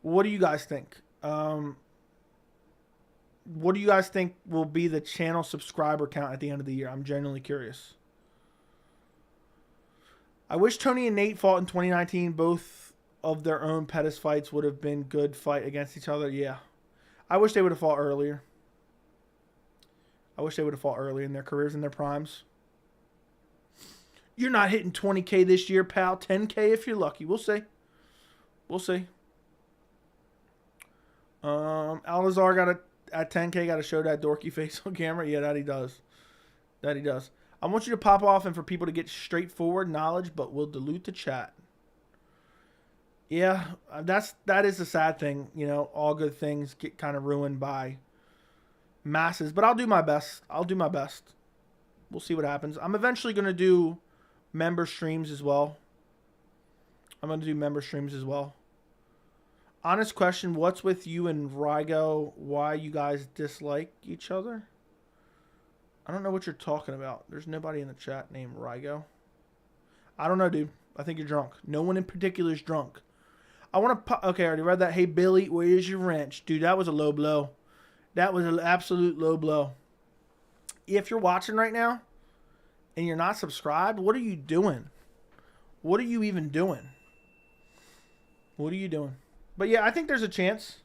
What do you guys think? What do you guys think will be the channel subscriber count at the end of the year? I'm genuinely curious. I wish Tony and Nate fought in 2019. Both of their own Pettis fights would have been good fight against each other. Yeah. I wish they would have fought earlier. I wish they would have fought earlier in their careers, in their primes. You're not hitting 20K this year, pal. 10K if you're lucky. We'll see. We'll see. Alazar at 10K got to show that dorky face on camera. Yeah, that he does. That he does. I want you to pop off and for people to get straightforward knowledge, but we'll dilute the chat. Yeah, that is a sad thing. You know, all good things get kind of ruined by masses. But I'll do my best. I'll do my best. We'll see what happens. I'm eventually going to do member streams as well. Honest question, what's with you and Rygo? Why you guys dislike each other? I don't know what you're talking about. There's nobody in the chat named Rygo. I don't know, dude. I think you're drunk. No one in particular is drunk. I want to... Okay, I already read that. Hey, Billy, where's your wrench? Dude, that was a low blow. That was an absolute low blow. If you're watching right now and you're not subscribed, what are you doing? What are you even doing? What are you doing? But yeah, I think there's a chance.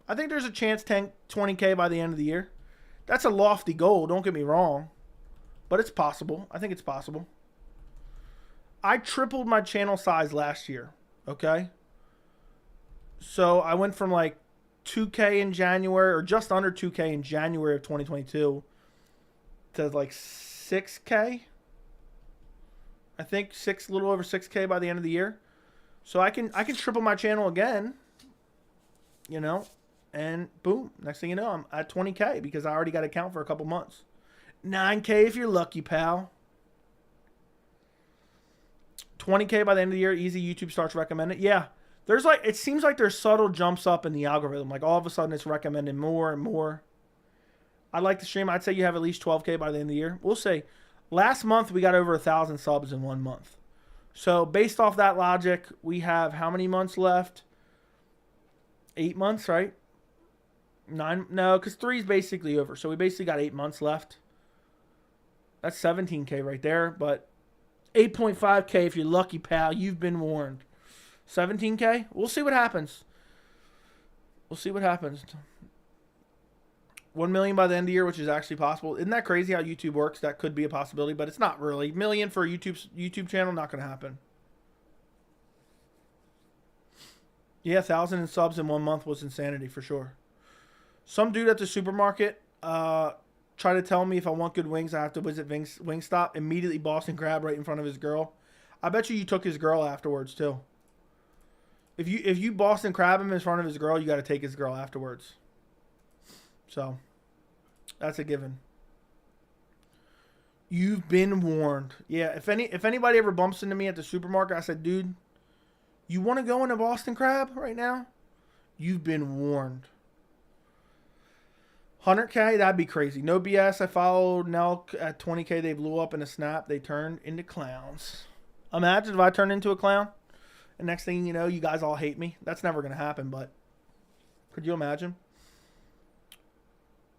I think there's a chance 20K by the end of the year. That's a lofty goal, don't get me wrong. But it's possible. I think it's possible. I tripled my channel size last year, okay? So I went from like 2K in January, or just under 2K in January of 2022 to like 6K. I think a little over 6K by the end of the year. So I can triple my channel again. You know, and boom, next thing you know, I'm at 20K because I already got to count for a couple months. 9K if you're lucky, pal. 20K by the end of the year, easy. YouTube starts recommending. Yeah. There's like, it seems like there's subtle jumps up in the algorithm. Like all of a sudden it's recommending more and more. I'd like to stream. I'd say you have at least 12K by the end of the year. We'll say last month we got over 1,000 subs in 1 month. So based off that logic, we have how many months left? 8 months, right? 9? No, because 3 is basically over. So we basically got 8 months left. That's 17K right there. But 8.5K if you're lucky, pal. You've been warned. 17K? We'll see what happens. We'll see what happens. 1 million by the end of the year, which is actually possible. Isn't that crazy how YouTube works? That could be a possibility, but it's not really. Million for a YouTube channel, not going to happen. Yeah, 1,000 in subs in 1 month was insanity for sure. Some dude at the supermarket tried to tell me if I want good wings, I have to visit Wingstop. Immediately Boston Crab right in front of his girl. I bet you took his girl afterwards too. If you Boston Crab him in front of his girl, you got to take his girl afterwards. So, that's a given. You've been warned. Yeah, if anybody ever bumps into me at the supermarket, I said, dude, you want to go in a Boston Crab right now? You've been warned. 100K, that'd be crazy. No BS. I followed Nelk at 20K. They blew up in a snap. They turned into clowns. Imagine if I turned into a clown. And next thing you know, you guys all hate me. That's never going to happen, but could you imagine?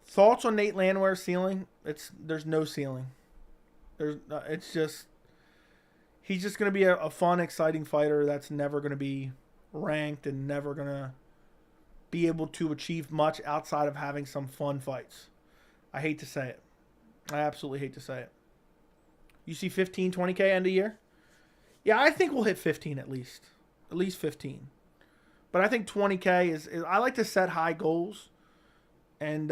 Thoughts on Nate Landwehr's ceiling? There's no ceiling. He's just going to be a fun, exciting fighter that's never going to be ranked and never going to be able to achieve much outside of having some fun fights. I hate to say it. I absolutely hate to say it. You see 15, 20K end of year? Yeah, I think we'll hit 15 at least. At least 15. But I think 20K is I like to set high goals. And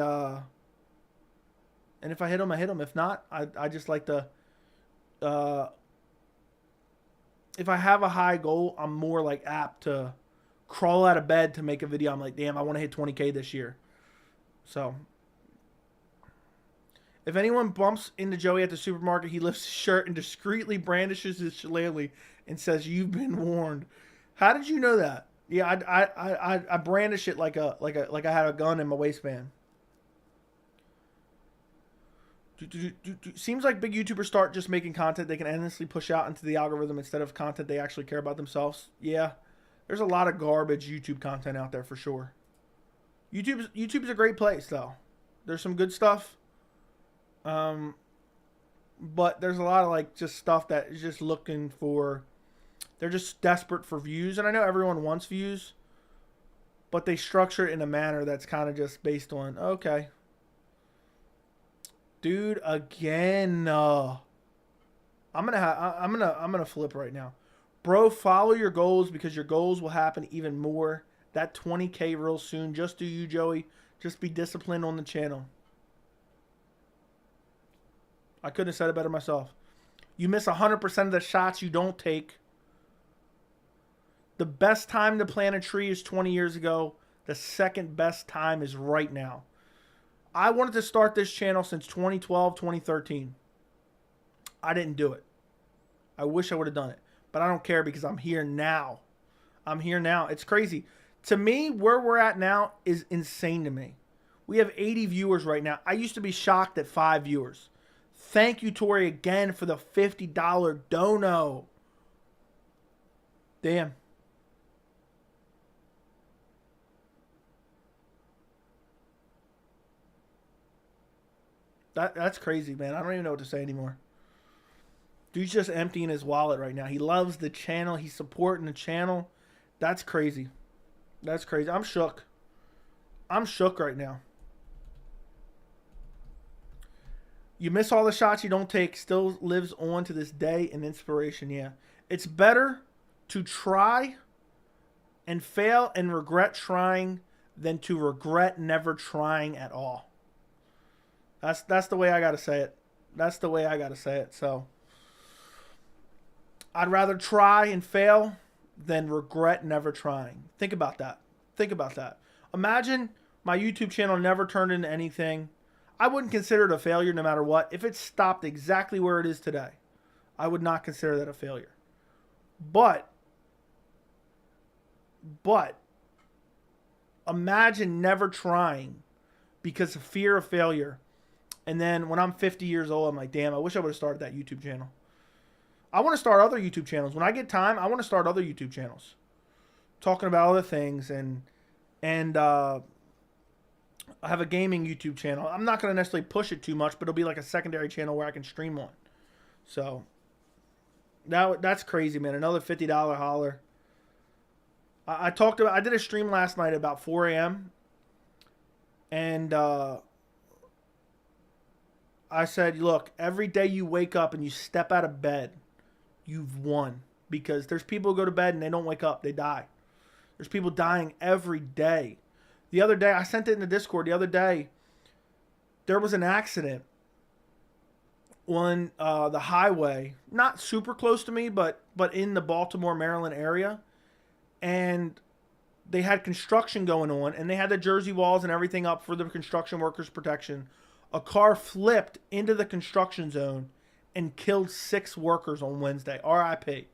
if I hit them, I hit them. If not, I just like to if I have a high goal, I'm more like apt to crawl out of bed to make a video. I'm like, damn, I want to hit 20K this year. So if anyone bumps into Joey at the supermarket, he lifts his shirt and discreetly brandishes his shillelagh and says, "You've been warned." How did you know that? Yeah, I brandish it like I had a gun in my waistband. Seems like big YouTubers start just making content they can endlessly push out into the algorithm instead of content they actually care about themselves. Yeah, there's a lot of garbage YouTube content out there for sure. YouTube's a great place though. There's some good stuff. But there's a lot of like just stuff that is just looking for, they're just desperate for views. And I know everyone wants views, but they structure it in a manner that's kind of just based on, okay, dude, again, I'm gonna flip right now. Bro, follow your goals because your goals will happen even more. That 20K real soon. Just do you, Joey. Just be disciplined on the channel. I couldn't have said it better myself. You miss 100% of the shots you don't take. The best time to plant a tree is 20 years ago. The second best time is right now. I wanted to start this channel since 2012, 2013. I didn't do it. I wish I would have done it. But I don't care because I'm here now. I'm here now. It's crazy. To me, where we're at now is insane to me. We have 80 viewers right now. I used to be shocked at 5 viewers. Thank you, Tori, again for the $50 dono. Damn. That's crazy, man. I don't even know what to say anymore. Dude's just emptying his wallet right now. He loves the channel. He's supporting the channel. That's crazy. That's crazy. I'm shook. I'm shook right now. You miss all the shots you don't take. Still lives on to this day in inspiration. Yeah. It's better to try and fail and regret trying than to regret never trying at all. That's the way I got to say it. That's the way I got to say it. So I'd rather try and fail than regret never trying. Think about that. Think about that. Imagine my YouTube channel never turned into anything. I wouldn't consider it a failure no matter what. If it stopped exactly where it is today, I would not consider that a failure. But imagine never trying because of fear of failure. And then when I'm 50 years old, I'm like, damn, I wish I would have started that YouTube channel. I want to start other YouTube channels. When I get time, I want to start other YouTube channels. Talking about other things and I have a gaming YouTube channel. I'm not going to necessarily push it too much, but it'll be like a secondary channel where I can stream on. So that's crazy, man. Another $50 holler. I did a stream last night at about 4 a.m. And I said, look, every day you wake up and you step out of bed, you've won. Because there's people who go to bed and they don't wake up. They die. There's people dying every day. The other day, I sent it in the Discord. The other day, there was an accident on the highway. Not super close to me, but in the Baltimore, Maryland area. And they had construction going on. And they had the Jersey walls and everything up for the construction workers' protection. A car flipped into the construction zone and killed 6 workers on Wednesday. RIP.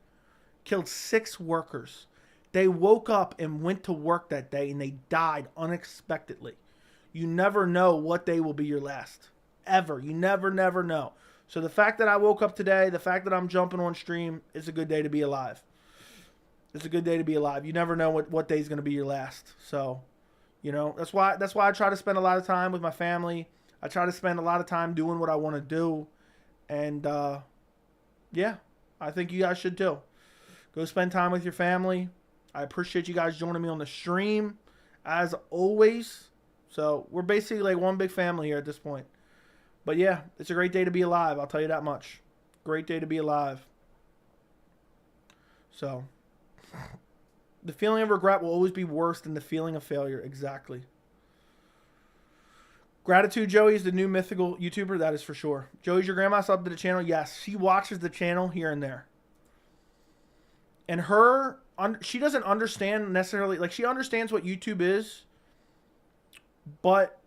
Killed 6 workers. They woke up and went to work that day and they died unexpectedly. You never know what day will be your last. Ever. You never know. So the fact that I woke up today, the fact that I'm jumping on stream, it's a good day to be alive. It's a good day to be alive. You never know what day is going to be your last. So, you know, that's why I try to spend a lot of time with my family. I try to spend a lot of time doing what I want to do. And, yeah, I think you guys should too. Go spend time with your family. I appreciate you guys joining me on the stream, as always. So we're basically like one big family here at this point. But yeah, it's a great day to be alive. I'll tell you that much. Great day to be alive. So the feeling of regret will always be worse than the feeling of failure. Exactly. Gratitude, Joey, is the new mythical YouTuber. That is for sure. Joey's your grandma subbed to the channel. Yes, she watches the channel here and there. And she doesn't understand necessarily, like she understands what YouTube is, but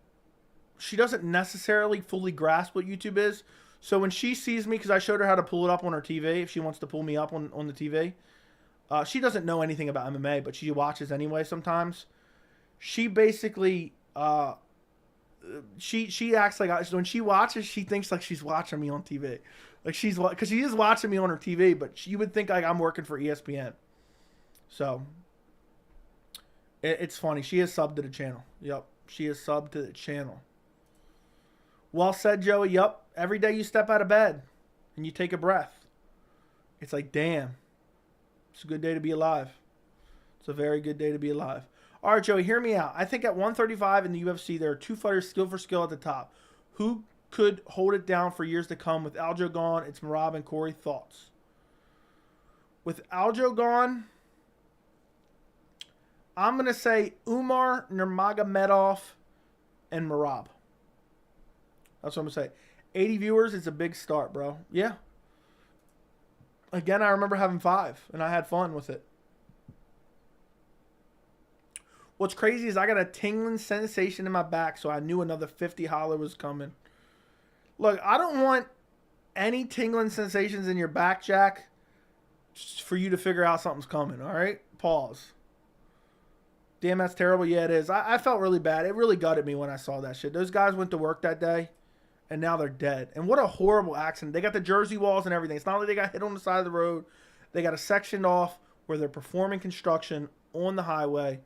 she doesn't necessarily fully grasp what YouTube is. So when she sees me, because I showed her how to pull it up on her TV, if she wants to pull me up on the TV, she doesn't know anything about MMA, but she watches anyway sometimes. She basically, she acts like, when she watches, she thinks like she's watching me on TV. Like because she is watching me on her TV, but you would think like I'm working for ESPN. So it's funny. She is subbed to the channel. Yep. She is subbed to the channel. Well said, Joey. Yep. Every day you step out of bed and you take a breath, it's like, damn, it's a good day to be alive. It's a very good day to be alive. All right, Joey, hear me out. I think at 135 in the UFC, there are 2 fighters skill for skill at the top. Who could hold it down for years to come? With Aljo gone, it's Merab and Cory. Thoughts? With Aljo gone, I'm going to say Umar Nurmagomedov and Merab. That's what I'm going to say. 80 viewers is a big start, bro. Yeah. Again, I remember having 5, and I had fun with it. What's crazy is I got a tingling sensation in my back, so I knew another 50 holler was coming. Look, I don't want any tingling sensations in your back, Jack, just for you to figure out something's coming, all right? Pause. Damn, that's terrible. Yeah, it is. I felt really bad. It really gutted me when I saw that shit. Those guys went to work that day, and now they're dead. And what a horrible accident. They got the Jersey walls and everything. It's not like they got hit on the side of the road. They got a section off where they're performing construction on the highway.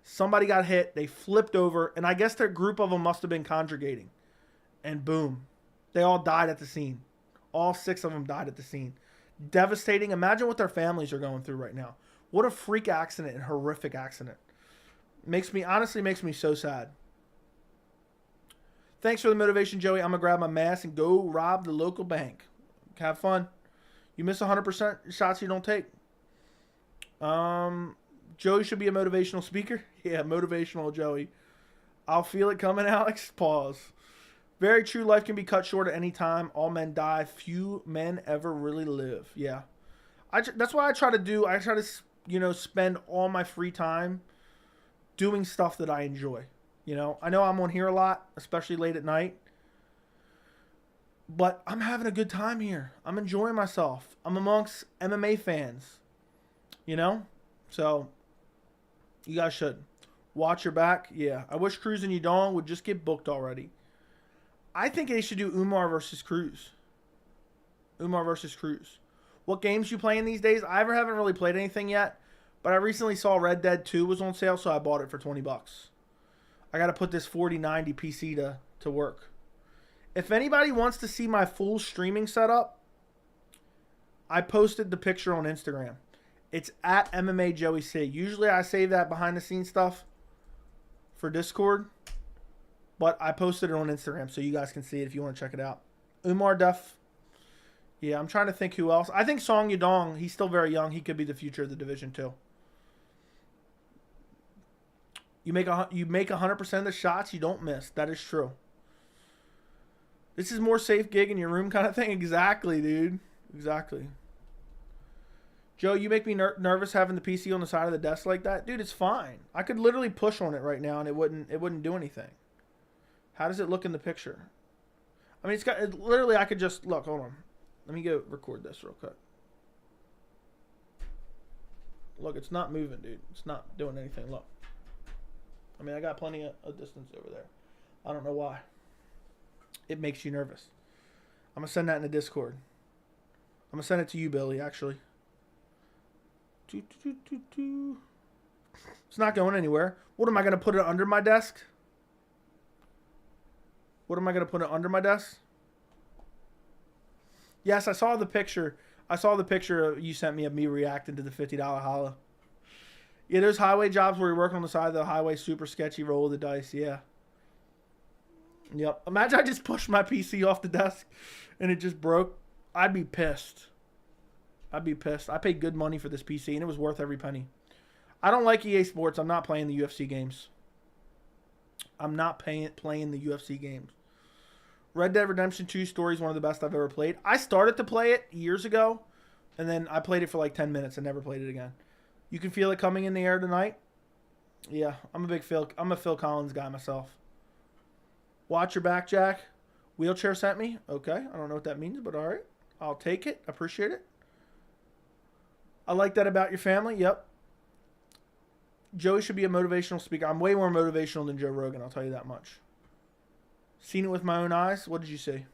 Somebody got hit. They flipped over, and I guess their group of them must have been conjugating. And boom. They all died at the scene. All 6 of them died at the scene. Devastating. Imagine what their families are going through right now. What a freak accident and horrific accident. Honestly makes me so sad. Thanks for the motivation, Joey. I'm going to grab my mask and go rob the local bank. Have fun. You miss 100% shots you don't take. Joey should be a motivational speaker. Yeah, motivational Joey. I'll feel it coming, Alex. Pause. Very true. Life can be cut short at any time. All men die. Few men ever really live. Yeah. That's what I try to do. I try to, spend all my free time doing stuff that I enjoy. I know I'm on here a lot, especially late at night. But I'm having a good time here. I'm enjoying myself. I'm amongst MMA fans. You know? So, you guys should. Watch your back. Yeah. I wish Cruz and Yudong would just get booked already. I think they should do Umar versus Cruz. Umar versus Cruz. What games you playing these days? I haven't really played anything yet, but I recently saw Red Dead 2 was on sale, so I bought it for $20. I got to put this 4090 PC to work. If anybody wants to see my full streaming setup, I posted the picture on Instagram. It's at MMA Joey C. Usually I save that behind the scenes stuff for Discord, but I posted it on Instagram so you guys can see it if you want to check it out. Umar Duff. Yeah, I'm trying to think who else. I think Song Yudong, he's still very young. He could be the future of the division too. You make 100% of the shots, you don't miss. That is true. This is more safe gig in your room kind of thing. Exactly, dude. Exactly. Joe, you make me nervous having the PC on the side of the desk like that. Dude, it's fine. I could literally push on it right now and it wouldn't do anything. How does it look in the picture? I mean, literally I could just look. Hold on. Let me go record this real quick. Look, it's not moving, dude. It's not doing anything. Look. I mean, I got plenty of distance over there. I don't know why. It makes you nervous. I'm going to send that in the Discord. I'm going to send it to you, Billy, actually. It's not going anywhere. What am I going to put it under my desk? What am I going to put it under my desk? Yes, I saw the picture. I saw the picture you sent me of me reacting to the $50 holla. Yeah, those highway jobs where you're working on the side of the highway, super sketchy, roll of the dice. Yeah. Yep. Imagine I just pushed my PC off the desk and it just broke. I'd be pissed. I'd be pissed. I paid good money for this PC and it was worth every penny. I don't like EA Sports. I'm not playing the UFC games. I'm not playing the UFC games. Red Dead Redemption 2 story is one of the best I've ever played. I started to play it years ago, and then I played it for like 10 minutes and never played it again. You can feel it coming in the air tonight. Yeah, I'm a Phil Collins guy myself. Watch your back, Jack. Wheelchair sent me. Okay, I don't know what that means, but all right. I'll take it. Appreciate it. I like that about your family. Yep. Joey should be a motivational speaker. I'm way more motivational than Joe Rogan, I'll tell you that much. Seen it with my own eyes. What did you see?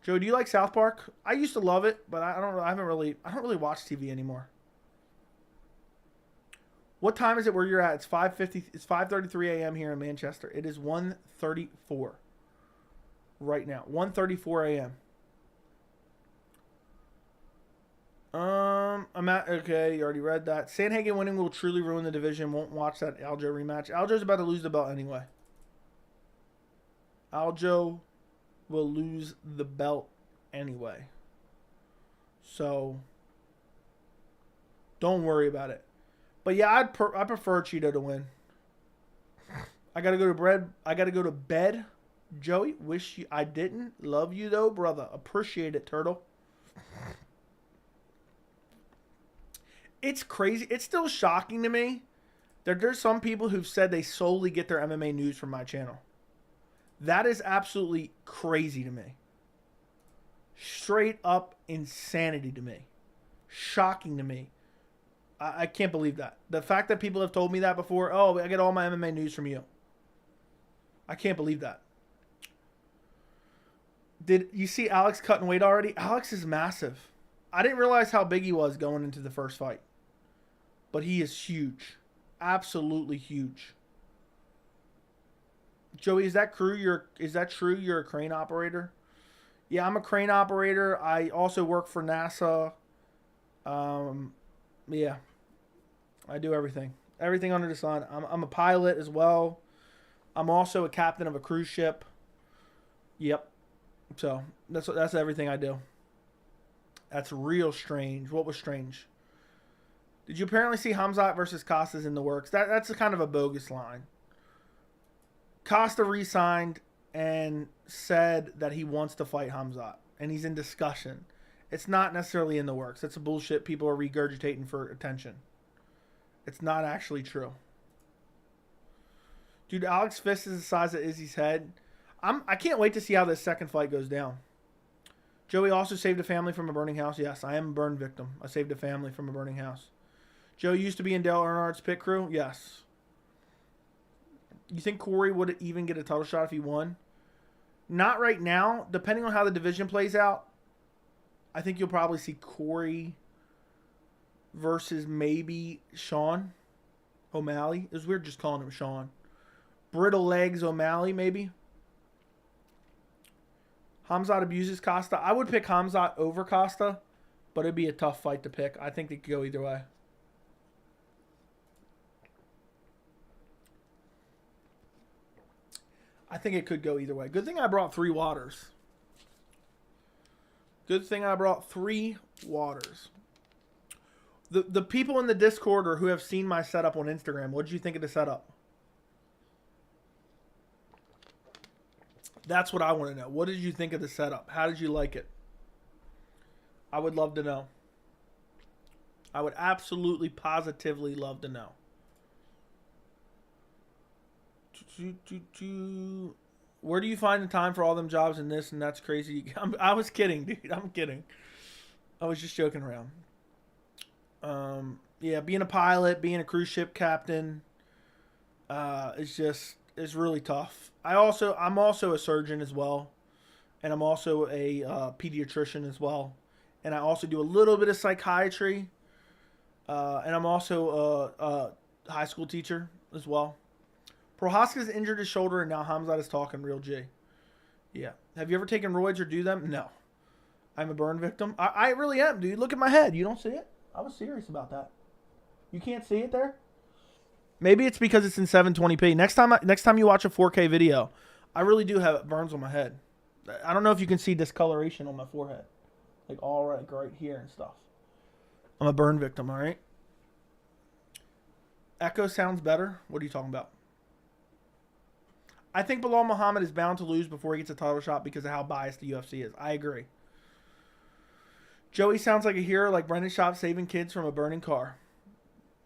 Joe, do you like South Park? I used to love it, but I don't really watch TV anymore. What time is it where you're at? It's 5:50. It's 5:33 a.m. here in Manchester. It is 1:34 right now. 1:34 a.m. Okay, you already read that. Sandhagen winning will truly ruin the division. Won't watch that Aljo rematch. Aljo's about to lose the belt anyway. Aljo will lose the belt anyway. So, don't worry about it. But yeah, I prefer Cheeto to win. I gotta go to bed. Joey, wish you I didn't. Love you though, brother. Appreciate it, turtle. It's crazy. It's still shocking to me that there's some people who've said they solely get their MMA news from my channel. That is absolutely crazy to me. Straight up insanity to me. Shocking to me. I can't believe that. The fact that people have told me that before, oh, I get all my MMA news from you. I can't believe that. Did you see Alex cutting weight already? Alex is massive. I didn't realize how big he was going into the first fight. But he is huge. Absolutely huge. Joey, is that true? You're a crane operator? Yeah, I'm a crane operator. I also work for NASA. Yeah. I do everything. Everything under the sun. I'm a pilot as well. I'm also a captain of a cruise ship. Yep. So, that's everything I do. That's real strange. What was strange? Did you apparently see Khamzat versus Costa's in the works? That's a kind of a bogus line. Costa re-signed and said that he wants to fight Khamzat. And he's in discussion. It's not necessarily in the works. That's a bullshit people are regurgitating for attention. It's not actually true. Dude, Alex's fist is the size of Izzy's head. I can't wait to see how this second fight goes down. Joey also saved a family from a burning house. Yes, I am a burn victim. I saved a family from a burning house. Joe used to be in Dale Earnhardt's pit crew. Yes. You think Cory would even get a title shot if he won? Not right now. Depending on how the division plays out, I think you'll probably see Cory versus maybe Sean O'Malley. It was weird just calling him Sean. Brittle Legs O'Malley, maybe. Khamzat abuses Costa. I would pick Khamzat over Costa, but it'd be a tough fight to pick. I think they could go either way. I think it could go either way. Good thing I brought 3 waters. Good thing I brought 3 waters. The people in the Discord or who have seen my setup on Instagram, what did you think of the setup? That's what I want to know. What did you think of the setup? How did you like it? I would love to know. I would absolutely, positively love to know. Where do you find the time for all them jobs and this and that's crazy? I was kidding, dude. I'm kidding. I was just joking around. Yeah, being a pilot, being a cruise ship captain, it's really tough. I'm also a surgeon as well, and I'm also a pediatrician as well, and I also do a little bit of psychiatry, and I'm also a high school teacher as well. Prohaska's injured his shoulder, and now Khamzat is talking real G. Yeah. Have you ever taken roids or do them? No. I'm a burn victim. I really am, dude. Look at my head. You don't see it? I was serious about that. You can't see it there? Maybe it's because it's in 720p. Next time you watch a 4K video, I really do have burns on my head. I don't know if you can see discoloration on my forehead. Like all right here and stuff. I'm a burn victim, all right? Echo sounds better. What are you talking about? I think Bilal Muhammad is bound to lose before he gets a title shot because of how biased the UFC is. I agree. Joey sounds like a hero like Brendan Schaub saving kids from a burning car.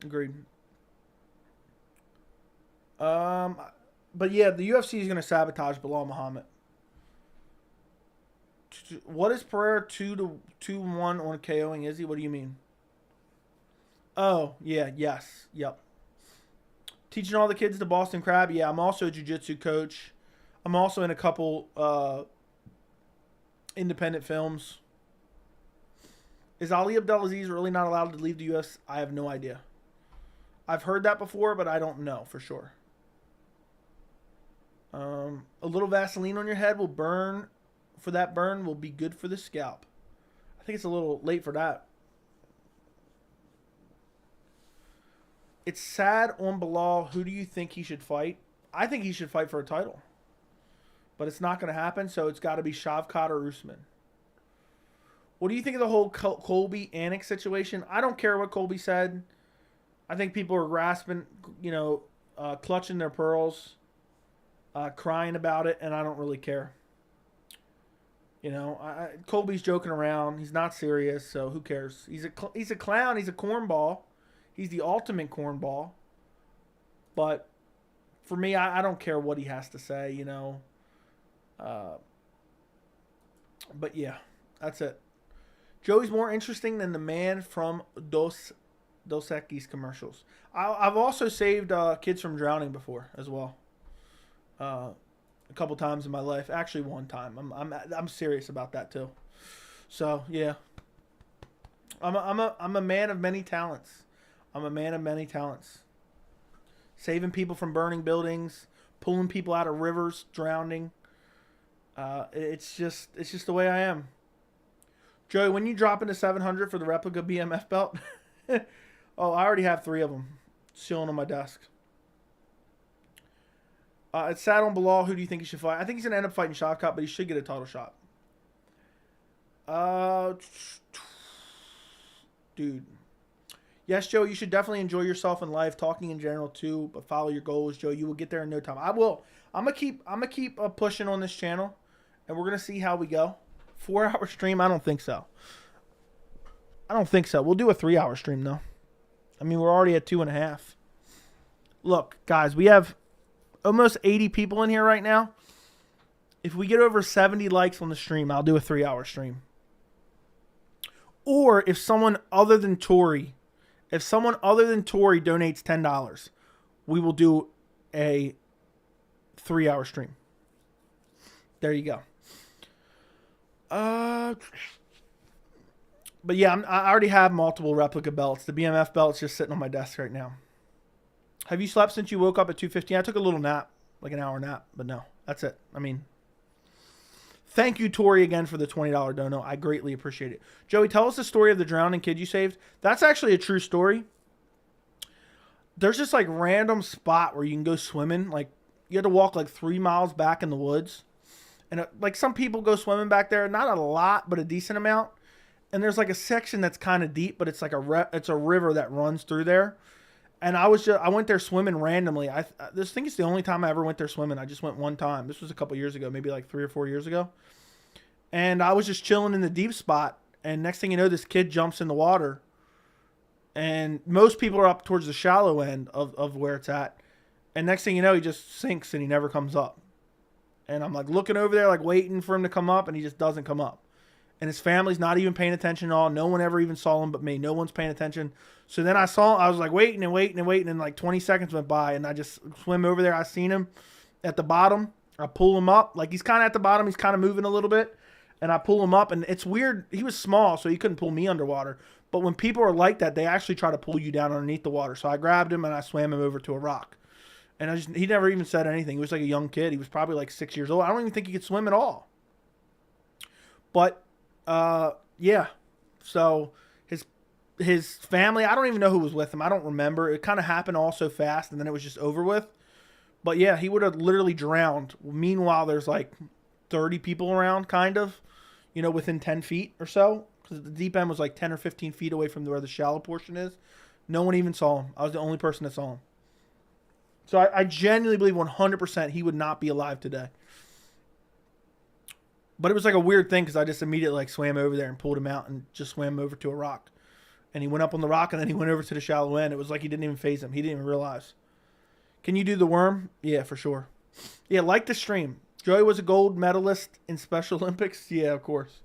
Agreed. But yeah, the UFC is going to sabotage Bilal Muhammad. What is Pereira 2-1 on KOing Izzy? What do you mean? Oh, yeah, yes, yep. Teaching all the kids the Boston Crab. Yeah, I'm also a jiu-jitsu coach. I'm also in a couple independent films. Is Ali Abdelaziz really not allowed to leave the U.S.? I have no idea. I've heard that before, but I don't know for sure. A little Vaseline on your head will burn. For that burn will be good for the scalp. I think it's a little late for that. It's sad on Bilal. Who do you think he should fight? I think he should fight for a title. But it's not going to happen, so it's got to be Shavkat or Usman. What do you think of the whole Colby Anik situation? I don't care what Colby said. I think people are grasping, clutching their pearls, crying about it, and I don't really care. Colby's joking around. He's not serious, so who cares? He's a clown. He's a cornball. He's the ultimate cornball. But for me, I don't care what he has to say, But yeah, that's it. Joey's more interesting than the man from Dos Equis commercials. I've also saved kids from drowning before as well. A couple times in my life. Actually, one time. I'm serious about that too. So yeah, I'm a man of many talents. I'm a man of many talents. Saving people from burning buildings, pulling people out of rivers, drowning. It's just the way I am. Joey, when you drop into 700 for the replica BMF belt, oh, I already have 3 of them chilling on my desk. It's sad on Bilal. Who do you think he should fight? I think he's going to end up fighting Shavkat, but he should get a title shot. Dude. Yes, Joe, you should definitely enjoy yourself in life, talking in general too, but follow your goals, Joe. You will get there in no time. I will. I'm gonna keep pushing on this channel, and we're gonna see how we go. 4-hour stream? I don't think so. We'll do a 3-hour stream though. I mean, we're already at 2.5. Look, guys, we have almost 80 people in here right now. If we get over 70 likes on the stream, I'll do a 3-hour stream. Or if someone other than Tori donates $10, we will do a 3-hour stream. There you go. But yeah, I already have multiple replica belts. The BMF belt's just sitting on my desk right now. Have you slept since you woke up at 2:15? I took a little nap, like an hour nap, but no, that's it. I mean, thank you, Tori, again for the $20 dono. I greatly appreciate it. Joey, tell us the story of the drowning kid you saved. That's actually a true story. There's this like random spot where you can go swimming. Like you had to walk like 3 miles back in the woods. And like some people go swimming back there, not a lot, but a decent amount. And there's like a section that's kind of deep, but it's like it's a river that runs through there. And I went there swimming randomly. This thing is the only time I ever went there swimming. I just went one time. This was a couple years ago, maybe like 3 or 4 years ago. And I was just chilling in the deep spot. And next thing you know, this kid jumps in the water. And most people are up towards the shallow end of where it's at. And next thing you know, he just sinks and he never comes up. And I'm like looking over there, like waiting for him to come up, and he just doesn't come up. And his family's not even paying attention at all. No one ever even saw him but me. No one's paying attention. So then I was like waiting, and like 20 seconds went by, and I just swim over there. I seen him at the bottom. I pull him up. Like he's kind of at the bottom. He's kind of moving a little bit. And I pull him up, and it's weird. He was small, so he couldn't pull me underwater. But when people are like that, they actually try to pull you down underneath the water. So I grabbed him, and I swam him over to a rock. And he never even said anything. He was like a young kid. He was probably like 6 years old. I don't even think he could swim at all. But, yeah. So his family, I don't even know who was with him. I don't remember. It kind of happened all so fast, and then it was just over with. But, yeah, he would have literally drowned. Meanwhile, there's like 30 people around, kind of, within 10 feet or so. Because the deep end was like 10 or 15 feet away from where the shallow portion is. No one even saw him. I was the only person that saw him. So I genuinely believe 100% he would not be alive today. But it was like a weird thing because I just immediately like swam over there and pulled him out and just swam over to a rock. And he went up on the rock and then he went over to the shallow end. It was like he didn't even faze him. He didn't even realize. Can you do the worm? Yeah, for sure. Yeah, like the stream. Joey was a gold medalist in Special Olympics. Yeah, of course.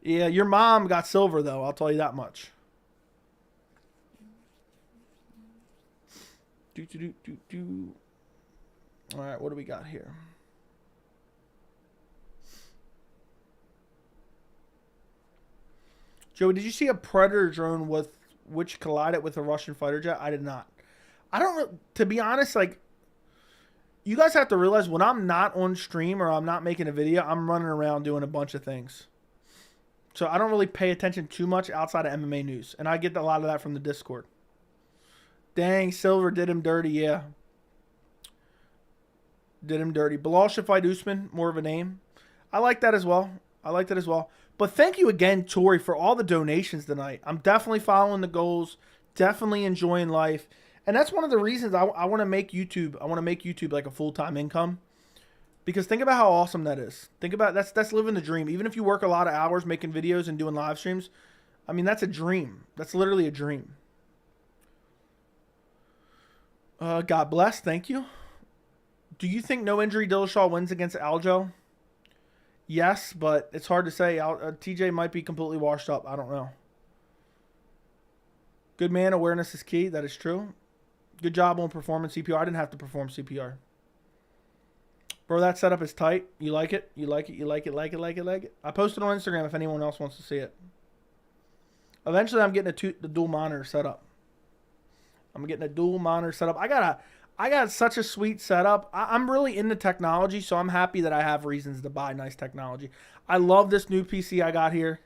Yeah, your mom got silver though. I'll tell you that much. All right, what do we got here? Joey, did you see a Predator drone which collided with a Russian fighter jet? I did not. I don't, to be honest, like, you guys have to realize when I'm not on stream or I'm not making a video, I'm running around doing a bunch of things. So I don't really pay attention too much outside of MMA news. And I get a lot of that from the Discord. Dang, Silver did him dirty, yeah. Did him dirty. Bilal should fight Usman, more of a name. I like that as well. But thank you again, Tori, for all the donations tonight. I'm definitely following the goals, definitely enjoying life. And that's one of the reasons I want to make YouTube. I want to make YouTube like a full-time income. Because think about how awesome that is. Think about that's living the dream. Even if you work a lot of hours making videos and doing live streams, I mean, that's a dream. That's literally a dream. God bless. Thank you. Do you think no injury Dillashaw wins against Aljo? Yes, but it's hard to say. TJ might be completely washed up. I don't know. Good man, awareness is key. That is true. Good job on performing CPR. I didn't have to perform CPR. Bro, that setup is tight. You like it? You like it? Like it? I posted on Instagram if anyone else wants to see it. Eventually, I'm getting the dual monitor set up. I got such a sweet setup. I'm really into technology, so I'm happy that I have reasons to buy nice technology. I love this new PC I got here.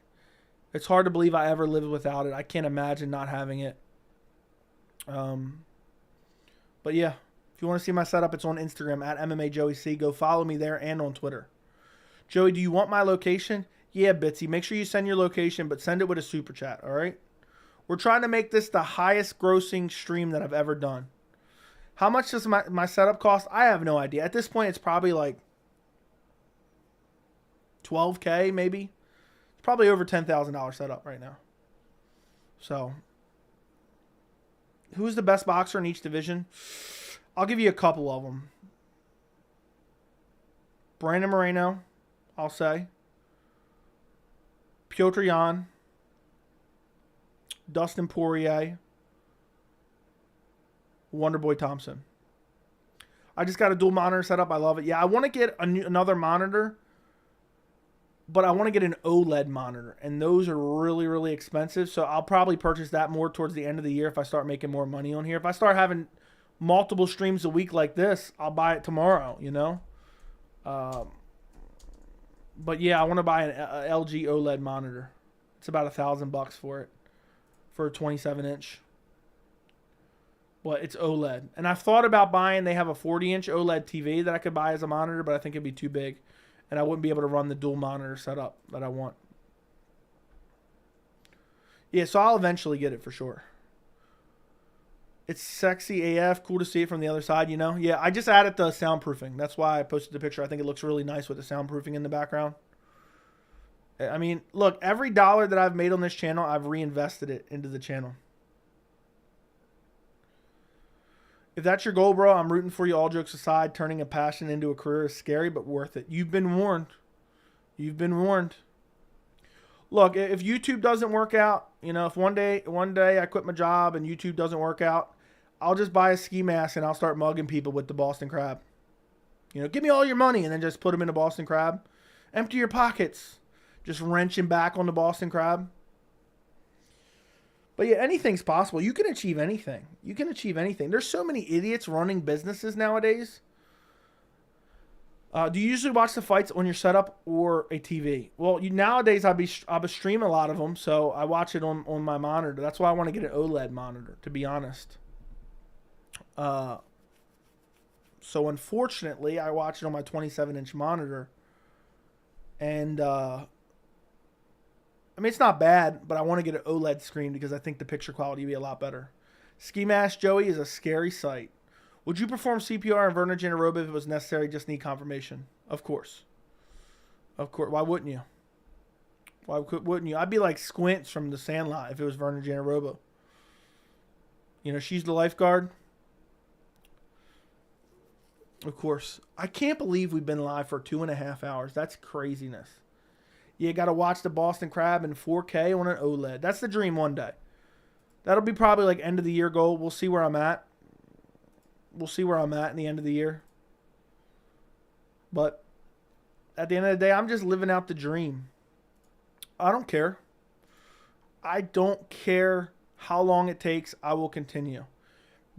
It's hard to believe I ever lived without it. I can't imagine not having it. But yeah, if you want to see my setup, it's on Instagram at MMAJoeyC. Go follow me there and on Twitter. Joey, do you want my location? Yeah, Bitsy. Make sure you send your location, but send it with a super chat, all right? We're trying to make this the highest grossing stream that I've ever done. How much does my setup cost? I have no idea. At this point, it's probably like $12K maybe. It's probably over $10,000 setup right now. So, who's the best boxer in each division? I'll give you a couple of them. Brandon Moreno, I'll say. Piotr Jan, Dustin Poirier, Wonderboy Thompson. I just got a dual monitor set up. I love it. Yeah, I want to get another monitor, but I want to get an OLED monitor, and those are really, really expensive. So I'll probably purchase that more towards the end of the year if I start making more money on here. If I start having multiple streams a week like this, I'll buy it tomorrow, you know? But yeah, I want to buy an LG OLED monitor. It's about $1,000 for it, for a 27-inch. But it's OLED. And I've thought about buying, they have a 40-inch OLED TV that I could buy as a monitor, but I think it'd be too big. And I wouldn't be able to run the dual monitor setup that I want. Yeah, so I'll eventually get it for sure. It's sexy AF. Cool to see it from the other side, you know? Yeah, I just added the soundproofing. That's why I posted the picture. I think it looks really nice with the soundproofing in the background. I mean, look, every dollar that I've made on this channel, I've reinvested it into the channel. If that's your goal, bro, I'm rooting for you. All jokes aside, turning a passion into a career is scary, but worth it. You've been warned. You've been warned. Look, if YouTube doesn't work out, you know, if one day I quit my job and YouTube doesn't work out, I'll just buy a ski mask and I'll start mugging people with the Boston Crab. You know, give me all your money and then just put them in a Boston Crab. Empty your pockets. Just wrenching back on the Boston Crab. But yeah, anything's possible. You can achieve anything. You can achieve anything. There's so many idiots running businesses nowadays. Do you usually watch the fights on your setup or a TV? Well, nowadays I'll stream a lot of them, so I watch it on my monitor. That's why I want to get an OLED monitor, to be honest. So unfortunately, I watch it on my 27-inch monitor, and I mean, it's not bad, but I want to get an OLED screen because I think the picture quality will be a lot better. Ski Mask Joey is a scary sight. Would you perform CPR and Werner Janarova if it was necessary? Just need confirmation. Of course. Of course. Why wouldn't you? Why wouldn't you? I'd be like Squints from The Sandlot if it was Werner Janarova. You know, she's the lifeguard. Of course. I can't believe we've been live for 2.5 hours. That's craziness. You got to watch the Boston Crab in 4K on an OLED. That's the dream one day. That'll be probably like end of the year goal. We'll see where I'm at. We'll see where I'm at in the end of the year. But at the end of the day, I'm just living out the dream. I don't care. I don't care how long it takes. I will continue.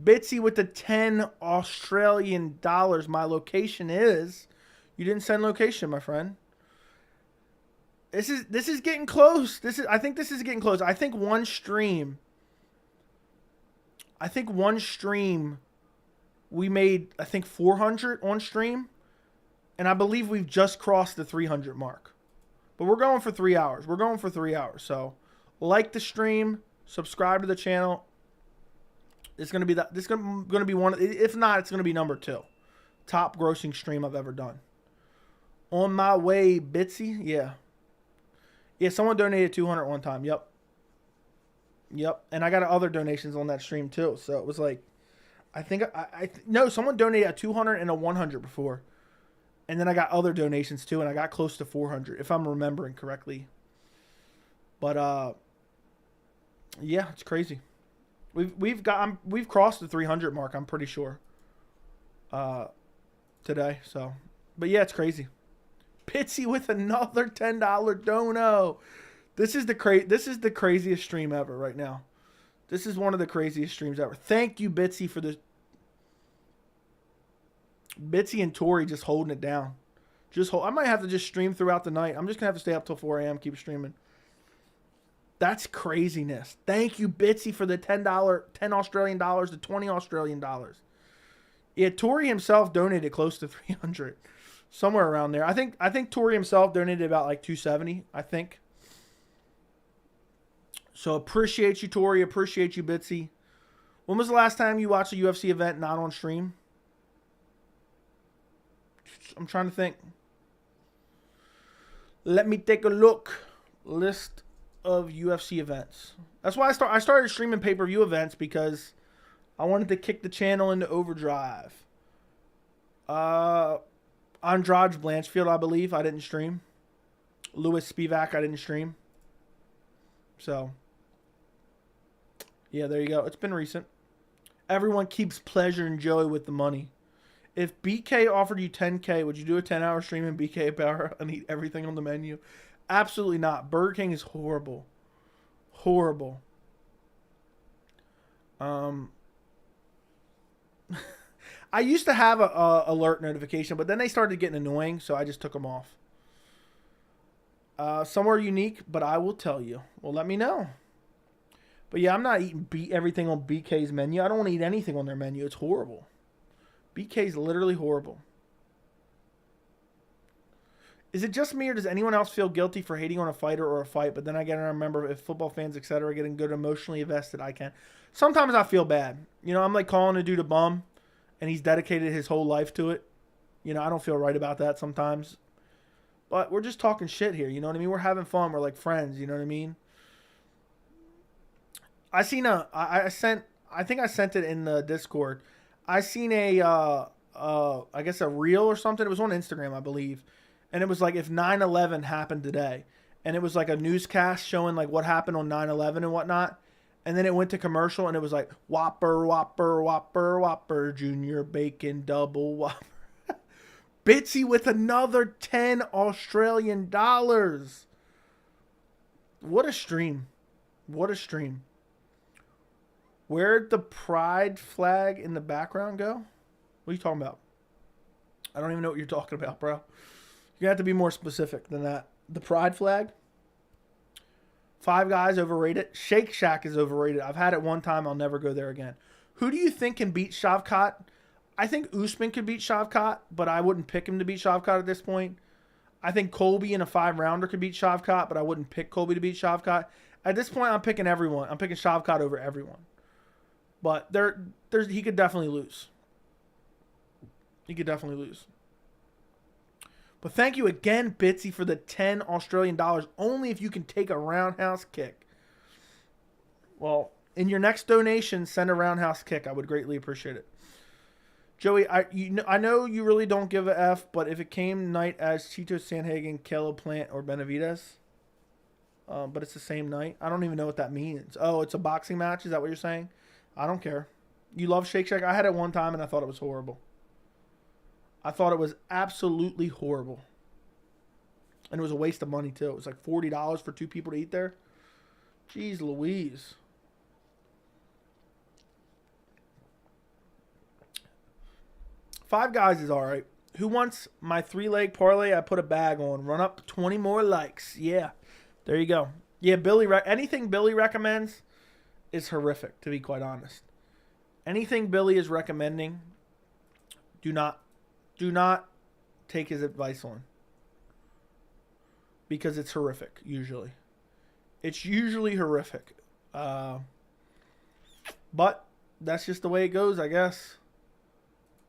Bitsy with the 10 Australian dollars. My location is. You didn't send location, my friend. This is getting close. I think this is getting close. I think one stream we made, I think 400 on stream, and I believe we've just crossed the 300 mark. But we're going for 3 hours. We're going for 3 hours. So, like the stream, subscribe to the channel. It's going to be this going to be one, if not, it's going to be number 2. Top grossing stream I've ever done. On my way, Bitsy. Yeah. Yeah, someone donated 200 one time. Yep. And I got other donations on that stream too. So it was like, I think no, someone donated a 200 and a 100 before, and then I got other donations too, and I got close to 400 if I'm remembering correctly. But yeah, it's crazy. We've crossed the 300 mark. I'm pretty sure. Today. So, but yeah, it's crazy. Pitsy with another $10 dono. This is the craziest stream ever right now. This is one of the craziest streams ever. Thank you, Bitsy, for the Bitsy and Tori just holding it down. I might have to just stream throughout the night. I'm just gonna have to stay up till 4 a.m. keep streaming. That's craziness. Thank you, Bitsy, for the $10 Australian dollars to 20 Australian dollars. Yeah, Tori himself donated close to 300. Somewhere around there. I think Tori himself donated about like 270, I think. So appreciate you, Tori. Appreciate you, Bitsy. When was the last time you watched a UFC event not on stream? I'm trying to think. Let me take a look. List of UFC events. That's why I started streaming pay-per-view events, because I wanted to kick the channel into overdrive. Andrade Blanchfield, I believe, I didn't stream. Louis Spivak, I didn't stream. So, Yeah, there you go. It's been recent. Everyone keeps pleasuring Joey with the money. If BK offered you 10K, would you do a 10-hour stream in BK Power and eat everything on the menu? Absolutely not. Burger King is horrible. Horrible. I used to have a alert notification, but then they started getting annoying, so I just took them off. Somewhere unique, but I will tell you. Well, let me know. But yeah, I'm not eating everything on BK's menu. I don't want to eat anything on their menu. It's horrible. BK's literally horrible. Is it just me, or does anyone else feel guilty for hating on a fighter or a fight? But then I gotta remember, if football fans, etc., are getting good emotionally invested, I can. Sometimes I feel bad. You know, I'm like calling a dude a bum, and he's dedicated his whole life to it. You know, I don't feel right about that sometimes. But we're just talking shit here. You know what I mean? We're having fun. We're like friends. You know what I mean? I think I sent it in the Discord. I seen I guess a reel or something. It was on Instagram, I believe. And it was like if 9/11 happened today. And it was like a newscast showing like what happened on 9/11 and whatnot. And then it went to commercial and it was like Whopper, Whopper, Whopper, Whopper, Junior Bacon, Double Whopper. Bitsy with another 10 Australian dollars. What a stream. What a stream. Where'd the pride flag in the background go? What are you talking about? I don't even know what you're talking about, bro. You have to be more specific than that. The pride flag? Five Guys overrated. Shake Shack is overrated. I've had it one time. I'll never go there again. Who do you think can beat Shavkat? I think Usman could beat Shavkat, but I wouldn't pick him to beat Shavkat at this point. I think Colby in a 5-rounder could beat Shavkat, but I wouldn't pick Colby to beat Shavkat. At this point, I'm picking everyone. I'm picking Shavkat over everyone. But he could definitely lose. He could definitely lose. But thank you again, Bitsy, for the 10 Australian dollars. Only if you can take a roundhouse kick. Well, in your next donation, send a roundhouse kick. I would greatly appreciate it. Joey, I know you really don't give a F, but if it came night as Chito Sandhagen, Caleb Plant, or Benavidez, but it's the same night. I don't even know what that means. Oh, it's a boxing match? Is that what you're saying? I don't care. You love Shake Shack? I had it one time and I thought it was horrible. I thought it was absolutely horrible. And it was a waste of money too. It was like $40 for 2 people to eat there. Jeez Louise. Five Guys is alright. Who wants my 3-leg parlay? I put a bag on. Run up 20 more likes. Yeah. There you go. Yeah, anything Billy recommends is horrific, to be quite honest. Anything Billy is recommending, do not take his advice on. Because it's horrific, usually. It's usually horrific. But that's just the way it goes, I guess.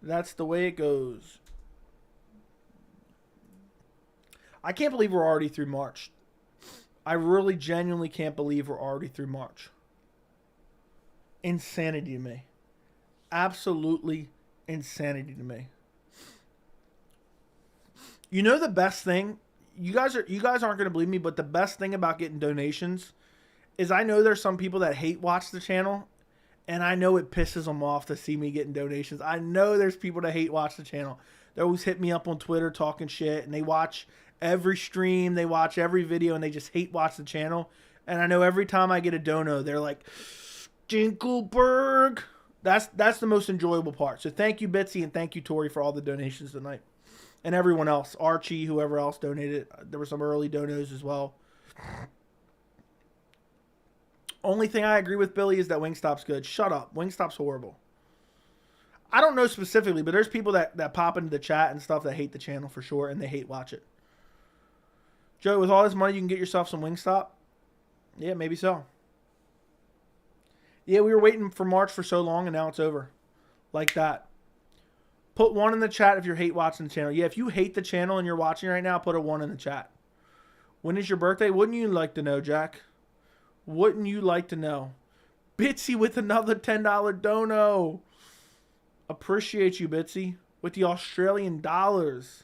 That's the way it goes. I can't believe we're already through March. I really genuinely can't believe we're already through March. Insanity to me. Absolutely insanity to me. You know the best thing? You guys aren't going to believe me, but the best thing about getting donations is I know there's some people that hate watch the channel, and I know it pisses them off to see me getting donations. I know there's people that hate watch the channel. They always hit me up on Twitter talking shit, and they watch every stream, they watch every video, and they just hate watch the channel. And I know every time I get a dono, they're like, Dinkelberg. That's the most enjoyable part. So thank you, Bitsy, and thank you, Tori, for all the donations tonight. And everyone else. Archie, whoever else donated. There were some early donos as well. Only thing I agree with Billy is that Wingstop's good. Shut up. Wingstop's horrible. I don't know specifically, but there's people that pop into the chat and stuff that hate the channel for sure, and they hate watch it. Joe, with all this money, you can get yourself some Wingstop? Yeah, maybe so. Yeah, we were waiting for March for so long, and now it's over. Like that. Put 1 in the chat if you hate watching the channel. Yeah, if you hate the channel and you're watching right now, put a 1 in the chat. When is your birthday? Wouldn't you like to know, Jack? Wouldn't you like to know? Bitsy with another $10 dono. Appreciate you, Bitsy. With the Australian dollars.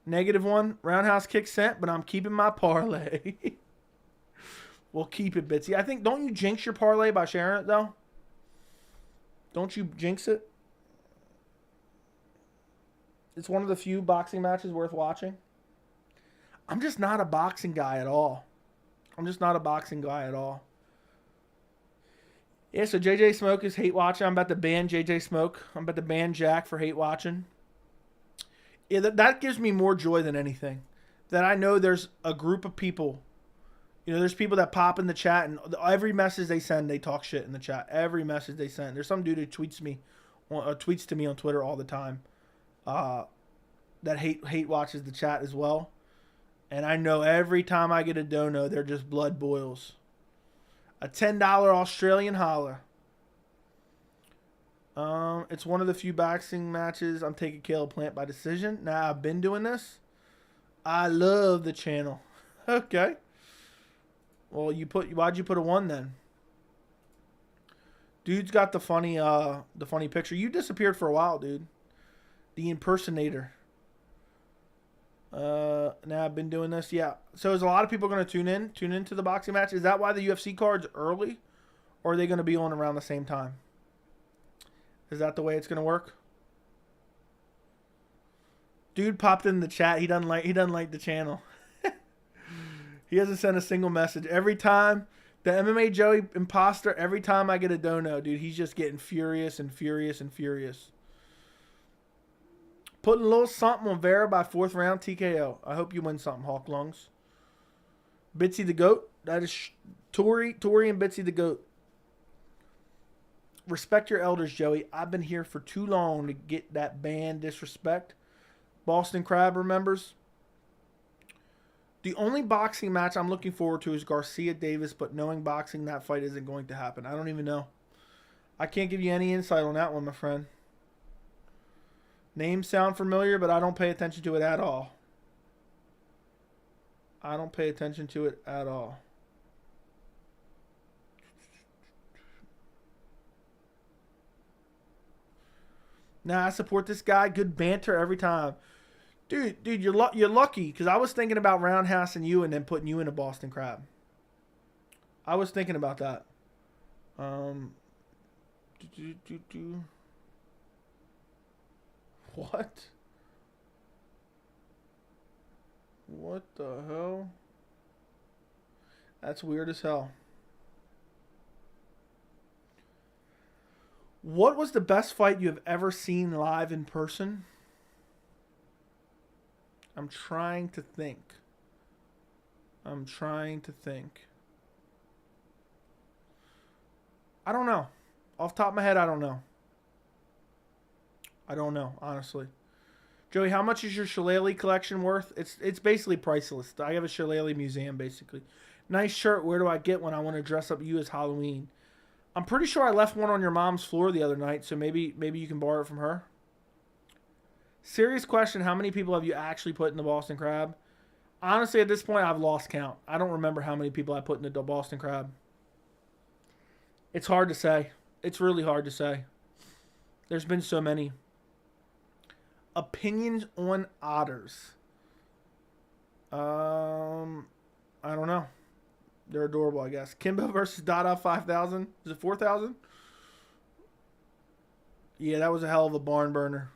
-1. Roundhouse kick sent, but I'm keeping my parlay. We'll keep it, Bitsy. I think, don't you jinx your parlay by sharing it, though? Don't you jinx it? It's one of the few boxing matches worth watching. I'm just not a boxing guy at all. Yeah, so JJ Smoke is hate watching. I'm about to ban JJ Smoke. I'm about to ban Jack for hate watching. Yeah, that gives me more joy than anything. That I know there's a group of people. You know, there's people that pop in the chat, and every message they send, they talk shit in the chat. Every message they send. There's some dude who tweets to me on Twitter all the time. That hate watches the chat as well. And I know every time I get a dono, they're just blood boils. A $10 Australian holler. It's one of the few boxing matches I'm taking Caleb Plant by decision. Now, I've been doing this. I love the channel. Okay. Well, why'd you put a 1 then? Dude's got the funny picture. You disappeared for a while, dude. The impersonator. Now I've been doing this. Yeah. So is a lot of people going to tune into the boxing match? Is that why the UFC card's early? Or are they going to be on around the same time? Is that the way it's going to work? Dude popped in the chat. He doesn't like the channel. He hasn't sent a single message. Every time the MMA Joey imposter, every time I get a dono, dude, he's just getting furious and furious and furious. Putting a little something on Vera by 4th round TKO. I hope you win something, Hawk Lungs. Bitsy the GOAT. That is Tory and Bitsy the GOAT. Respect your elders, Joey. I've been here for too long to get that banned disrespect. Boston Crab remembers. The only boxing match I'm looking forward to is Garcia Davis, but knowing boxing, that fight isn't going to happen. I don't even know. I can't give you any insight on that one, my friend. Names sound familiar, but I don't pay attention to it at all. Nah, I support this guy. Good banter every time. Dude, you're lucky, because I was thinking about roundhousing you and then putting you in a Boston Crab. I was thinking about that. What? What the hell? That's weird as hell. What was the best fight you have ever seen live in person? I'm trying to think. I don't know. Off the top of my head, I don't know. Honestly. Joey, how much is your Shillelagh collection worth? It's basically priceless. I have a Shillelagh museum, basically. Nice shirt. Where do I get one? I want to dress up you as Halloween. I'm pretty sure I left one on your mom's floor the other night, so maybe you can borrow it from her. Serious question, how many people have you actually put in the Boston Crab? Honestly, at this point, I've lost count. I don't remember how many people I put in the Boston Crab. It's hard to say. It's really hard to say. There's been so many. Opinions on otters. I don't know. They're adorable, I guess. Kimbo versus Dada 5,000. Is it 4,000? Yeah, that was a hell of a barn burner.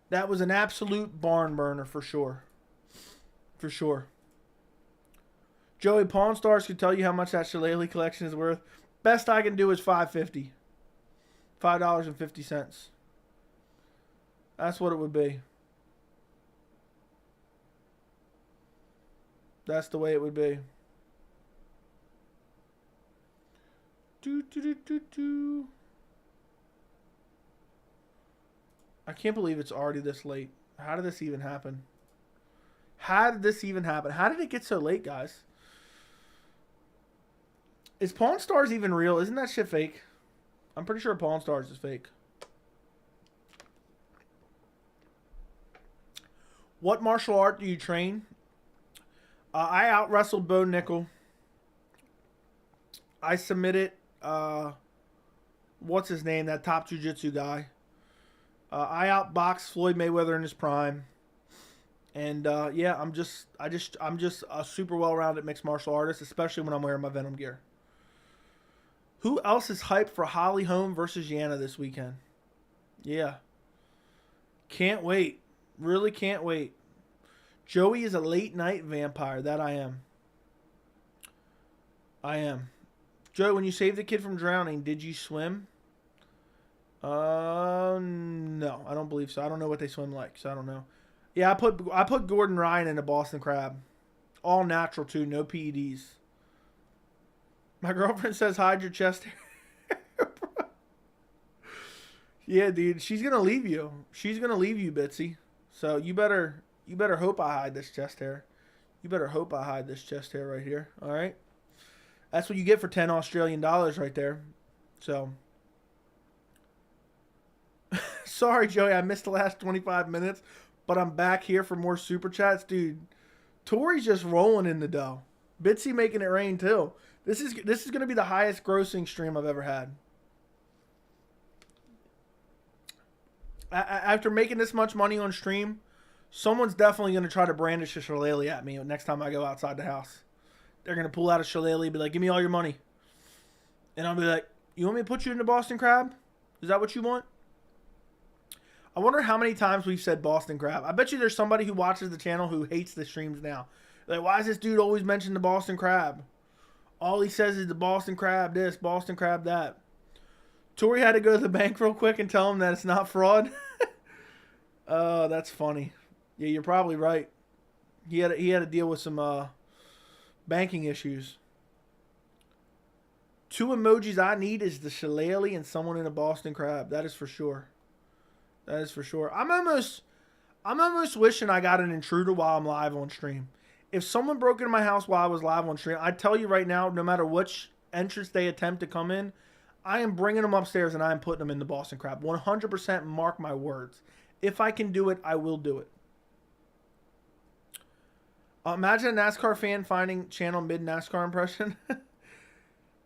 That was an absolute barn burner for sure. For sure. Joey, Pawn Stars could tell you how much that Shillelagh collection is worth. Best I can do is $5.50. $5.50. That's what it would be. That's the way it would be. I can't believe it's already this late. How did this even happen? How did it get so late, guys? Is Pawn Stars even real? Isn't that shit fake? I'm pretty sure Pawn Stars is fake. What martial art do you train? I out-wrestled Bo Nickel. I submitted, what's his name? That top jiu-jitsu guy. I outboxed Floyd Mayweather in his prime. And yeah, I'm just a super well-rounded mixed martial artist, especially when I'm wearing my Venom gear. Who else is hyped for Holly Holm versus Yana this weekend? Yeah. Can't wait. Really can't wait. Joey is a late night vampire. That I am. I am. Joey, when you saved the kid from drowning, did you swim? No, I don't believe so. I don't know what they swim like, so I don't know. Yeah, I put Gordon Ryan in a Boston Crab. All natural too, no PEDs. My girlfriend says hide your chest hair. Yeah, dude, she's gonna leave you. She's gonna leave you, Bitsy. So you better hope I hide this chest hair. You better hope I hide this chest hair right here. All right. That's what you get for $10 Australian right there. So. Sorry, Joey, I missed the last 25 minutes, but I'm back here for more super chats, dude. Tori's just rolling in the dough. Bitsy making it rain too. This is going to be the highest grossing stream I've ever had. After making this much money on stream, someone's definitely going to try to brandish a shillelagh at me next time I go outside the house. They're going to pull out a shillelagh and be like, give me all your money. And I'll be like, you want me to put you in the Boston Crab? Is that what you want? I wonder how many times we've said Boston Crab. I bet you there's somebody who watches the channel who hates the streams now. Like, why is this dude always mention the Boston Crab? All he says is the Boston Crab this, Boston Crab that. Tori had to go to the bank real quick and tell him that it's not fraud. Oh, that's funny. Yeah, you're probably right. He had to deal with some banking issues. 2 emojis I need is the shillelagh and someone in a Boston Crab. That is for sure. That is for sure. I'm almost wishing I got an intruder while I'm live on stream. If someone broke into my house while I was live on stream, I tell you right now, no matter which entrance they attempt to come in, I am bringing them upstairs and I am putting them in the Boston Crab. 100% mark my words. If I can do it, I will do it. Imagine a NASCAR fan finding channel mid NASCAR impression.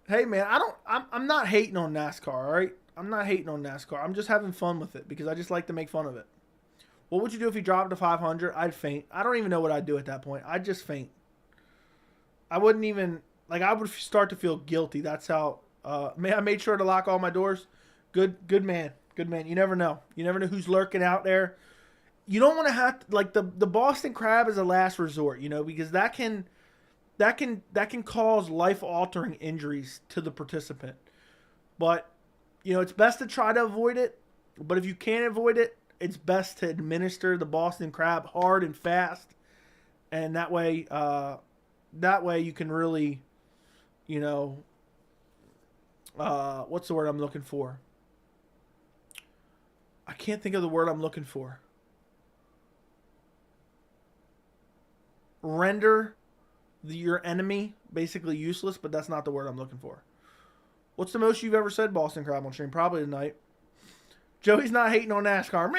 Hey man, I'm not hating on NASCAR, all right? I'm not hating on NASCAR. I'm just having fun with it because I just like to make fun of it. What would you do if you dropped to 500? I'd faint. I don't even know what I'd do at that point. I'd just faint. I wouldn't even, like, I would start to feel guilty. That's how, I made sure to lock all my doors. Good man. Good man. You never know. You never know who's lurking out there. You don't want to have, like, the Boston Crab is a last resort, you know, because that can cause life-altering injuries to the participant. But, you know, it's best to try to avoid it. But if you can't avoid it, it's best to administer the Boston Crab hard and fast. And that way you can really, you know, what's the word I'm looking for? I can't think of the word I'm looking for. Render your enemy basically useless, but that's not the word I'm looking for. What's the most you've ever said Boston Crab on stream? Probably tonight. Joey's not hating on NASCAR.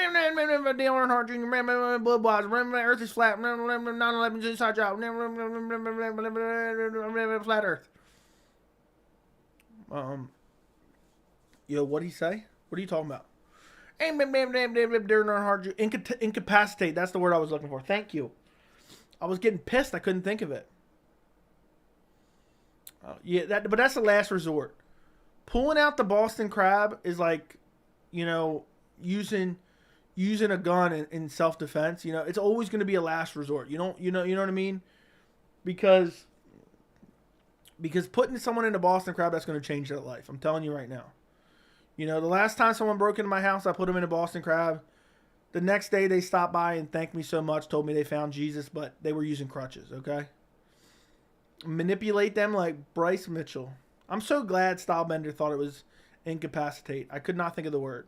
Dale Earnhart Jr. Blood Boys. Earth is flat. 9/11's inside job. Flat Earth. Yo, what'd he say? What are you talking about? Dale Earnhardt Jr. Incapacitate. That's the word I was looking for. Thank you. I was getting pissed. I couldn't think of it. Yeah, but that's the last resort. Pulling out the Boston Crab is like, you know, using a gun in self-defense. You know, it's always going to be a last resort. You know what I mean? Because putting someone in a Boston Crab, that's going to change their life. I'm telling you right now. You know, the last time someone broke into my house, I put them in a Boston Crab. The next day they stopped by and thanked me so much, told me they found Jesus, but they were using crutches, okay? Manipulate them like Bryce Mitchell. I'm so glad Stylebender thought it was incapacitate. I could not think of the word.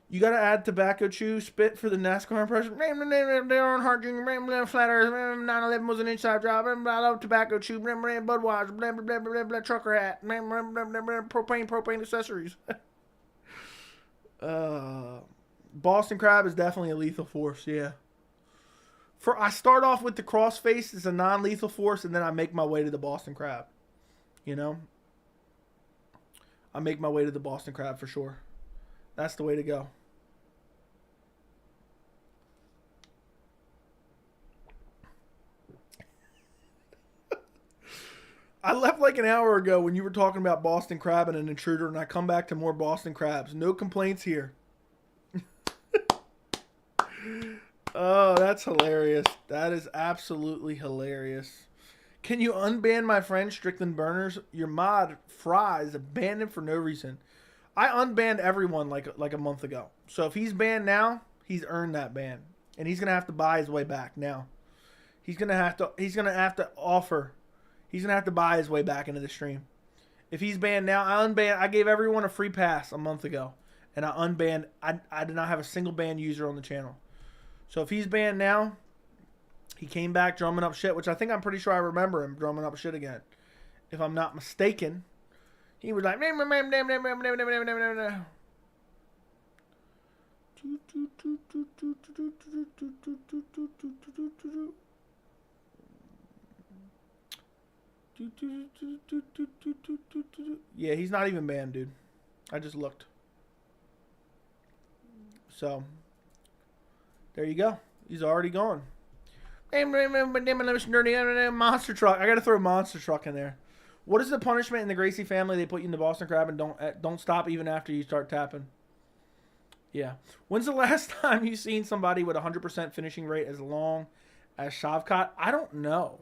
You got to add tobacco chew spit for the NASCAR impression. Dale Earnhardt Jr. Flat Earth. 9/11 was an inside job. I love tobacco chew. Budweiser. Trucker hat. Propane accessories. Boston Crab is definitely a lethal force. Yeah. I start off with the crossface as a non-lethal force, and then I make my way to the Boston Crab. You know? I make my way to the Boston Crab for sure. That's the way to go. I left like an hour ago when you were talking about Boston Crab and an intruder, and I come back to more Boston Crabs. No complaints here. Oh, that's hilarious. That is absolutely hilarious. Can you unban my friend Strickland Burners? Your mod, Fries, abandoned for no reason. I unbanned everyone like a month ago. So if he's banned now, he's earned that ban. And he's gonna have to buy his way back now. He's gonna have to buy his way back into the stream. If he's banned now, I gave everyone a free pass a month ago. And I unbanned. I did not have a single banned user on the channel. So if he's banned now, he came back drumming up shit, which I'm pretty sure I remember him drumming up shit again. If I'm not mistaken. He was like, yeah, he's not even banned, dude. I just looked. So, there you go. He's already gone. Monster truck. I gotta throw a monster truck in there. What is the punishment in the Gracie family? They put you in the Boston Crab and don't stop even after you start tapping. Yeah. When's the last time you seen somebody with 100% finishing rate as long as Shavkat? I don't know.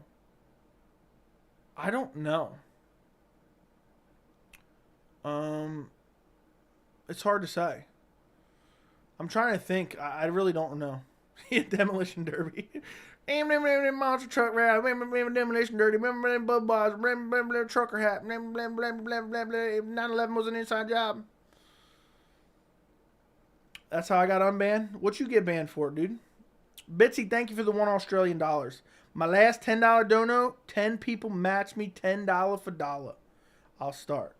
It's hard to say. I'm trying to think. I really don't know. Demolition Derby. Monster truck ride. Demolition Derby. Trucker hat. 9/11 was an inside job. That's how I got unbanned. What you get banned for, dude? Bitsy, thank you for the $1 Australian. My last $10 dono, 10 people match me $10 for dollar. I'll start.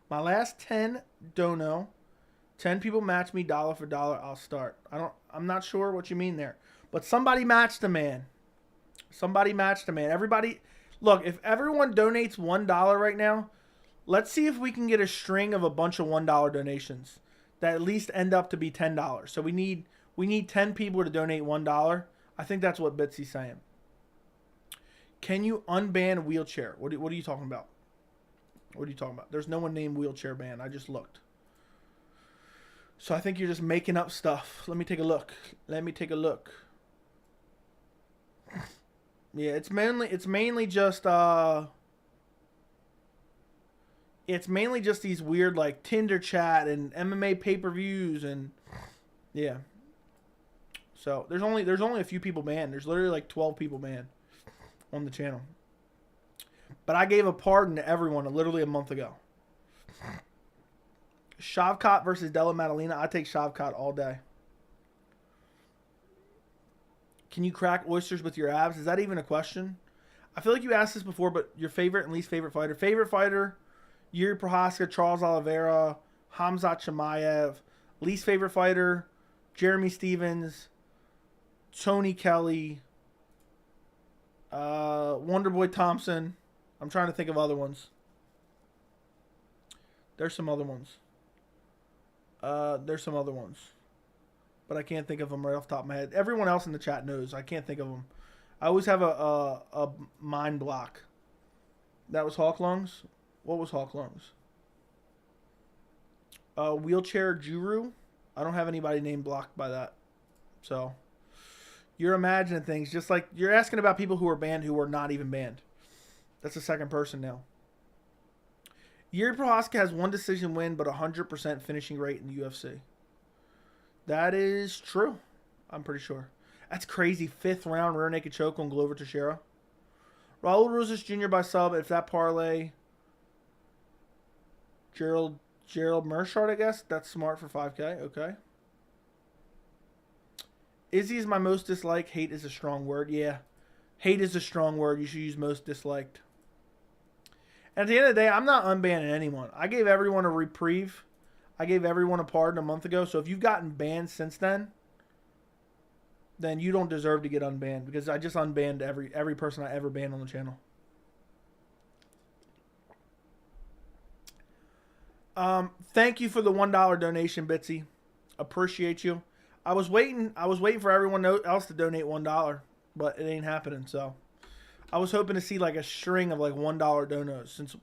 My last 10 dono, 10 people match me dollar for dollar. I'll start. I'm not sure what you mean there. But somebody matched a man. Everybody, look, if everyone donates $1 right now, let's see if we can get a string of a bunch of $1 donations that at least end up to be $10. So we need 10 people to donate $1. I think that's what Bitsy's saying. Can you unban wheelchair? What are you talking about? There's no one named wheelchair ban. I just looked. So I think you're just making up stuff. Let me take a look. Yeah, it's mainly just these weird like Tinder chat and MMA pay-per-views and yeah. So there's only a few people banned. There's literally like 12 people banned on the channel. But I gave a pardon to everyone literally a month ago. Shavkat versus Della Maddalena. I take Shavkat all day. Can you crack oysters with your abs? Is that even a question? I feel like you asked this before, but your favorite and least favorite fighter. Favorite fighter, Yuri Prohaska, Charles Oliveira, Khamzat Chimaev. Least favorite fighter, Jeremy Stevens, Tony Kelly, Wonderboy Thompson. I'm trying to think of other ones. There's some other ones. But I can't think of them right off the top of my head. Everyone else in the chat knows. I can't think of them. I always have a mind block. That was Hawk Lungs? What was Hawk Lungs? Wheelchair Juru? I don't have anybody named blocked by that. So, you're imagining things. Just like you're asking about people who are banned who are not even banned. That's the second person now. Yuri Prohaska has 1 decision win, but 100% finishing rate in the UFC. That is true. I'm pretty sure. That's crazy. 5th round rear naked choke on Glover Teixeira. Raul Rosas Jr. by sub. If that parlay, Gerald Mershard, I guess. That's smart for 5K. Okay. Izzy is my most disliked. Hate is a strong word. Yeah. Hate is a strong word. You should use most disliked. And at the end of the day, I'm not unbanning anyone. I gave everyone a reprieve. I gave everyone a pardon a month ago. So if you've gotten banned since then you don't deserve to get unbanned because I just unbanned every person I ever banned on the channel. Thank you for the $1 donation, Bitsy. Appreciate you. I was waiting for everyone else to donate $1, but it ain't happening. So I was hoping to see like a string of like $1 donos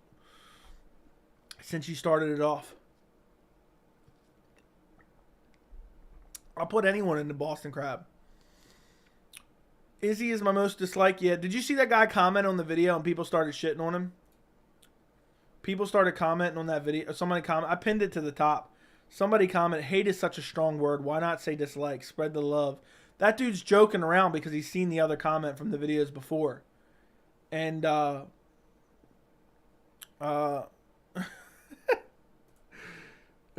since you started it off. I'll put anyone in the Boston Crab. Izzy is my most disliked yet. Did you see that guy comment on the video and people started shitting on him? People started commenting on that video. Somebody comment. I pinned it to the top. Somebody commented, hate is such a strong word. Why not say dislike? Spread the love. That dude's joking around because he's seen the other comment from the videos before. And, and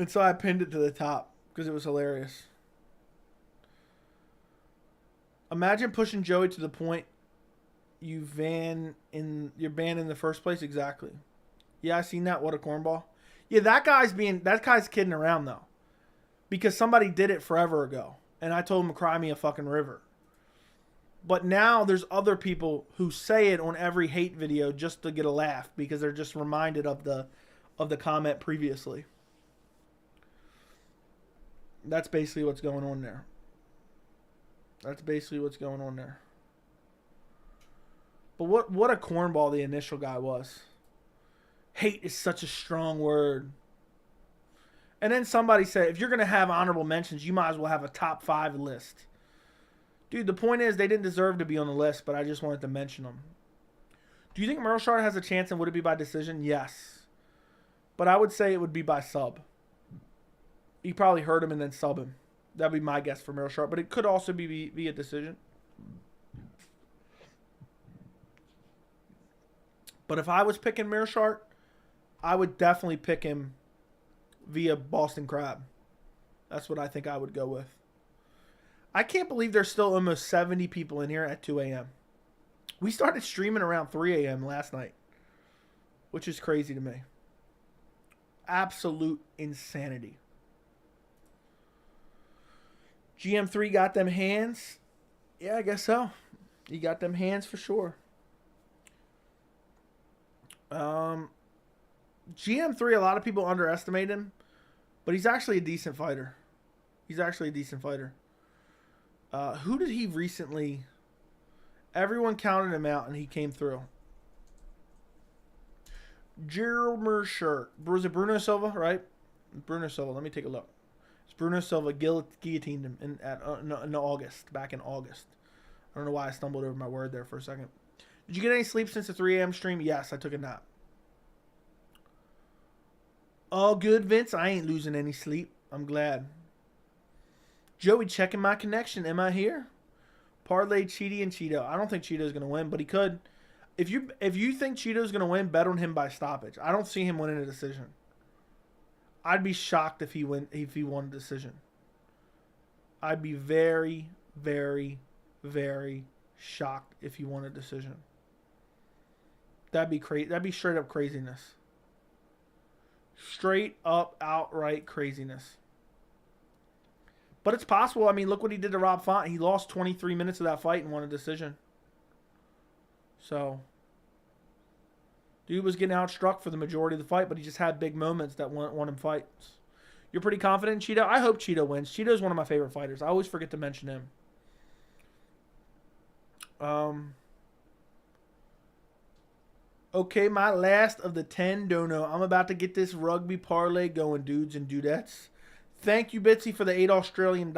so I pinned it to the top because it was hilarious. Imagine pushing Joey to the point you're banned in the first place. Exactly. Yeah, I seen that. What a cornball. Yeah, that guy's kidding around though. Because somebody did it forever ago. And I told him to cry me a fucking river. But now there's other people who say it on every hate video just to get a laugh because they're just reminded of the comment previously. That's basically what's going on there. That's basically what's going on there. But what a cornball the initial guy was. Hate is such a strong word. And then somebody said, if you're going to have honorable mentions, you might as well have a top 5 list. Dude, the point is they didn't deserve to be on the list, but I just wanted to mention them. Do you think Mearlshart has a chance, and would it be by decision? Yes. But I would say it would be by sub. You probably hurt him and then sub him. That would be my guess for Mearlshart, but it could also be a decision. But if I was picking Mearlshart, I would definitely pick him via Boston Crab. That's what I think I would go with. I can't believe there's still almost 70 people in here at 2 a.m. We started streaming around 3 a.m. last night, which is crazy to me. Absolute insanity. GM3 got them hands. Yeah, I guess so. He got them hands for sure. GM3, a lot of people underestimate him, but he's actually a decent fighter. Who did he recently... Everyone counted him out, and he came through. Gerald Mearlshart. Was it Bruno Silva, right? Bruno Silva. Let me take a look. It's Bruno Silva guillotined him in August. Back in August. I don't know why I stumbled over my word there for a second. Did you get any sleep since the 3 a.m. stream? Yes, I took a nap. All good, Vince. I ain't losing any sleep. I'm glad. Joey, checking my connection. Am I here? Parlay Cheeto and Cheeto. I don't think Cheeto's going to win, but he could. If you think Cheeto's going to win, bet on him by stoppage. I don't see him winning a decision. I'd be shocked if he won a decision. I'd be very, very, very shocked if he won a decision. That'd be crazy. That'd be straight up craziness. Straight up, outright craziness. But it's possible. I mean, look what he did to Rob Font. He lost 23 minutes of that fight and won a decision. So, dude was getting outstruck for the majority of the fight, but he just had big moments that won him fights. You're pretty confident in Cheeto? I hope Cheeto wins. Cheeto's one of my favorite fighters. I always forget to mention him. Okay, my last of the 10 dono. I'm about to get this rugby parlay going, dudes and dudettes. Thank you, Bitsy, for the $8 Australian.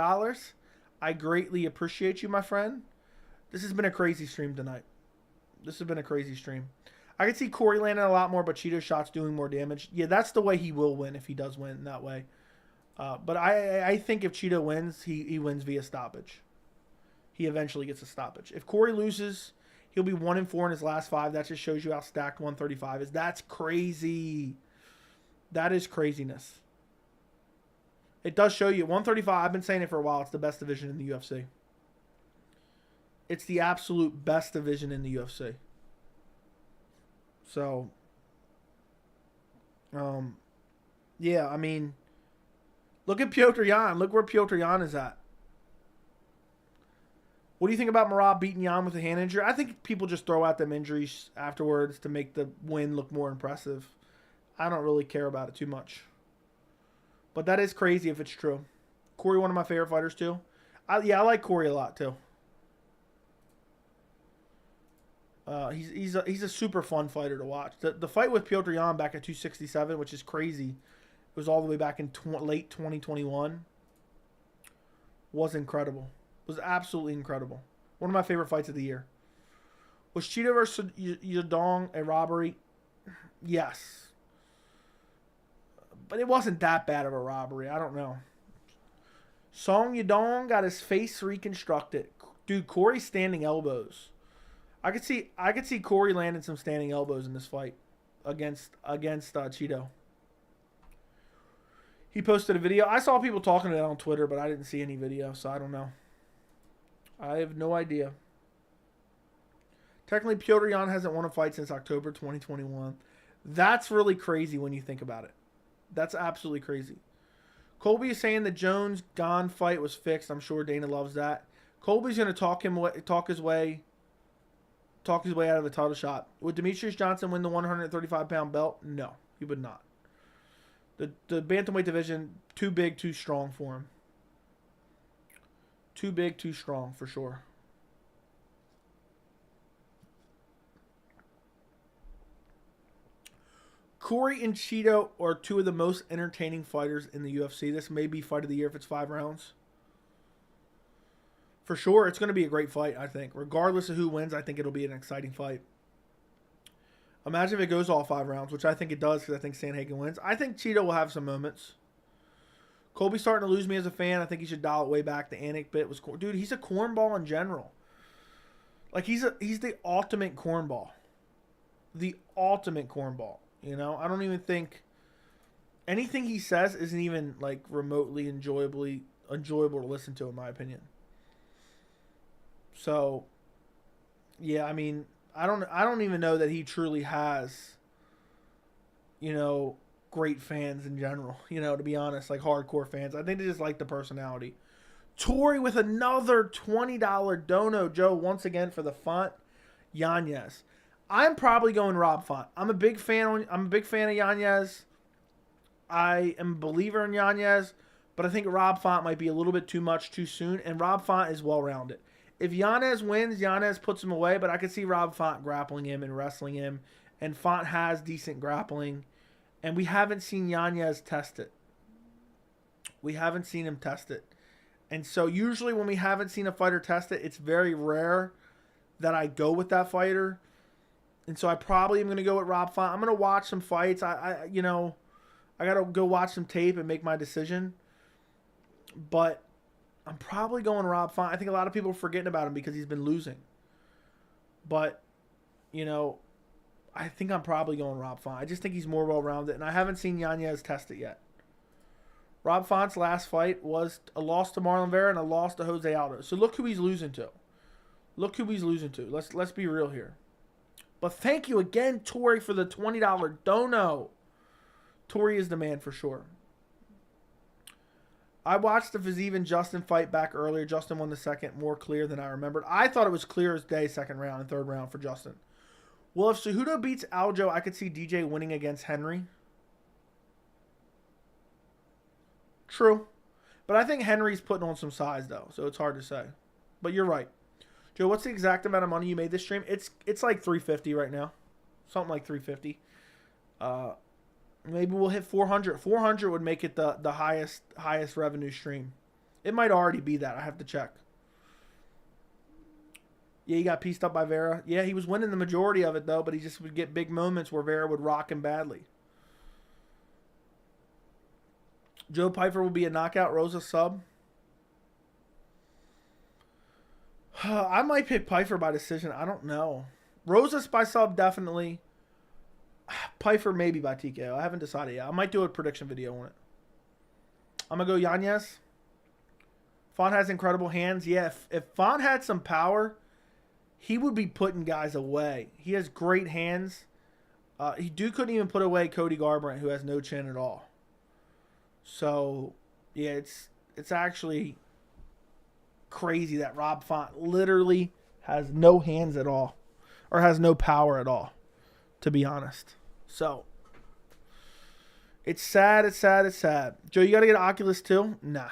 I greatly appreciate you, my friend. This has been a crazy stream tonight. I could see Cory landing a lot more, but Cheeto's shots doing more damage. Yeah, that's the way he will win if he does win that way. But I think if Cheeto wins, he wins via stoppage. He eventually gets a stoppage. If Cory loses, he'll be 1-4 in his last 5. That just shows you how stacked 135 is. That's crazy. That is craziness. It does show you. 135, I've been saying it for a while, it's the best division in the UFC. It's the absolute best division in the UFC. So, yeah, I mean, look at Petr Yan. Look where Petr Yan is at. What do you think about Merab beating Yan with a hand injury? I think people just throw out them injuries afterwards to make the win look more impressive. I don't really care about it too much. But that is crazy if it's true. Cory, one of my favorite fighters, too. I like Cory a lot, too. He's a super fun fighter to watch. The fight with Petr Yan back at 267, which is crazy, it was all the way back in late 2021, was incredible. Was absolutely incredible. One of my favorite fights of the year. Was Cheeto versus Yadong a robbery? Yes. But it wasn't that bad of a robbery. I don't know. Song Yadong got his face reconstructed. Dude, Cory standing elbows. I could see Cory landing some standing elbows in this fight against Cheeto. He posted a video. I saw people talking about it on Twitter, but I didn't see any video, so I don't know. I have no idea. Technically, Petr Yan hasn't won a fight since October 2021. That's really crazy when you think about it. That's absolutely crazy. Colby is saying the Jones-Gane fight was fixed. I'm sure Dana loves that. Colby's going to talk his way out of a title shot. Would Demetrius Johnson win the 135-pound belt? No, he would not. The bantamweight division, too big, too strong for him. Too big, too strong, for sure. Cory and Cheeto are two of the most entertaining fighters in the UFC. This may be fight of the year if it's 5 rounds. For sure, it's going to be a great fight, I think. Regardless of who wins, I think it'll be an exciting fight. Imagine if it goes all 5 rounds, which I think it does because I think Sandhagen wins. I think Cheeto will have some moments. Colby's starting to lose me as a fan. I think he should dial it way back. The Anik bit was... Dude, he's a cornball in general. Like, he's the ultimate cornball. The ultimate cornball. You know? I don't even think... Anything he says isn't even, like, remotely enjoyable to listen to, in my opinion. So, yeah, I mean... I don't even know that he truly has, you know, great fans in general, you know, to be honest, like hardcore fans. I think they just like the personality. Tori with another $20 dono, Joe, once again for the Font Yanez. I'm probably going Rob Font. I'm a big fan of Yanez. I am a believer in Yanez, but I think Rob Font might be a little bit too much too soon, and Rob Font is well-rounded. If Yanez wins, Yanez puts him away, but I could see Rob Font grappling him and wrestling him, and Font has decent grappling, and we haven't seen Yanez test it. We haven't seen him test it. And so usually when we haven't seen a fighter test it, it's very rare that I go with that fighter. And so I probably am going to go with Rob Font. I'm going to watch some fights. I got to go watch some tape and make my decision. But I'm probably going Rob Font. I think a lot of people are forgetting about him because he's been losing. But, you know, I think I'm probably going Rob Font. I just think he's more well-rounded, and I haven't seen Yanez test it yet. Rob Font's last fight was a loss to Marlon Vera and a loss to Jose Aldo. So look who he's losing to. Let's be real here. But thank you again, Tori, for the $20 dono. Tori is the man for sure. I watched the Fiziev and Justin fight back earlier. Justin won the second, more clear than I remembered. I thought it was clear as day, second round and third round for Justin. Well, if Cejudo beats Aljo, I could see DJ winning against Henry. True. But I think Henry's putting on some size, though, so it's hard to say. But you're right. Joe, what's the exact amount of money you made this stream? It's like $350 right now. Something like $350. Maybe we'll hit 400. 400 would make it the highest revenue stream. It might already be that. I have to check. Yeah, he got pieced up by Vera. Yeah, he was winning the majority of it, though, but he just would get big moments where Vera would rock him badly. Joe Pyfer will be a knockout. Rosa sub. I might pick Pyfer by decision. I don't know. Rosas by sub, definitely. Pyfer maybe by TKO. I haven't decided yet. I might do a prediction video on it. I'm going to go Yanez. Font has incredible hands. Yeah, if Font had some power, he would be putting guys away. He has great hands. He couldn't even put away Cody Garbrandt, who has no chin at all. So, yeah, it's actually crazy that Rob Font literally has no hands at all. Or has no power at all, to be honest. So, it's sad, it's sad, it's sad. Joe, you got to get an Oculus too? Nah.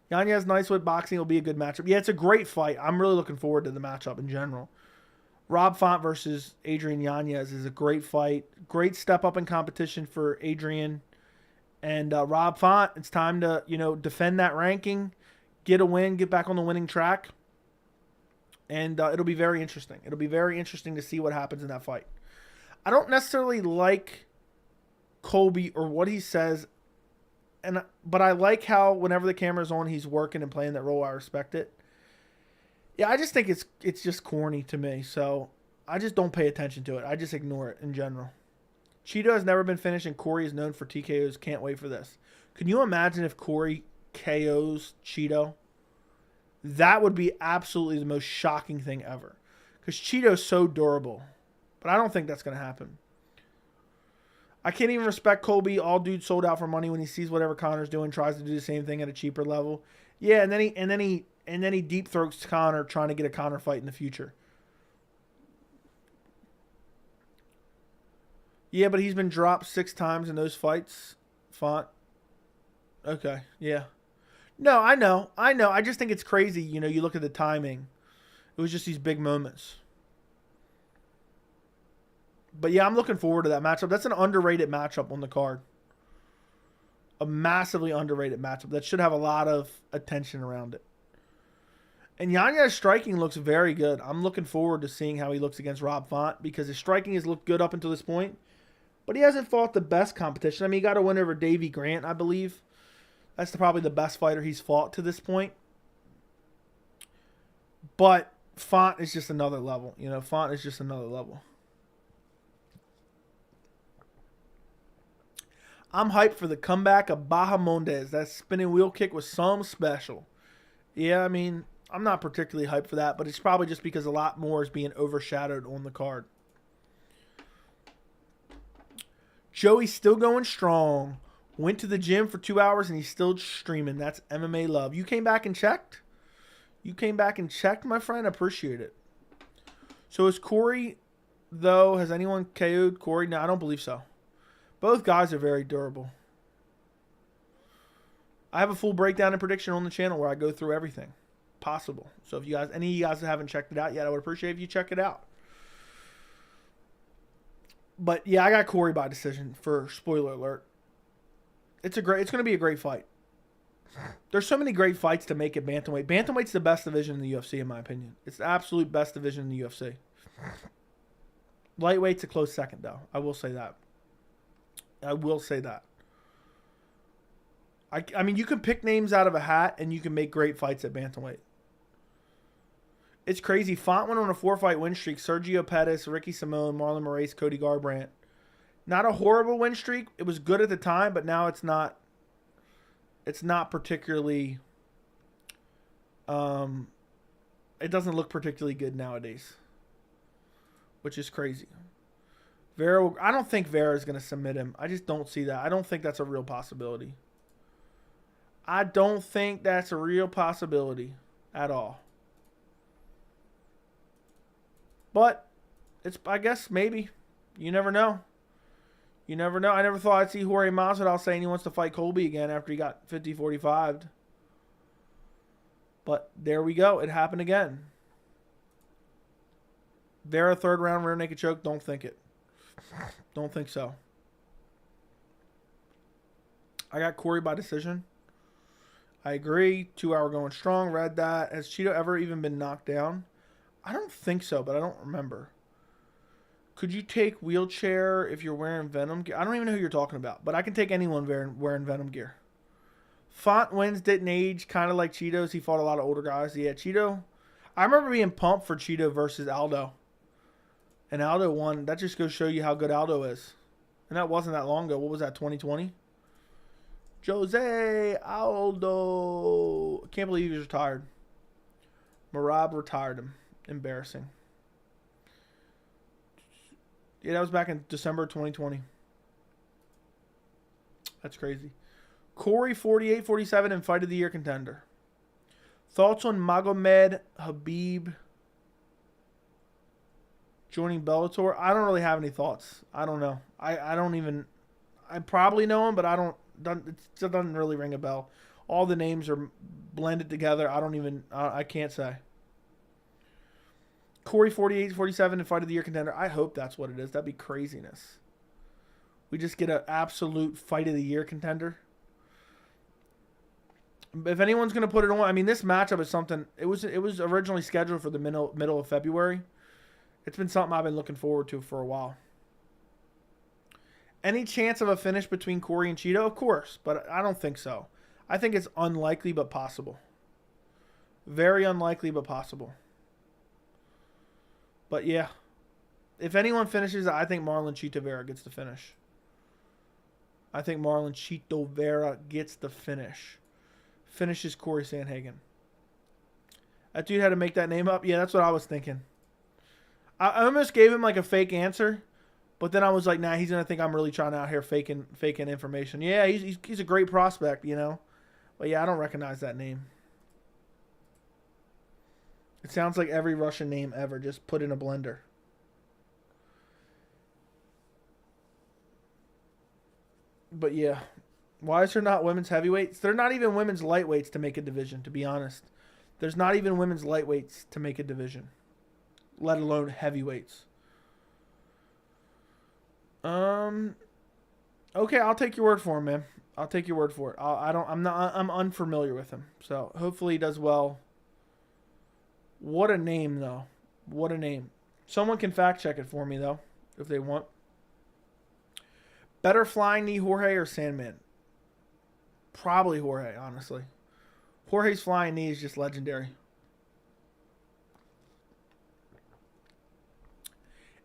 Yanez nice with boxing will be a good matchup. Yeah, it's a great fight. I'm really looking forward to the matchup in general. Rob Font versus Adrian Yanez is a great fight. Great step up in competition for Adrian. And Rob Font, it's time to, defend that ranking, get a win, get back on the winning track. And it'll be very interesting. It'll be very interesting to see what happens in that fight. I don't necessarily like Colby or what he says, but I like how whenever the camera's on, he's working and playing that role. I respect it. Yeah, I just think it's just corny to me, so I just don't pay attention to it. I just ignore it in general. Cheeto has never been finished, and Cory is known for TKOs. Can't wait for this. Can you imagine if Cory KOs Cheeto? That would be absolutely the most shocking thing ever, because Cheeto's so durable, but I don't think that's going to happen. I can't even respect Colby. All dude sold out for money when he sees whatever Conor's doing, tries to do the same thing at a cheaper level. Yeah, and then he deep throats Conor, trying to get a Conor fight in the future. Yeah, but he's been dropped 6 times in those fights. Font. Okay, yeah. No, I know. I just think it's crazy. You look at the timing. It was just these big moments. But yeah, I'm looking forward to that matchup. That's an underrated matchup on the card. A massively underrated matchup that should have a lot of attention around it. And Yanez's striking looks very good. I'm looking forward to seeing how he looks against Rob Font, because his striking has looked good up until this point. But he hasn't fought the best competition. I mean, he got a win over Davey Grant, I believe. That's probably the best fighter he's fought to this point. But Font is just another level. Font is just another level. I'm hyped for the comeback of Bahamondes. That spinning wheel kick was some special. Yeah, I mean, I'm not particularly hyped for that, but it's probably just because a lot more is being overshadowed on the card. Joey's still going strong. Went to the gym for 2 hours and he's still streaming. That's MMA love. You came back and checked? My friend? I appreciate it. So is Cory, though, has anyone KO'd Cory? No, I don't believe so. Both guys are very durable. I have a full breakdown and prediction on the channel where I go through everything possible. So if any of you guys haven't checked it out yet, I would appreciate if you check it out. But yeah, I got Cory by decision for spoiler alert. It's going to be a great fight. There's so many great fights to make at bantamweight. Bantamweight's the best division in the UFC, in my opinion. It's the absolute best division in the UFC. Lightweight's a close second, though. I will say that. I mean, you can pick names out of a hat, and you can make great fights at bantamweight. It's crazy. Font went on a 4-fight win streak. Sergio Pettis, Ricky Simone, Marlon Moraes, Cody Garbrandt. Not a horrible win streak. It was good at the time, but now it's not. It's not particularly. It doesn't look particularly good nowadays, which is crazy. Vera, I don't think Vera is going to submit him. I just don't see that. I don't think that's a real possibility. At all. But I guess maybe. You never know. I never thought I'd see Jorge Masvidal saying he wants to fight Colby again after he got 50-45'd. But there we go. It happened again. Vera, 3rd round rear naked choke. Don't think it. Don't think so. I got Cory by decision. I agree. 2 hour going strong. Read that. Has Cheeto ever even been knocked down? I don't think so, but I don't remember. Could you take wheelchair if you're wearing Venom gear? I don't even know who you're talking about, but I can take anyone wearing Venom gear. Font wins didn't age, kind of like Cheeto's. He fought a lot of older guys. Yeah, Cheeto. I remember being pumped for Cheeto versus Aldo. And Aldo won. That just goes to show you how good Aldo is. And that wasn't that long ago. What was that, 2020? Jose Aldo. I can't believe he was retired. Marab retired him. Embarrassing. Yeah, that was back in December 2020. That's crazy. Cory, 48-47 and Fight of the Year contender. Thoughts on Magomed Habib joining Bellator? I don't really have any thoughts. I don't know. I don't even... I probably know him, but it still doesn't really ring a bell. All the names are blended together. I can't say. Corey 48-47 and Fight of the Year contender. I hope that's what it is. That'd be craziness. We just get an absolute Fight of the Year contender. If anyone's going to put it on, I mean, this matchup is something. It was originally scheduled for the middle of February. It's been something I've been looking forward to for a while. Any chance of a finish between Corey and Cheeto? Of course, but I don't think so. I think it's unlikely but possible. Very unlikely but possible. But yeah, if anyone finishes, I think Marlon Cheeto Vera gets the finish. I think Marlon Cheeto Vera gets the finish. Finishes Cory Sandhagen. That dude had to make that name up? Yeah, that's what I was thinking. I almost gave him like a fake answer, but then I was like, nah, he's going to think I'm really trying out here faking information. Yeah, he's a great prospect, you know. But yeah, I don't recognize that name. It sounds like every Russian name ever, just put in a blender. But yeah, why is there not women's heavyweights? They're not even women's lightweights to make a division, to be honest. There's not even women's lightweights to make a division, let alone heavyweights. Okay, I'll take your word for him, man. I'll take your word for it. I'm unfamiliar with him, so hopefully he does well. What a name, though. What a name. Someone can fact check it for me, though, if they want. Better flying knee, Jorge or Sandman? Probably Jorge, honestly. Jorge's flying knee is just legendary.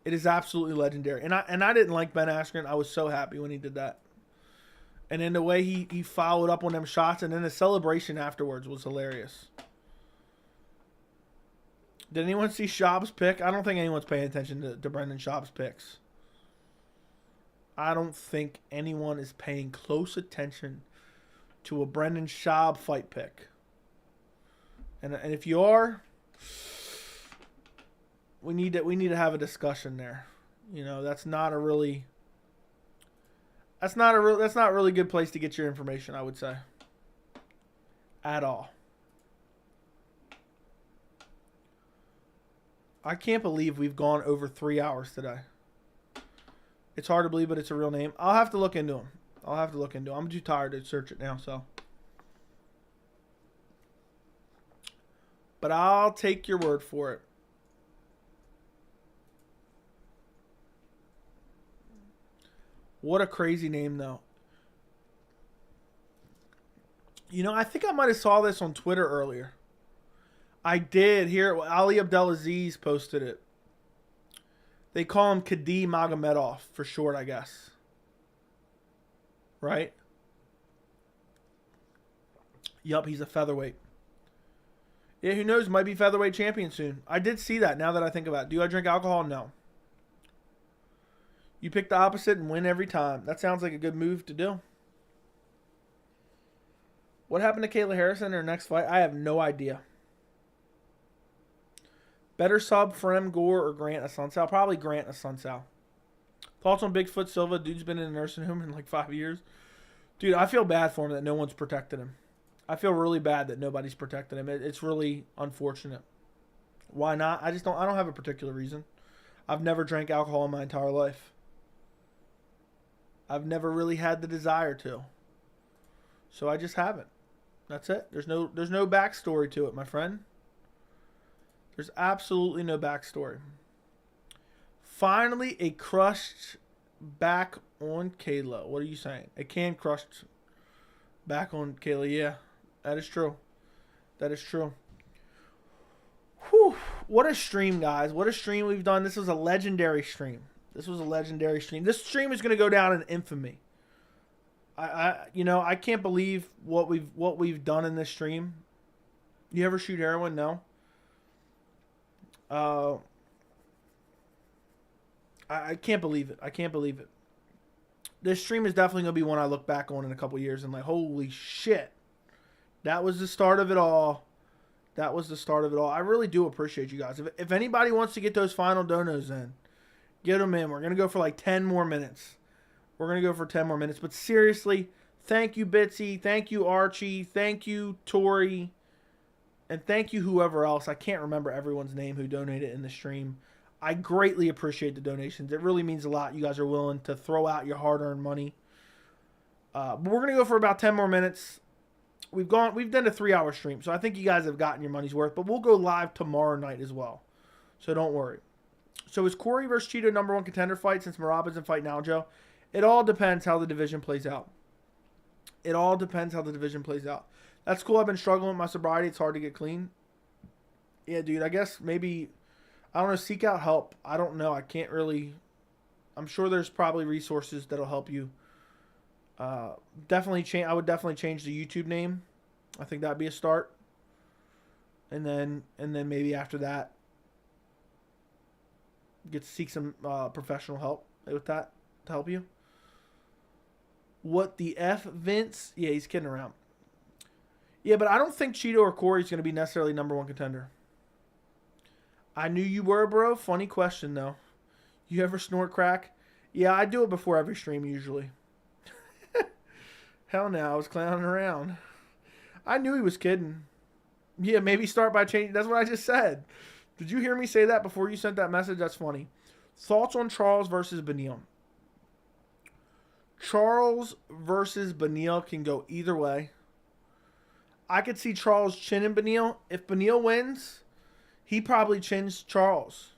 It is absolutely legendary. And I didn't like Ben Askren. I was so happy when he did that. And then the way he followed up on them shots, and then the celebration afterwards was hilarious. Did anyone see Schaub's pick? I don't think anyone's paying attention to Brendan Schaub's picks. I don't think anyone is paying close attention to a Brendan Schaub fight pick. And if you are, we need to have a discussion there. You know, that's not a really good place to get your information, I would say. At all. I can't believe we've gone over 3 hours today. It's hard to believe, but it's a real name. I'll have to look into him. I'm too tired to search it now, so. But I'll take your word for it. What a crazy name, though. You know, I think I might have saw this on Twitter earlier. I did hear it. Ali Abdelaziz posted it. They call him Khadi Magomedov for short, I guess. Right? Yup, he's a featherweight. Yeah, who knows? Might be featherweight champion soon. I did see that now that I think about it. Do I drink alcohol? No. You pick the opposite and win every time. That sounds like a good move to do. What happened to Kayla Harrison in her next fight? I have no idea. Better sub Frem Gore or Grant Asuncao? Probably Grant Asuncao. Thoughts on Bigfoot Silva? Dude's been in a nursing home in like 5 years. Dude, I feel bad for him that no one's protected him. I feel really bad that nobody's protected him. It's really unfortunate. Why not? I don't have a particular reason. I've never drank alcohol in my entire life. I've never really had the desire to. So I just haven't. That's it. There's no backstory to it, my friend. There's absolutely no backstory. Finally, a crushed back on Kayla. What are you saying? A can crushed back on Kayla. Yeah, that is true. That is true. Whew. What a stream, guys. What a stream we've done. This was a legendary stream. This stream is going to go down in infamy. I can't believe what we've done in this stream. You ever shoot heroin? No. I can't believe it. I can't believe it. This stream is definitely going to be one I look back on in a couple years and like, holy shit. That was the start of it all. That was the start of it all. I really do appreciate you guys. If anybody wants to get those final donos in, get them in. We're going to go for like 10 more minutes. We're going to go for 10 more minutes. But seriously, thank you, Bitsy. Thank you, Archie. Thank you, Tori. And thank you, whoever else. I can't remember everyone's name who donated in the stream. I greatly appreciate the donations. It really means a lot. You guys are willing to throw out your hard-earned money. But we're gonna go for about 10 more minutes. We've done a 3-hour stream, so I think you guys have gotten your money's worth. But we'll go live tomorrow night as well, so don't worry. So is Cory versus Cheeto #1 contender fight since Merab isn't fighting Aljo? It all depends how the division plays out. It all depends how the division plays out. That's cool. I've been struggling with my sobriety. It's hard to get clean. Yeah, dude. I guess maybe, I don't know, seek out help. I don't know. I can't really. I'm sure there's probably resources that'll help you. Definitely change. I would definitely change the YouTube name. I think that'd be a start. And then maybe after that, get to seek some professional help with that to help you. What the F, Vince? Yeah, he's kidding around. Yeah, but I don't think Cheeto or Cory's going to be necessarily #1 contender. I knew you were, bro. Funny question, though. You ever snort crack? Yeah, I do it before every stream, usually. Hell no, I was clowning around. I knew he was kidding. Yeah, maybe start by changing. That's what I just said. Did you hear me say that before you sent that message? That's funny. Thoughts on Charles versus Beneil? Charles versus Beneil can go either way. I could see Charles chinning Beneil. If Beneil wins, he probably chins Charles.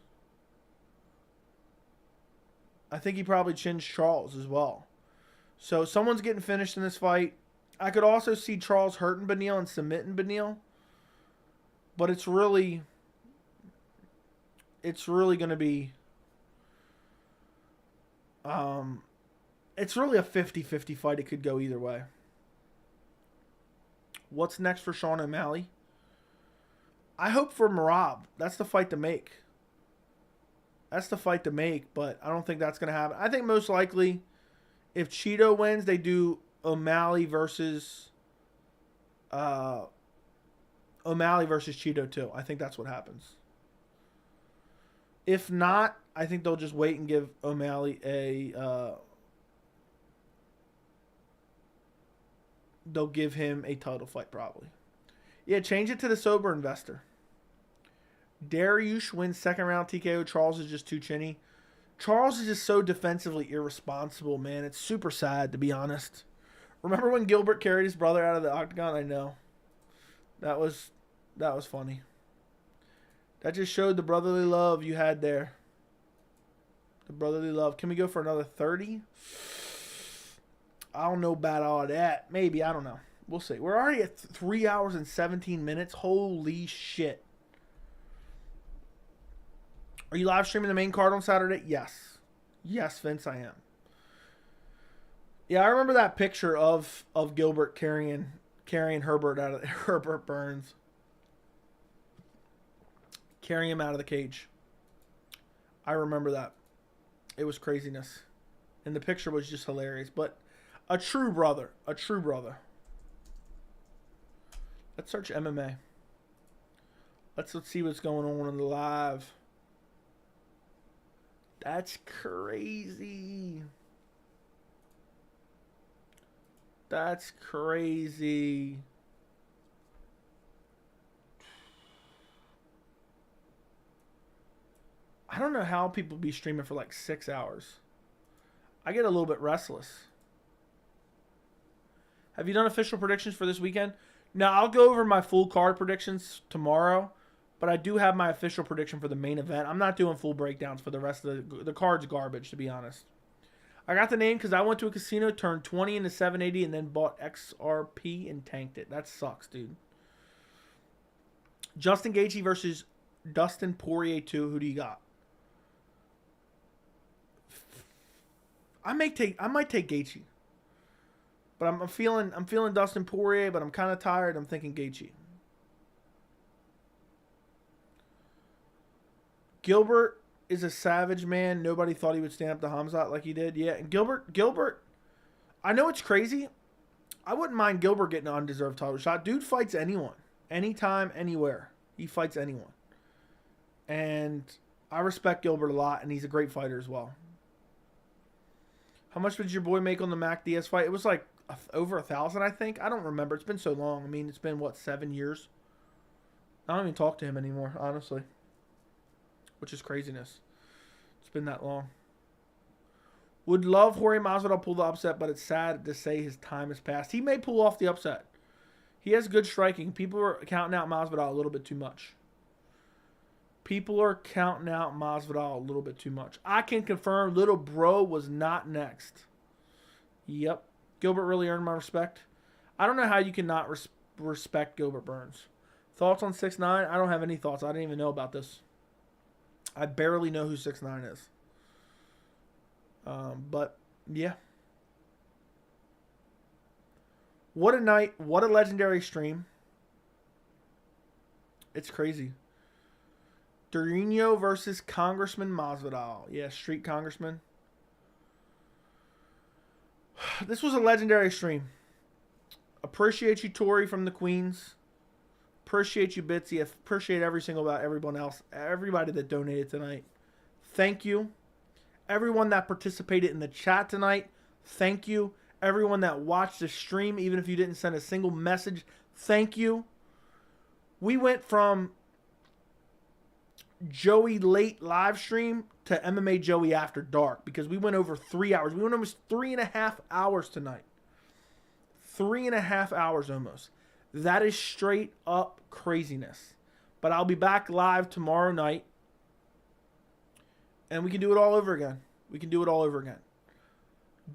I think he probably chins Charles as well. So someone's getting finished in this fight. I could also see Charles hurting Beneil and submitting Beneil. But it's really going to be it's really a 50-50 fight. It could go either way. What's next for Sean O'Malley? I hope for Merab. That's the fight to make. That's the fight to make, but I don't think that's going to happen. I think most likely if Cheeto wins, they do O'Malley versus Cheeto too. I think that's what happens. If not, I think they'll just wait and give O'Malley they'll give him a title fight probably. Yeah, change it to the sober investor. Dariush wins second round TKO. Charles is just too chinny. Charles is just so defensively irresponsible, man. It's super sad, to be honest. Remember when Gilbert carried his brother out of the octagon? I know. That was funny. That just showed the brotherly love you had there. The brotherly love. Can we go for another 30? I don't know about all that. Maybe. I don't know. We'll see. We're already at 3 hours and 17 minutes. Holy shit. Are you live streaming the main card on Saturday? Yes. Yes, Vince, I am. Yeah, I remember that picture of Gilbert carrying Herbert out of Herbert Burns. Carrying him out of the cage. I remember that. It was craziness. And the picture was just hilarious. But a true brother. A true brother. Let's search MMA. Let's see what's going on in the live. That's crazy. That's crazy. I don't know how people be streaming for like 6 hours. I get a little bit restless. Have you done official predictions for this weekend? No, I'll go over my full card predictions tomorrow. But I do have my official prediction for the main event. I'm not doing full breakdowns for the rest of the card's garbage, to be honest. I got the name because I went to a casino, turned 20 into 780, and then bought XRP and tanked it. That sucks, dude. Justin Gaethje versus Dustin Poirier 2. Who do you got? I might take Gaethje. But I'm feeling Dustin Poirier, but I'm kind of tired. I'm thinking Gaethje. Gilbert is a savage, man. Nobody thought he would stand up to Khamzat like he did. Yeah, and Gilbert, I know it's crazy. I wouldn't mind Gilbert getting an undeserved title shot. Dude fights anyone. Anytime, anywhere. He fights anyone. And I respect Gilbert a lot, and he's a great fighter as well. How much did your boy make on the Mac Diaz fight? It was like over 1,000, I think. I don't remember. It's been so long. I mean, it's been, what, 7 years? I don't even talk to him anymore, honestly. Which is craziness. It's been that long. Would love Jorge Masvidal pull the upset, but it's sad to say his time has passed. He may pull off the upset. He has good striking. People are counting out Masvidal a little bit too much. People are counting out Masvidal a little bit too much. I can confirm little bro was not next. Yep. Gilbert really earned my respect. I don't know how you cannot respect Gilbert Burns. Thoughts on 6ix9ine? I don't have any thoughts. I didn't even know about this. I barely know who 6ix9ine is. But, yeah. What a night. What a legendary stream. It's crazy. Durino versus Congressman Masvidal. Yeah, street congressman. This was a legendary stream. Appreciate you, Tori from the Queens. Appreciate you, Bitsy. Appreciate everyone else. Everybody that donated tonight. Thank you. Everyone that participated in the chat tonight. Thank you. Everyone that watched the stream, even if you didn't send a single message. Thank you. We went from Joey late live stream to MMA Joey after dark because we went over 3 hours. We went almost 3.5 hours tonight. 3.5 hours almost. That is straight up craziness. But I'll be back live tomorrow night. And we can do it all over again. We can do it all over again.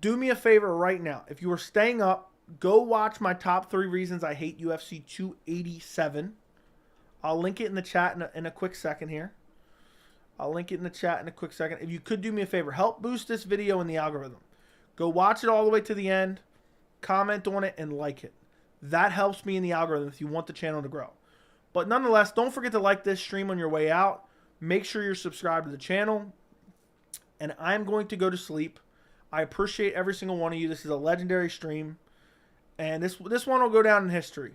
Do me a favor right now. If you are staying up, go watch my top 3 reasons I hate UFC 287. I'll link it in the chat in a quick second here. I'll link it in the chat in a quick second. If you could do me a favor, help boost this video in the algorithm. Go watch it all the way to the end. Comment on it and like it. That helps me in the algorithm if you want the channel to grow. But nonetheless, don't forget to like this stream on your way out. Make sure you're subscribed to the channel. And I'm going to go to sleep. I appreciate every single one of you. This is a legendary stream. And this one will go down in history.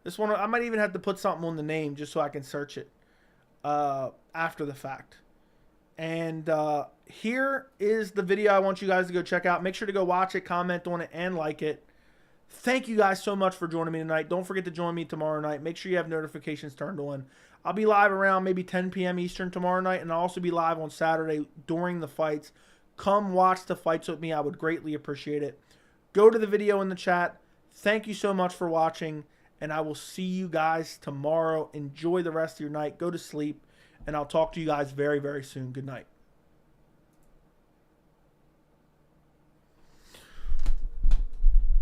This one, I might even have to put something on the name just so I can search it after the fact. And here is the video I want you guys to go check out. Make sure to go watch it, comment on it, and like it. Thank you guys so much for joining me tonight. Don't forget to join me tomorrow night. Make sure you have notifications turned on. I'll be live around maybe 10 p.m. Eastern tomorrow night, and I'll also be live on Saturday during the fights. Come watch the fights with me. I would greatly appreciate it. Go to the video in the chat. Thank you so much for watching, and I will see you guys tomorrow. Enjoy the rest of your night. Go to sleep, and I'll talk to you guys very, very soon. Good night.